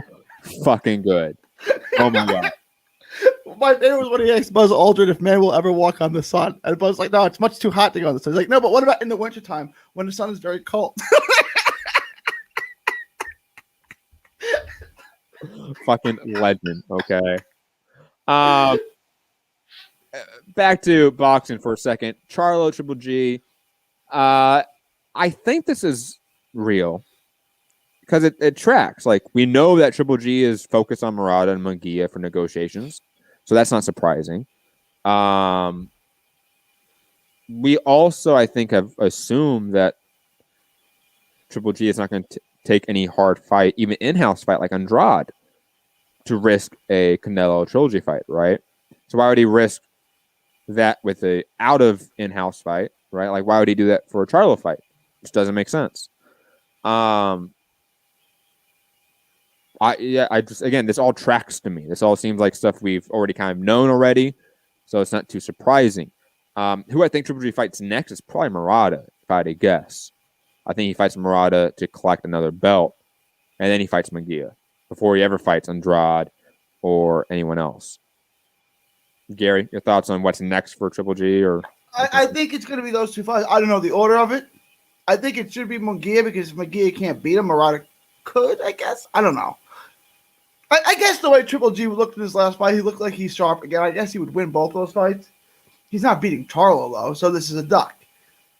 fucking good. Oh my God. My favorite was when he asked Buzz Aldrin if man will ever walk on the sun. And Buzz was like, no, it's much too hot to go on the sun. He's like, no, but what about in the wintertime when the sun is very cold? Fucking legend. Okay. Back to boxing for a second. Charlo, Triple G. I think this is real because it tracks. Like we know that Triple G is focused on Murata and Munguia for negotiations, so that's not surprising. We also, I think, have assumed that Triple G is not going to take any hard fight, even in-house fight like Andrade, to risk a Canelo trilogy fight, right? So why would he risk that with a out of in-house fight, right? Like why would he do that for a Charlo fight? Which doesn't make sense. I just again, this all tracks to me. This all seems like stuff we've already kind of known already, so it's not too surprising. Who I think Triple G fights next is probably Murata, if I had to guess. I think he fights Murata to collect another belt, and then he fights Munguia before he ever fights Andrade or anyone else. Gary, your thoughts on what's next for Triple G? Or I think it's going to be those two fights. I don't know the order of it. I think it should be Munguia because if Munguia can't beat him, Murata could, I guess. I don't know. I guess the way Triple G looked in his last fight, he looked like he's sharp again. I guess he would win both those fights. He's not beating Charlo, though, so this is a duck.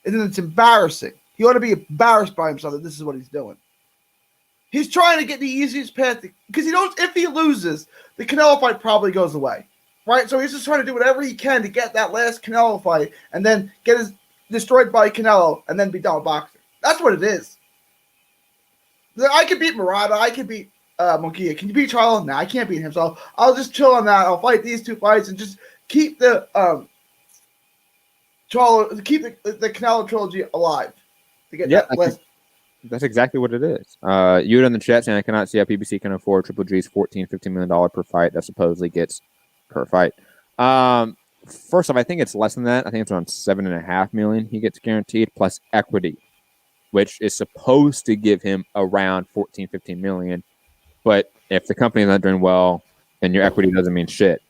And then it's embarrassing. He ought to be embarrassed by himself that this is what he's doing. He's trying to get the easiest path because he knows if he loses, the Canelo fight probably goes away, right? So he's just trying to do whatever he can to get that last Canelo fight and then get his destroyed by Canelo and then be done with boxing. That's what it is. I could beat Murata. I could beat Munguia. Can you beat Charlo? No, I can't beat him. So I'll just chill on that. I'll fight these 2 fights and just keep the the Canelo trilogy alive to get that list. That's exactly what it is. You in the chat saying I cannot see how PBC can afford Triple G's $14-15 million per fight that supposedly gets per fight. First off, I think it's less than that. I think it's around $7.5 million he gets guaranteed plus equity, which is supposed to give him around $14-15 million. But if the company is not doing well, then your equity doesn't mean shit.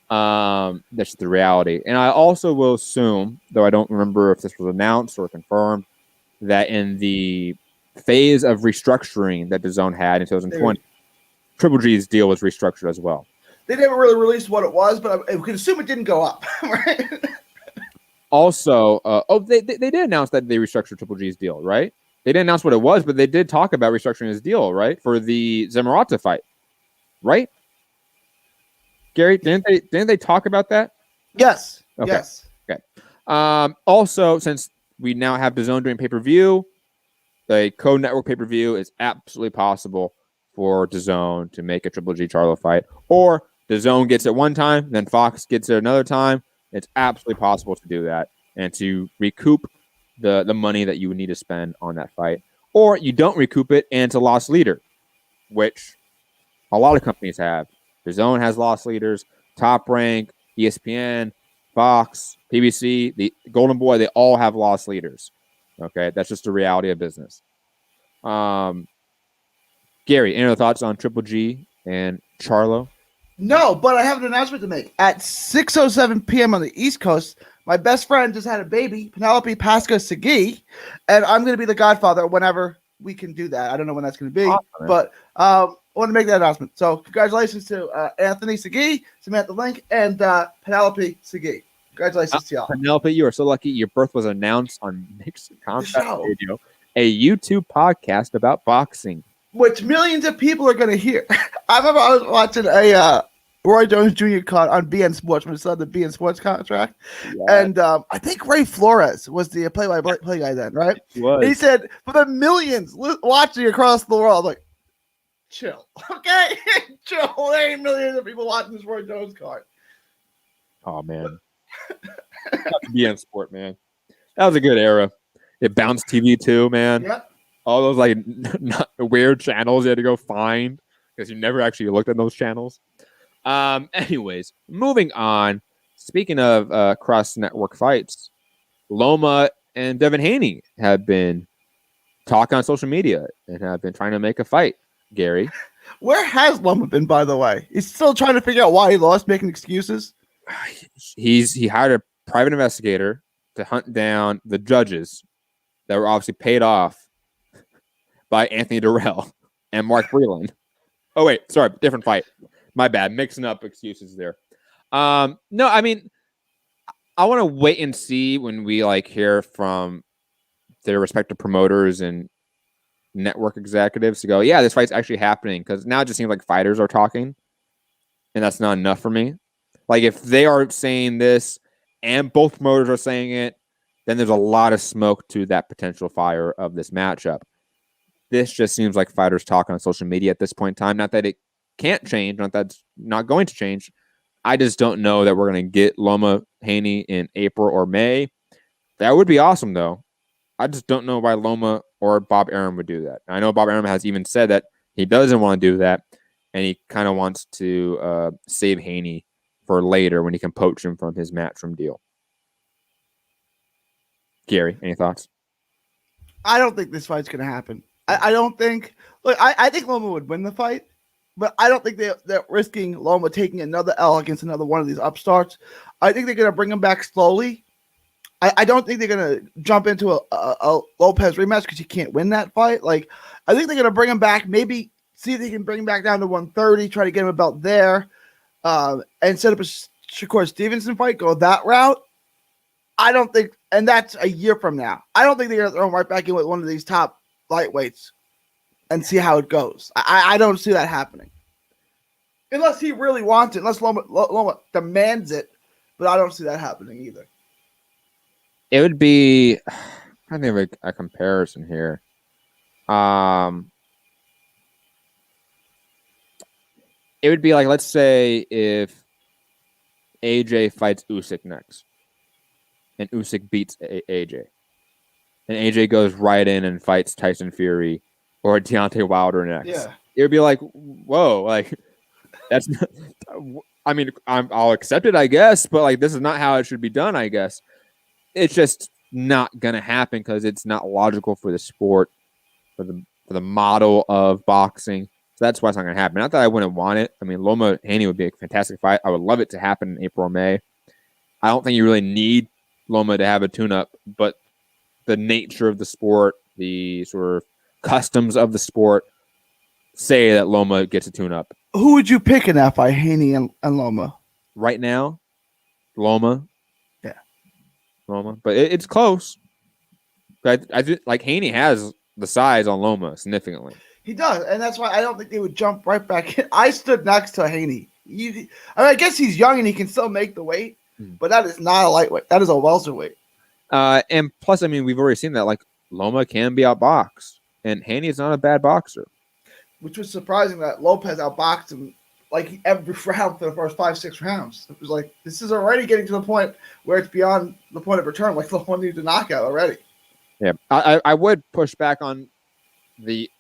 That's just the reality. And I also will assume, though I don't remember if this was announced or confirmed, that in the phase of restructuring that DAZN had in 2020, Triple G's deal was restructured as well. They never really released what it was, but we can assume it didn't go up, right? Also, they did announce that they restructured Triple G's deal, right? They didn't announce what it was, but they did talk about restructuring his deal, right? For the Zamorata fight, right? Gary, didn't they talk about that? Yes. Okay. Yes. Okay. Also, since we now have DAZN doing pay-per-view, the co-network pay-per-view is absolutely possible for DAZN to make a Triple G Charlo fight, or DAZN gets it one time, then Fox gets it another time. It's absolutely possible to do that and to recoup the money that you would need to spend on that fight, or you don't recoup it and it's a loss leader, which a lot of companies have. DAZN has loss leaders, Top Rank, ESPN, Fox, PBC, the Golden Boy, they all have loss leaders. Okay, that's just the reality of business. Gary, any other thoughts on Triple G and Charlo? No, but I have an announcement to make. At 6:07 p.m. on the East Coast, my best friend just had a baby, Penelope Pasco-Segui, and I'm going to be the godfather whenever we can do that. I don't know when that's going to be, but I want to make that announcement. So congratulations to Anthony Segui, Samantha Link, and Penelope Segui. Congratulations to y'all. Penelope, you are so lucky. Your birth was announced on Mixed Contact Radio, a YouTube podcast about boxing, which millions of people are going to hear. I remember I was watching a Roy Jones Jr. card on BN Sports when he saw the BN Sports contract. Yeah. And I think Ray Flores was the play-by-play guy then, right? He said, for the millions watching across the world, like, chill, okay? Chill. There ain't millions of people watching this Roy Jones card. Oh, man. BN Sport, man. That was a good era. It bounced TV too, man. Yep. All those like weird channels you had to go find because you never actually looked at those channels. Anyways, moving on. Speaking of cross-network fights, Loma and Devin Haney have been talking on social media and have been trying to make a fight. Gary, where has Loma been, by the way? He's still trying to figure out why he lost, making excuses. He hired a private investigator to hunt down the judges that were obviously paid off by Anthony Durrell and Mark Breland. Oh, wait. Sorry. Different fight. My bad. Mixing up excuses there. No, I mean, I want to wait and see when we hear from their respective promoters and network executives to go, yeah, this fight's actually happening. Because now it just seems like fighters are talking. And that's not enough for me. Like, if they are saying this and both promoters are saying it, then there's a lot of smoke to that potential fire of this matchup. This just seems like fighters talking on social media at this point in time. Not that it can't change, not that it's not going to change. I just don't know that we're going to get Loma Haney in April or May. That would be awesome, though. I just don't know why Loma or Bob Arum would do that. I know Bob Arum has even said that he doesn't want to do that, and he kind of wants to save Haney for later when he can poach him from his Matchroom deal. Gary, any thoughts? I don't think this fight's going to happen. I don't think. Look, I think Loma would win the fight, but I don't think they're risking Loma taking another L against another one of these upstarts. I think they're going to bring him back slowly. I don't think they're going to jump into a Lopez rematch because he can't win that fight. I think they're going to bring him back, maybe see if they can bring him back down to 130, try to get him about there, and set up a Shakur Stevenson fight, go that route. I don't think, and that's a year from now. I don't think they're going to throw him right back in with one of these top lightweights and see how it goes. I don't see that happening. Unless he really wants it, unless Loma demands it, but I don't see that happening either. It would be, I think of a comparison here. It would be like, let's say if AJ fights Usyk next, and Usyk beats AJ, and AJ goes right in and fights Tyson Fury or Deontay Wilder next. Yeah. It would be like, whoa, like that's. I mean, I'll accept it, I guess, but like this is not how it should be done. I guess it's just not gonna happen because it's not logical for the sport, for the model of boxing. So that's why it's not gonna happen. Not that I wouldn't want it. I mean, Loma Haney would be a fantastic fight. I would love it to happen in April or May. I don't think you really need Loma to have a tune-up, but the nature of the sport, the sort of customs of the sport, say that Loma gets a tune-up. Who would you pick in that fight, Haney and Loma? Right now, Loma. Yeah. Loma. But it's close. But I think like Haney has the size on Loma significantly. He does, and that's why I don't think they would jump right back in. I stood next to Haney. I guess he's young and he can still make the weight, but that is not a lightweight. That is a welterweight. And plus, I mean, we've already seen that like Loma can be outboxed, and Haney is not a bad boxer. Which was surprising that Lopez outboxed him like every round for the first 5-6 rounds. It was like, this is already getting to the point where it's beyond the point of return. Like Loma needs a knockout already. Yeah, I would push back on the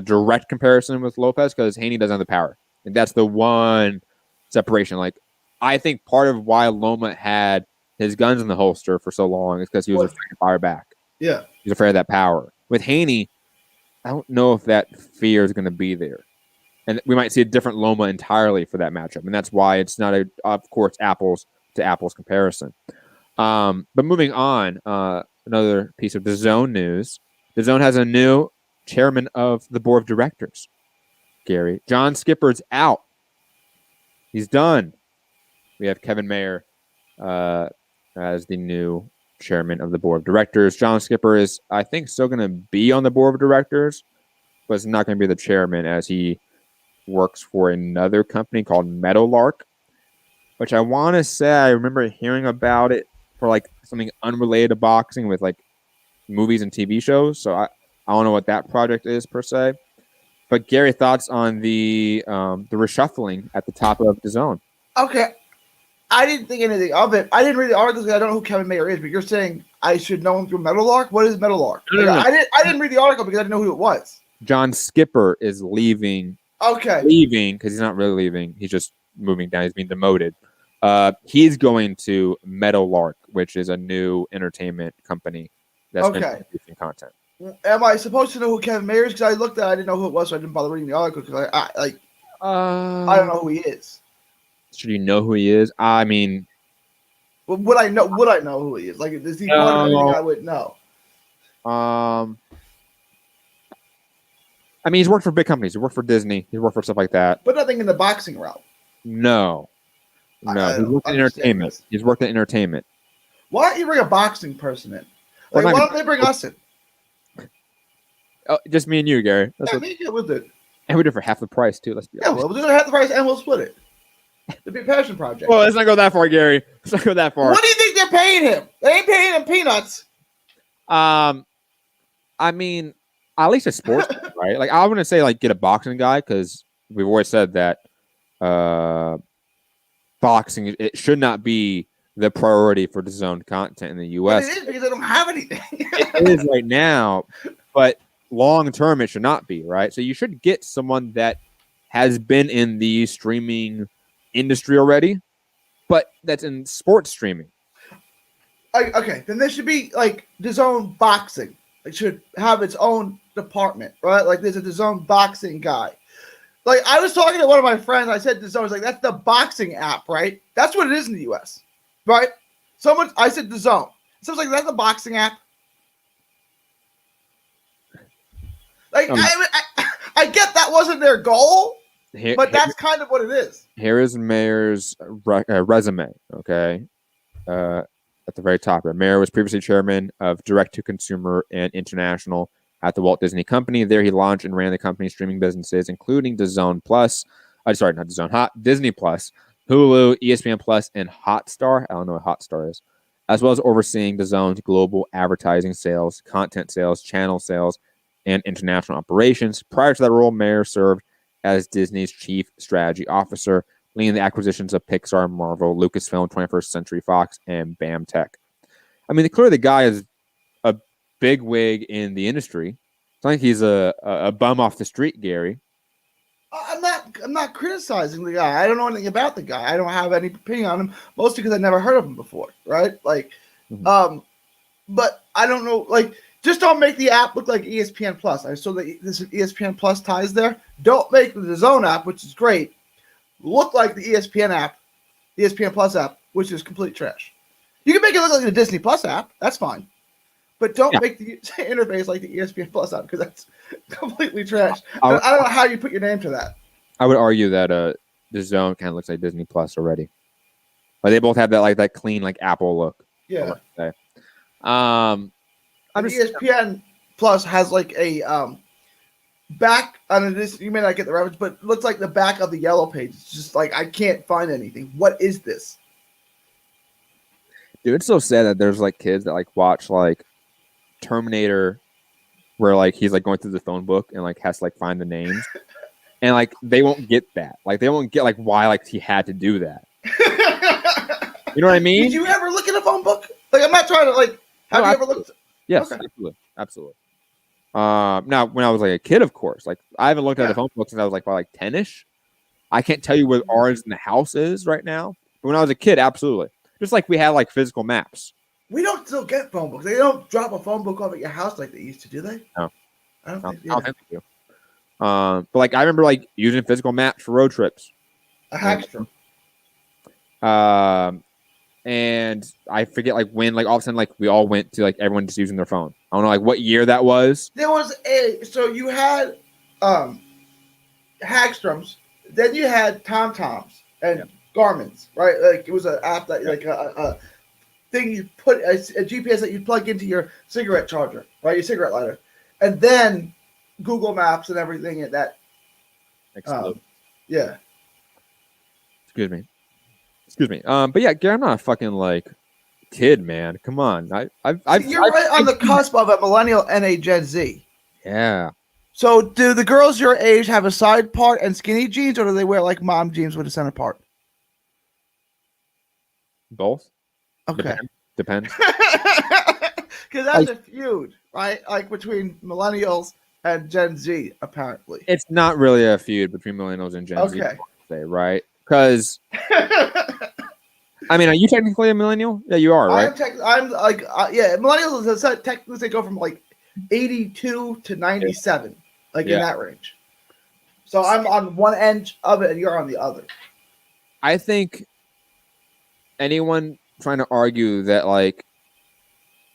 direct comparison with Lopez because Haney doesn't have the power, and that's the one separation. Like, I think part of why Loma had his guns in the holster for so long is because he was afraid to fire back. Yeah, he's afraid of that power. With Haney, I don't know if that fear is going to be there. And we might see a different Loma entirely for that matchup. And that's why it's not, of course, apples to apples comparison. But moving on, another piece of DAZN news. DAZN has a new chairman of the board of directors, Gary. John Skipper's out. He's done. We have Kevin Mayer as the new chairman of the board of directors. John Skipper is, I think, still going to be on the board of directors, but it's not going to be the chairman as he works for another company called Meadowlark, which I want to say I remember hearing about it for like something unrelated to boxing with like movies and TV shows. So I don't know what that project is per se. But Gary, thoughts on the reshuffling at the top of DAZN? Okay. I didn't think anything of it. I didn't read the article because I don't know who Kevin Mayer is, but you're saying I should know him through Meadowlark? What is Meadowlark? No. I didn't read the article because I didn't know who it was. John Skipper is leaving. Okay. Leaving because he's not really leaving. He's just moving down. He's being demoted. He's going to Meadowlark, which is a new entertainment company that's been producing content. Am I supposed to know who Kevin Mayer is? Because I looked at it, I didn't know who it was, so I didn't bother reading the article because I don't know who he is. Should you know who he is? I mean, would I know who he is? Like, is he part of anything I would know? I mean, he's worked for big companies. He worked for Disney. He's worked for stuff like that. But nothing in the boxing realm. No. He's worked in entertainment. This. He's worked in entertainment. Why don't you bring a boxing person in? Like, why don't they bring us in? Oh, just me and you, Gary. We'll do it. And we do it for half the price, too. Let's be honest. Yeah, we'll do it half the price and we'll split it. It'd be a passion project. Well, let's not go that far, Gary. Let's not go that far. What do you think they're paying him? They ain't paying him peanuts. I mean, at least a sports guy, right? Like, I wouldn't say like get a boxing guy because we've always said that boxing it should not be the priority for DAZN content in the U.S. But it is because they don't have anything. It is right now, but long term it should not be, right? So you should get someone that has been in the streaming industry already, but that's in sports streaming. Okay, then there should be like DAZN boxing. It should have its own department, right? Like there's a DAZN boxing guy. Like I was talking to one of my friends, I said DAZN, I was like, that's the boxing app, right? That's what it is in the US, right? I said DAZN. So I was like, that's the boxing app. Like I get that wasn't their goal, but that's kind of what it is. Here is Mayer's resume, okay? At the very top here. Mayer was previously chairman of Direct to Consumer and International at the Walt Disney Company. There he launched and ran the company's streaming businesses, including DAZN Plus. Sorry, not DAZN, Disney Plus, Hulu, ESPN Plus, and Hotstar. I don't know what Hotstar is. As well as overseeing DAZN's global advertising sales, content sales, channel sales, and international operations. Prior to that role, Mayer served as Disney's chief strategy officer, leading the acquisitions of Pixar, Marvel, Lucasfilm, 21st Century Fox, and BAMTech. I mean, clearly the guy is a big wig in the industry. It's not like he's a bum off the street, Gary. I'm not criticizing the guy. I don't know anything about the guy. I don't have any opinion on him, mostly because I never heard of him before, right? Like, but I don't know. Like, just don't make the app look like ESPN Plus. I saw that this ESPN Plus ties there. Don't make the DAZN app, which is great, look like the ESPN app, ESPN Plus app, which is complete trash. You can make it look like the Disney Plus app. That's fine. But don't make the interface like the ESPN Plus app because that's completely trash. I don't know how you put your name to that. I would argue that DAZN kind of looks like Disney Plus already. But they both have that clean Apple look. Yeah. ESPN Plus has a back on this. You may not get the reference, but it looks like the back of the yellow page. It's just I can't find anything. What is this? Dude, it's so sad that there's kids that watch Terminator, where he's going through the phone book and has to find the names, and they won't get that. They won't get why he had to do that. You know what I mean? Did you ever look at a phone book? I'm not trying to have you ever looked? Yes, okay. absolutely. Now when I was a kid, of course, I haven't looked at a phone book since I was probably 10ish. I can't tell you where ours in the house is right now. But when I was a kid, absolutely. Just we had physical maps. We don't still get phone books. They don't drop a phone book off at your house like they used to, do they? No. I don't think they do. But I remember using physical maps for road trips. A Hipster. And I forget when all of a sudden we all went to everyone just using their phone. I don't know what year that was. There was so you had Hagstroms, then you had TomToms and Garmin's, right? It was an app that a thing you put a GPS that you plug into your cigarette charger, right? Your cigarette lighter, and then Google Maps and everything at that. Yeah. Excuse me. But yeah, Gary, I'm not a fucking kid, man. Come on. You're right on the cusp of a millennial and a Gen Z. Yeah. So do the girls your age have a side part and skinny jeans, or do they wear mom jeans with a center part? Both. Okay. Depends. Because that's a feud, right? Between millennials and Gen Z, apparently. It's not really a feud between millennials and Gen Z, right? Because I mean, are you technically a millennial? Yeah, you are, right? Millennials technically they go from 82 to 97, in that range. So I'm on one end of it, and you're on the other. I think anyone trying to argue that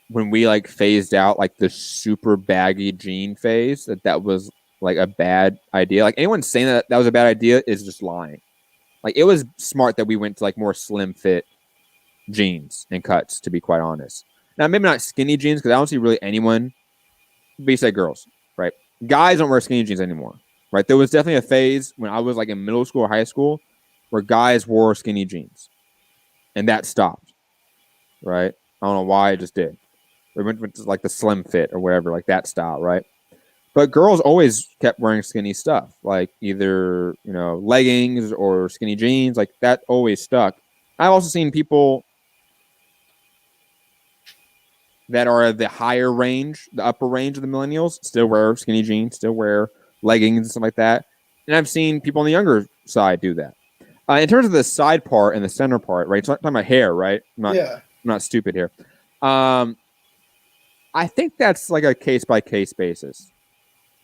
when we phased out the super baggy jean phase, that was a bad idea. Anyone saying that was a bad idea is just lying. It was smart that we went to more slim fit jeans and cuts, to be quite honest. Now, maybe not skinny jeans, because I don't see really anyone, but you say girls, right? Guys don't wear skinny jeans anymore, right? There was definitely a phase when I was in middle school or high school where guys wore skinny jeans, and that stopped, right? I don't know why, it just did. We went to the slim fit or whatever, that style, right? But girls always kept wearing skinny stuff, either, leggings or skinny jeans, that always stuck. I've also seen people that are the higher range, the upper range of the millennials, still wear skinny jeans, still wear leggings and stuff like that. And I've seen people on the younger side do that. In terms of the side part and the center part, right? So I'm talking about hair, right? I'm not stupid here. I think that's a case by case basis.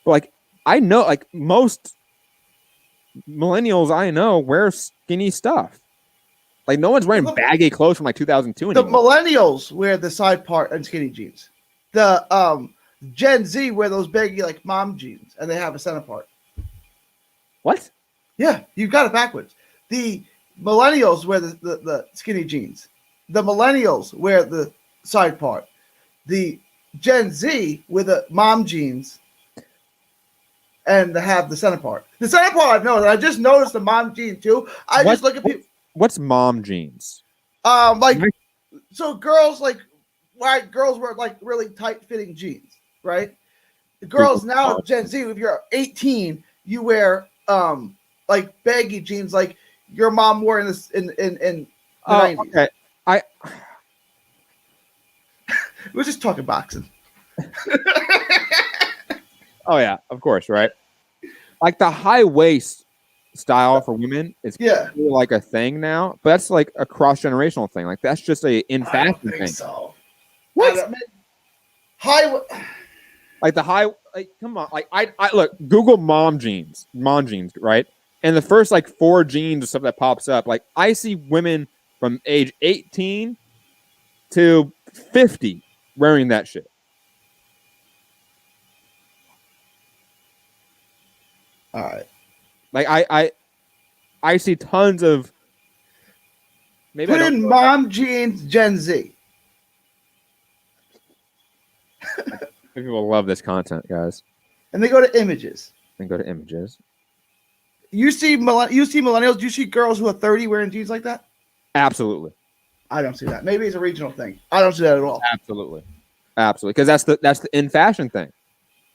But I know most millennials I know wear skinny stuff. No one's wearing baggy clothes from 2002 anymore. The millennials wear the side part and skinny jeans. The Gen Z wear those baggy mom jeans, and they have a center part. What? Yeah, you got it backwards. The millennials wear the skinny jeans. The millennials wear the side part. The Gen Z with the mom jeans and have the center part. The center part I've noticed. I just noticed the mom jeans too. Just look at people. What's mom jeans? So girls girls wear like really tight fitting jeans, right? The girls now, Gen Z, if you're 18, you wear like baggy jeans, like your mom wore in the 90s. Okay. We're just talking boxing. Oh yeah, of course, right? Like the high waist style for women is like a thing now, but that's like a cross generational thing. Like that's just a in fashion thing. So what? Like the high, like come on, like I look, Google mom jeans, right? And the first like 4 jeans or stuff that pops up, like I see women from age 18 to 50 wearing that shit. All right. Like I see tons of maybe put in mom jeans Gen Z. People will love this content, guys. And they go to images. You see millennials, do you see girls who are 30 wearing jeans like that? Absolutely. I don't see that. Maybe it's a regional thing. I don't see that at all. Absolutely. Because that's the in fashion thing.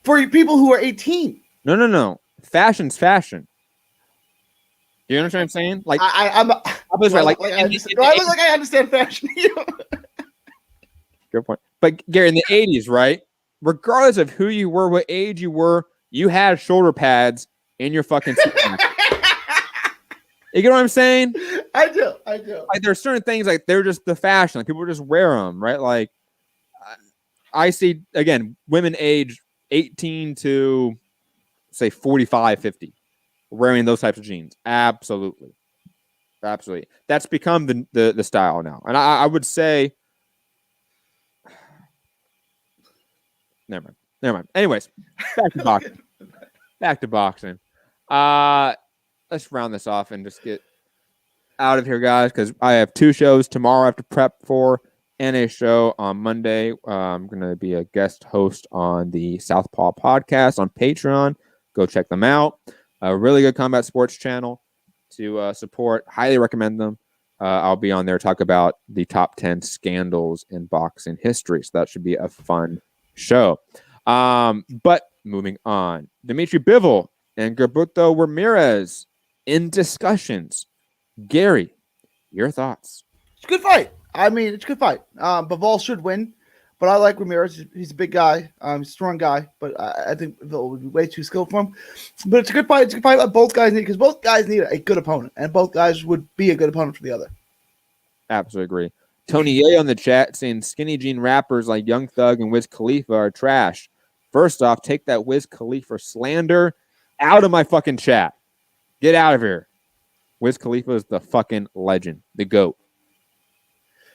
For people who are 18. No. Fashion's fashion. Do you understand what I'm saying? Like I look like I understand fashion. Good point. But Gary, in the 80s, right? Regardless of who you were, what age you were, you had shoulder pads in your fucking suit. You get what I'm saying? I do. Like there's certain things like they're just the fashion. Like people just wear them, right? Like I see again, women age 18 to say 45, 50 wearing those types of jeans. Absolutely. That's become the style now. And I would say never mind. Anyways, back to boxing. Let's round this off and just get out of here, guys, because I have 2 shows tomorrow I have to prep for and a show on Monday. I'm going to be a guest host on the Southpaw podcast on Patreon. Go check them out. A really good combat sports channel to support. Highly recommend them. I'll be on there talk about the top 10 scandals in boxing history. So that should be a fun show. But moving on, Dimitri Bivol and Gilberto Ramirez in discussions. Gary, your thoughts? It's a good fight. I mean, it's a good fight. Bivol should win, but I like Ramirez. He's a big guy. He's a strong guy, but I think Bivol would be way too skilled for him. But it's a good fight. It's a good fight that both guys need because both guys need a good opponent, and both guys would be a good opponent for the other. Absolutely agree. Tony Ye on the chat saying skinny jean rappers like Young Thug and Wiz Khalifa are trash. First off, take that Wiz Khalifa slander out of my fucking chat. Get out of here. Wiz Khalifa is the fucking legend, the GOAT.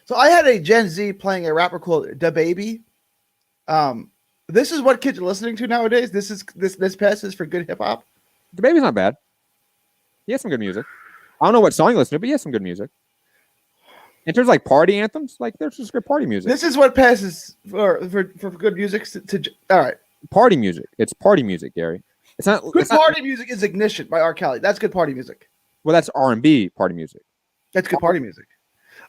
So I had a Gen Z playing a rapper called DaBaby. This is what kids are listening to nowadays. This passes for good hip hop. DaBaby's not bad. He has some good music. I don't know what song you listen to, but he has some good music. In terms of like party anthems, like there's just good party music. This is what passes for good music all right. Party music. It's party music, Gary. It's not good party music is Ignition by R. Kelly. That's good party music. Well, that's R&B party music. That's good party music.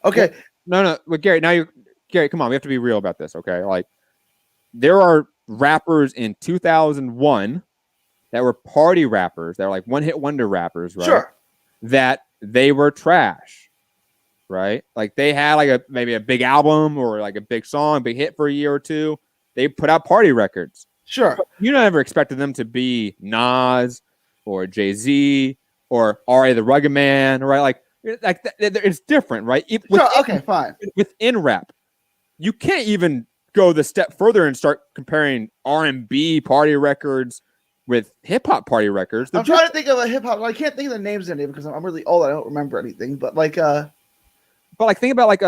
Okay. No. But Gary, Gary, come on. We have to be real about this, okay? Like, there are rappers in 2001 that were party rappers. That were like one-hit wonder rappers, right? Sure. That they were trash, right? Like, they had like maybe a big album or like a big song, big hit for a year or two. They put out party records. Sure. But you never expected them to be Nas or Jay-Z or R.A. the Rugged Man, right? Like it's different, right? Okay, fine. Within rap, you can't even go the step further and start comparing R&B party records with hip hop party records. I'm trying to think of a hip hop. I can't think of the names of any because I'm really old. I don't remember anything. But think about like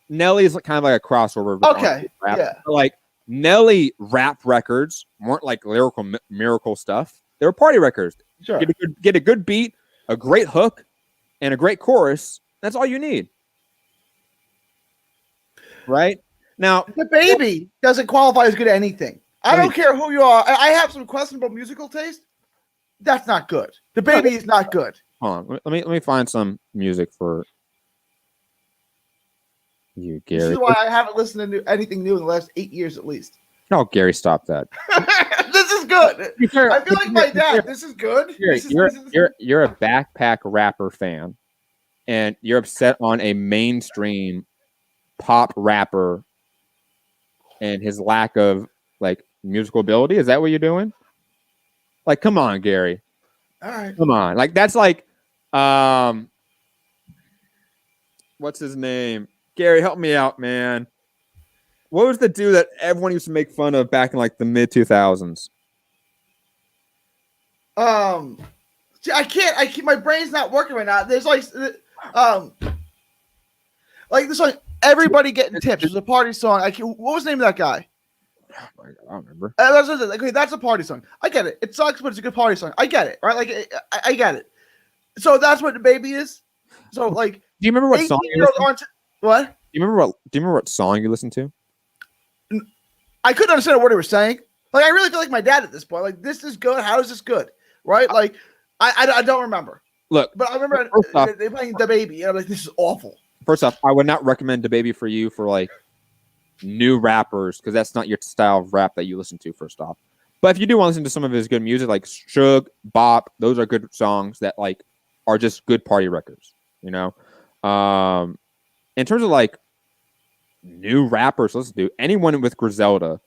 Nelly's kind of like a crossover. Okay, rap. Yeah. But like Nelly rap records weren't like lyrical miracle stuff. They were party records. Sure. Get a good beat, a great hook, and a great chorus. That's all you need. Right? Now, the baby doesn't qualify as good at anything. I don't care who you are. I have some questionable musical taste. That's not good. The baby is not good. Hold on. Let me find some music for you, Gary. This is why I haven't listened to anything new in the last 8 years at least. Oh, Gary, stop that. This is good. I feel like my dad. This is good. You're a backpack rapper fan, and you're upset on a mainstream pop rapper and his lack of like musical ability. Is that what you're doing? Like, come on, Gary. All right. Come on. Like, that's like, what's his name? Gary, help me out, man. What was the dude that everyone used to make fun of back in like the mid 2000s? I can't. My brain's not working right now. There's like this song, "Everybody Getting Tips." It's a party song. What was the name of that guy? I don't remember. That's a party song. I get it. It sucks, but it's a good party song. I get it, right? Like I get it. So that's what the baby is. So like, do you remember what song? What? Do you remember what song you listened to? I couldn't understand what he was saying. Like, I really feel like my dad at this point. Like, this is good. How is this good? Right? Like, I don't remember. Look, but I remember they playing the baby, and I'm like, this is awful. First off, I would not recommend the baby for you for like new rappers because that's not your style of rap that you listen to. First off, but if you do want to listen to some of his good music, like Suge, Bop, those are good songs that like are just good party records. You know, in terms of like new rappers, let's do anyone with Griselda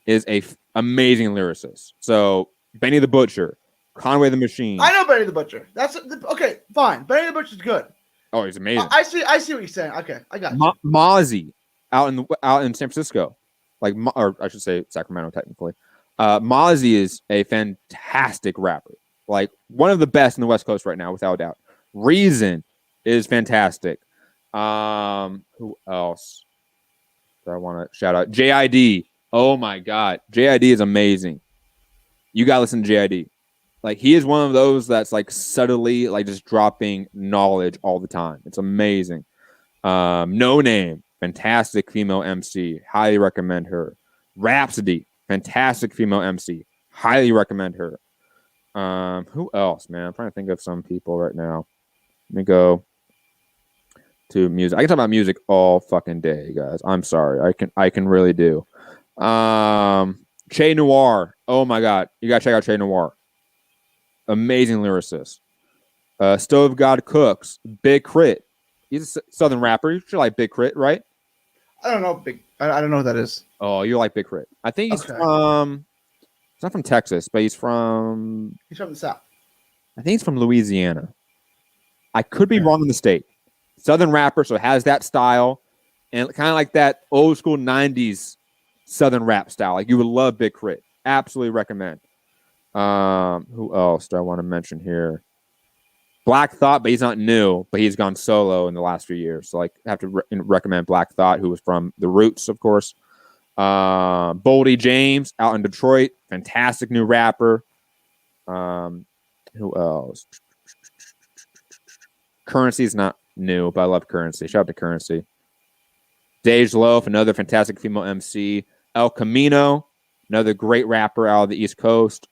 is a amazing lyricist. So Benny the Butcher, Conway the Machine. I know Benny the Butcher. That's okay. Fine. Benny the Butcher's good. Oh, he's amazing. I see what you're saying. Okay, I got you. Mozzie out in San Francisco, like, or I should say Sacramento technically. Mozzie is a fantastic rapper, like one of the best in the West Coast right now, without a doubt. Reason is fantastic. Who else do I want to shout out? JID. Oh my God, JID is amazing. You gotta listen to JID. Like, he is one of those that's like subtly like just dropping knowledge all the time. It's amazing. No Name, fantastic female MC. Highly recommend her. Rhapsody, fantastic female MC. Highly recommend her. Who else, man? I'm trying to think of some people right now. Let me go to music. I can talk about music all fucking day, guys. I'm sorry. I can really do. Che Noir. Oh my God. You gotta check out Che Noir. Amazing lyricist. Stove God Cooks. Big Crit. He's a Southern rapper. You should like Big Crit, right? I don't know. I don't know what that is. Oh, you like Big Crit. I think he's from... He's not from Texas, but he's from the South. I think he's from Louisiana. I could be wrong in the state. Southern rapper, so has that style. And kind of like that old school 90s Southern rap style. Like, you would love Big Crit. Absolutely recommend. Who else do I want to mention here? Black Thought, but he's not new, but he's gone solo in the last few years. So like, I have to recommend Black Thought, who was from The Roots, of course. Boldy James out in Detroit, fantastic new rapper. Who else? Currency is not new, but I love Currency. Shout out to Currency. Dej Loaf, another fantastic female MC. El Camino, another great rapper out of the East Coast.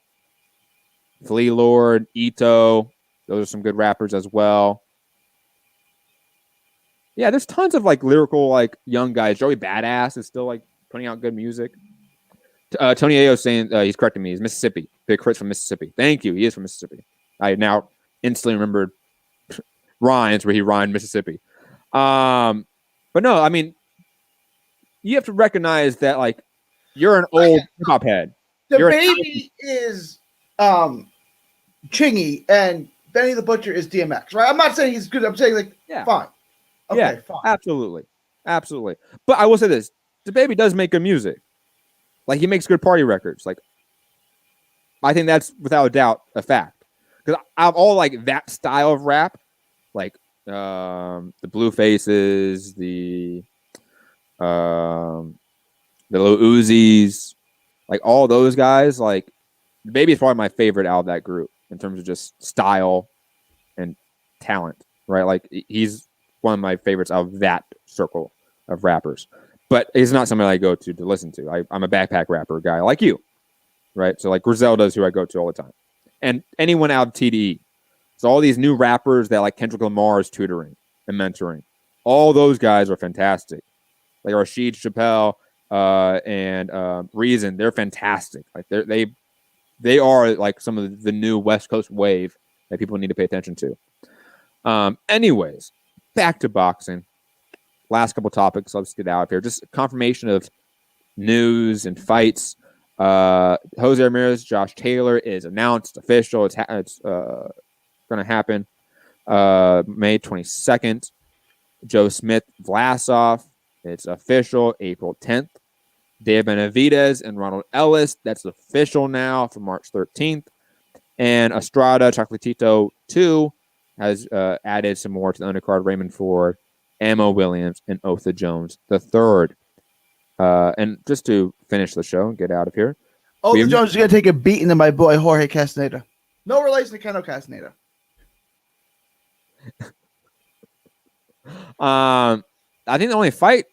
Flea Lord, Ito, those are some good rappers as well. Yeah, there's tons of like lyrical like young guys. Joey Badass is still like putting out good music. Tony Ayo saying he's correcting me. He's Mississippi. Big Crit's from Mississippi. Thank you. He is from Mississippi. I now instantly remembered rhymes where he rhymed Mississippi. But no, I mean, you have to recognize that like you're an old hip hop head. The baby is Chingy and Benny the Butcher is DMX, right? I'm not saying he's good. I'm saying like, fine. Okay, fine. Absolutely. But I will say this: the baby does make good music. Like, he makes good party records. Like, I think that's without a doubt a fact. Because out of all like that style of rap, like the Blue Faces, the Lil Uzis, like all those guys, like the baby is probably my favorite out of that group in terms of just style and talent, right? Like, he's one of my favorites out of that circle of rappers. but he's not somebody I go to listen to. I'm a backpack rapper guy like you, right? So like Griselda's who I go to all the time, and anyone out of TDE. So all these new rappers that like Kendrick Lamar is tutoring and mentoring, all those guys are fantastic. Like Rashid Chappelle and Reason, they're fantastic. Like they are like some of the new West Coast wave that people need to pay attention to. Anyways, back to boxing. Last couple topics. Let's get out of here. Just confirmation of news and fights. Jose Ramirez, Josh Taylor is announced, official. It's going to happen May 22nd. Joe Smith, Vlasov, it's official April 10th. Dave Benavidez and Ronald Ellis, that's official now for March 13th. And Estrada, Chocolatito 2 has added some more to the undercard. Raymond Ford, Ammo Williams, and Otha Jones III. And just to finish the show and get out of here. Otha Jones is going to take a beating to my boy Jorge Castaneda. No relation to Keno Castaneda. I think the only fight,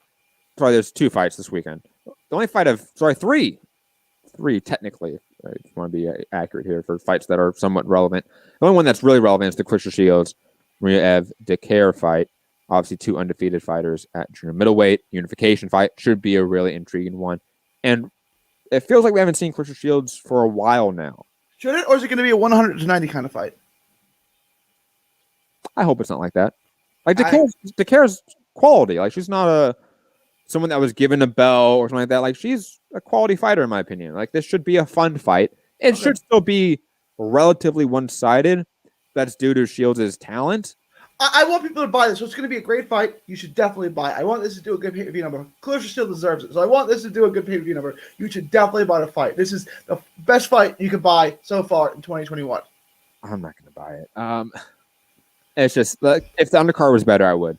there's 2 fights this weekend. The only fight three technically, if you want to be accurate here for fights that are somewhat relevant. The only one that's really relevant is the Claressa Shields, Maria Decare fight. Obviously 2 undefeated fighters at junior middleweight. Unification fight should be a really intriguing one. And it feels like we haven't seen Claressa Shields for a while now. Should it, or is it going to be a 100-90 kind of fight? I hope it's not like that. Like Decare's quality. Like she's not someone that was given a bell or something like that. Like she's a quality fighter in my opinion. Like this should be a fun fight. It should still be relatively one-sided. That's due to Shields' talent. I want people to buy this. So it's going to be a great fight. You should definitely buy it. I want this to do a good pay-per-view number. Claressa still deserves it. So I want this to do a good pay-per-view number. You should definitely buy the fight. This is the best fight you could buy so far in 2021. I'm not going to buy it. It's just like if the undercard was better, I would.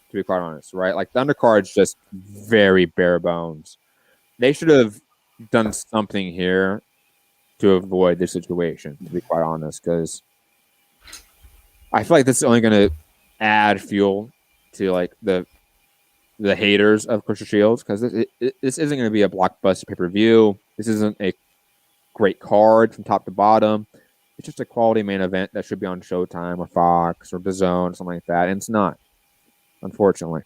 To be quite honest, right? Like the undercard's just very bare bones. They should have done something here to avoid this situation. To be quite honest, because I feel like this is only going to add fuel to like the haters of Claressa Shields, because this isn't going to be a blockbuster pay-per-view. This isn't a great card from top to bottom. It's just a quality main event that should be on Showtime or Fox or DAZN, something like that, and it's not, unfortunately.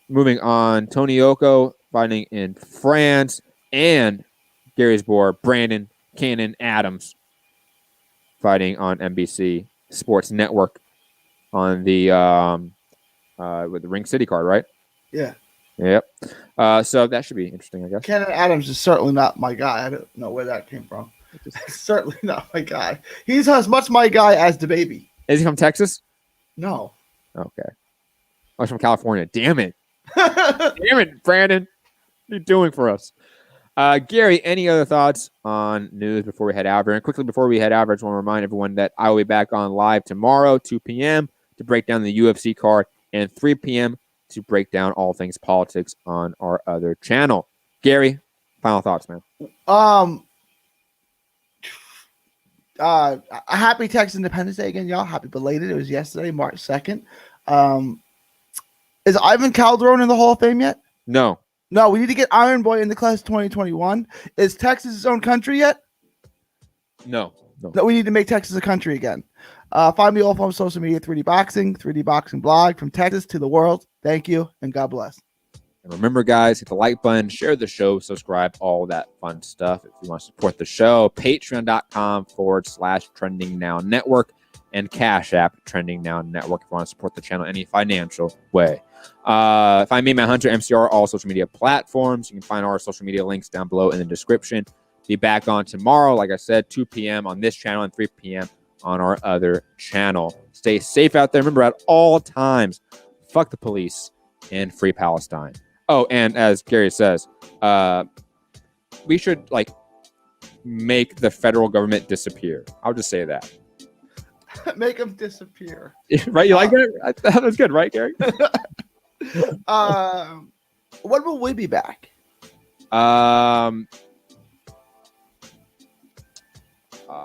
Moving on, Tony Oko fighting in France, and Gary's boy Brandon Cannon Adams fighting on NBC Sports Network on the with the Ring City card, right? Yeah. Yep. So that should be interesting, I guess. Cannon Adams is certainly not my guy. I don't know where that came from. Certainly not my guy. He's as much my guy as the baby. Is he from Texas? No. Okay. Oh, he's from California. Damn it. Damn it, Brandon. What are you doing for us? Gary, any other thoughts on news before we head out here? And quickly before we head out, I just want to remind everyone that I will be back on live tomorrow, 2 p.m., to break down the UFC card, and 3 p.m. to break down all things politics on our other channel. Gary, final thoughts, man. Happy Texas Independence Day again, y'all. Happy belated. It was yesterday, March 2nd. Is Ivan Calderon in the Hall of Fame yet? No. No, we need to get Iron Boy in the class of 2021. Is Texas its own country yet? No. No, we need to make Texas a country again. Find me all on social media, 3D Boxing blog, from Texas to the world. Thank you, and God bless. And remember, guys, hit the like button, share the show, subscribe, all that fun stuff. If you want to support the show, patreon.com/Trending Now Network and Cash App Trending Now Network if you want to support the channel any financial way. Find me, Matt Hunter, MCR, all social media platforms. You can find our social media links down below in the description. Be back on tomorrow, like I said, 2 p.m. on this channel and 3 p.m. on our other channel. Stay safe out there. Remember, at all times, fuck the police and free Palestine. Oh, and as Gary says, we should make the federal government disappear. I'll just say that. Make them disappear. Right? You like that? That was good, right, Gary? When will we be back?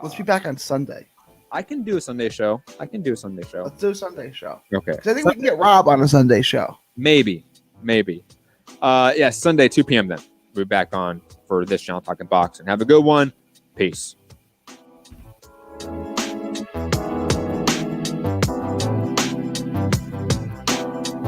Let's be back on Sunday. I can do a Sunday show. Let's do a Sunday show. Okay. Because I think we can get Rob on a Sunday show. Maybe. Yeah, Sunday, 2 p.m. then. We'll be back on for this channel talking boxing. Have a good one. Peace.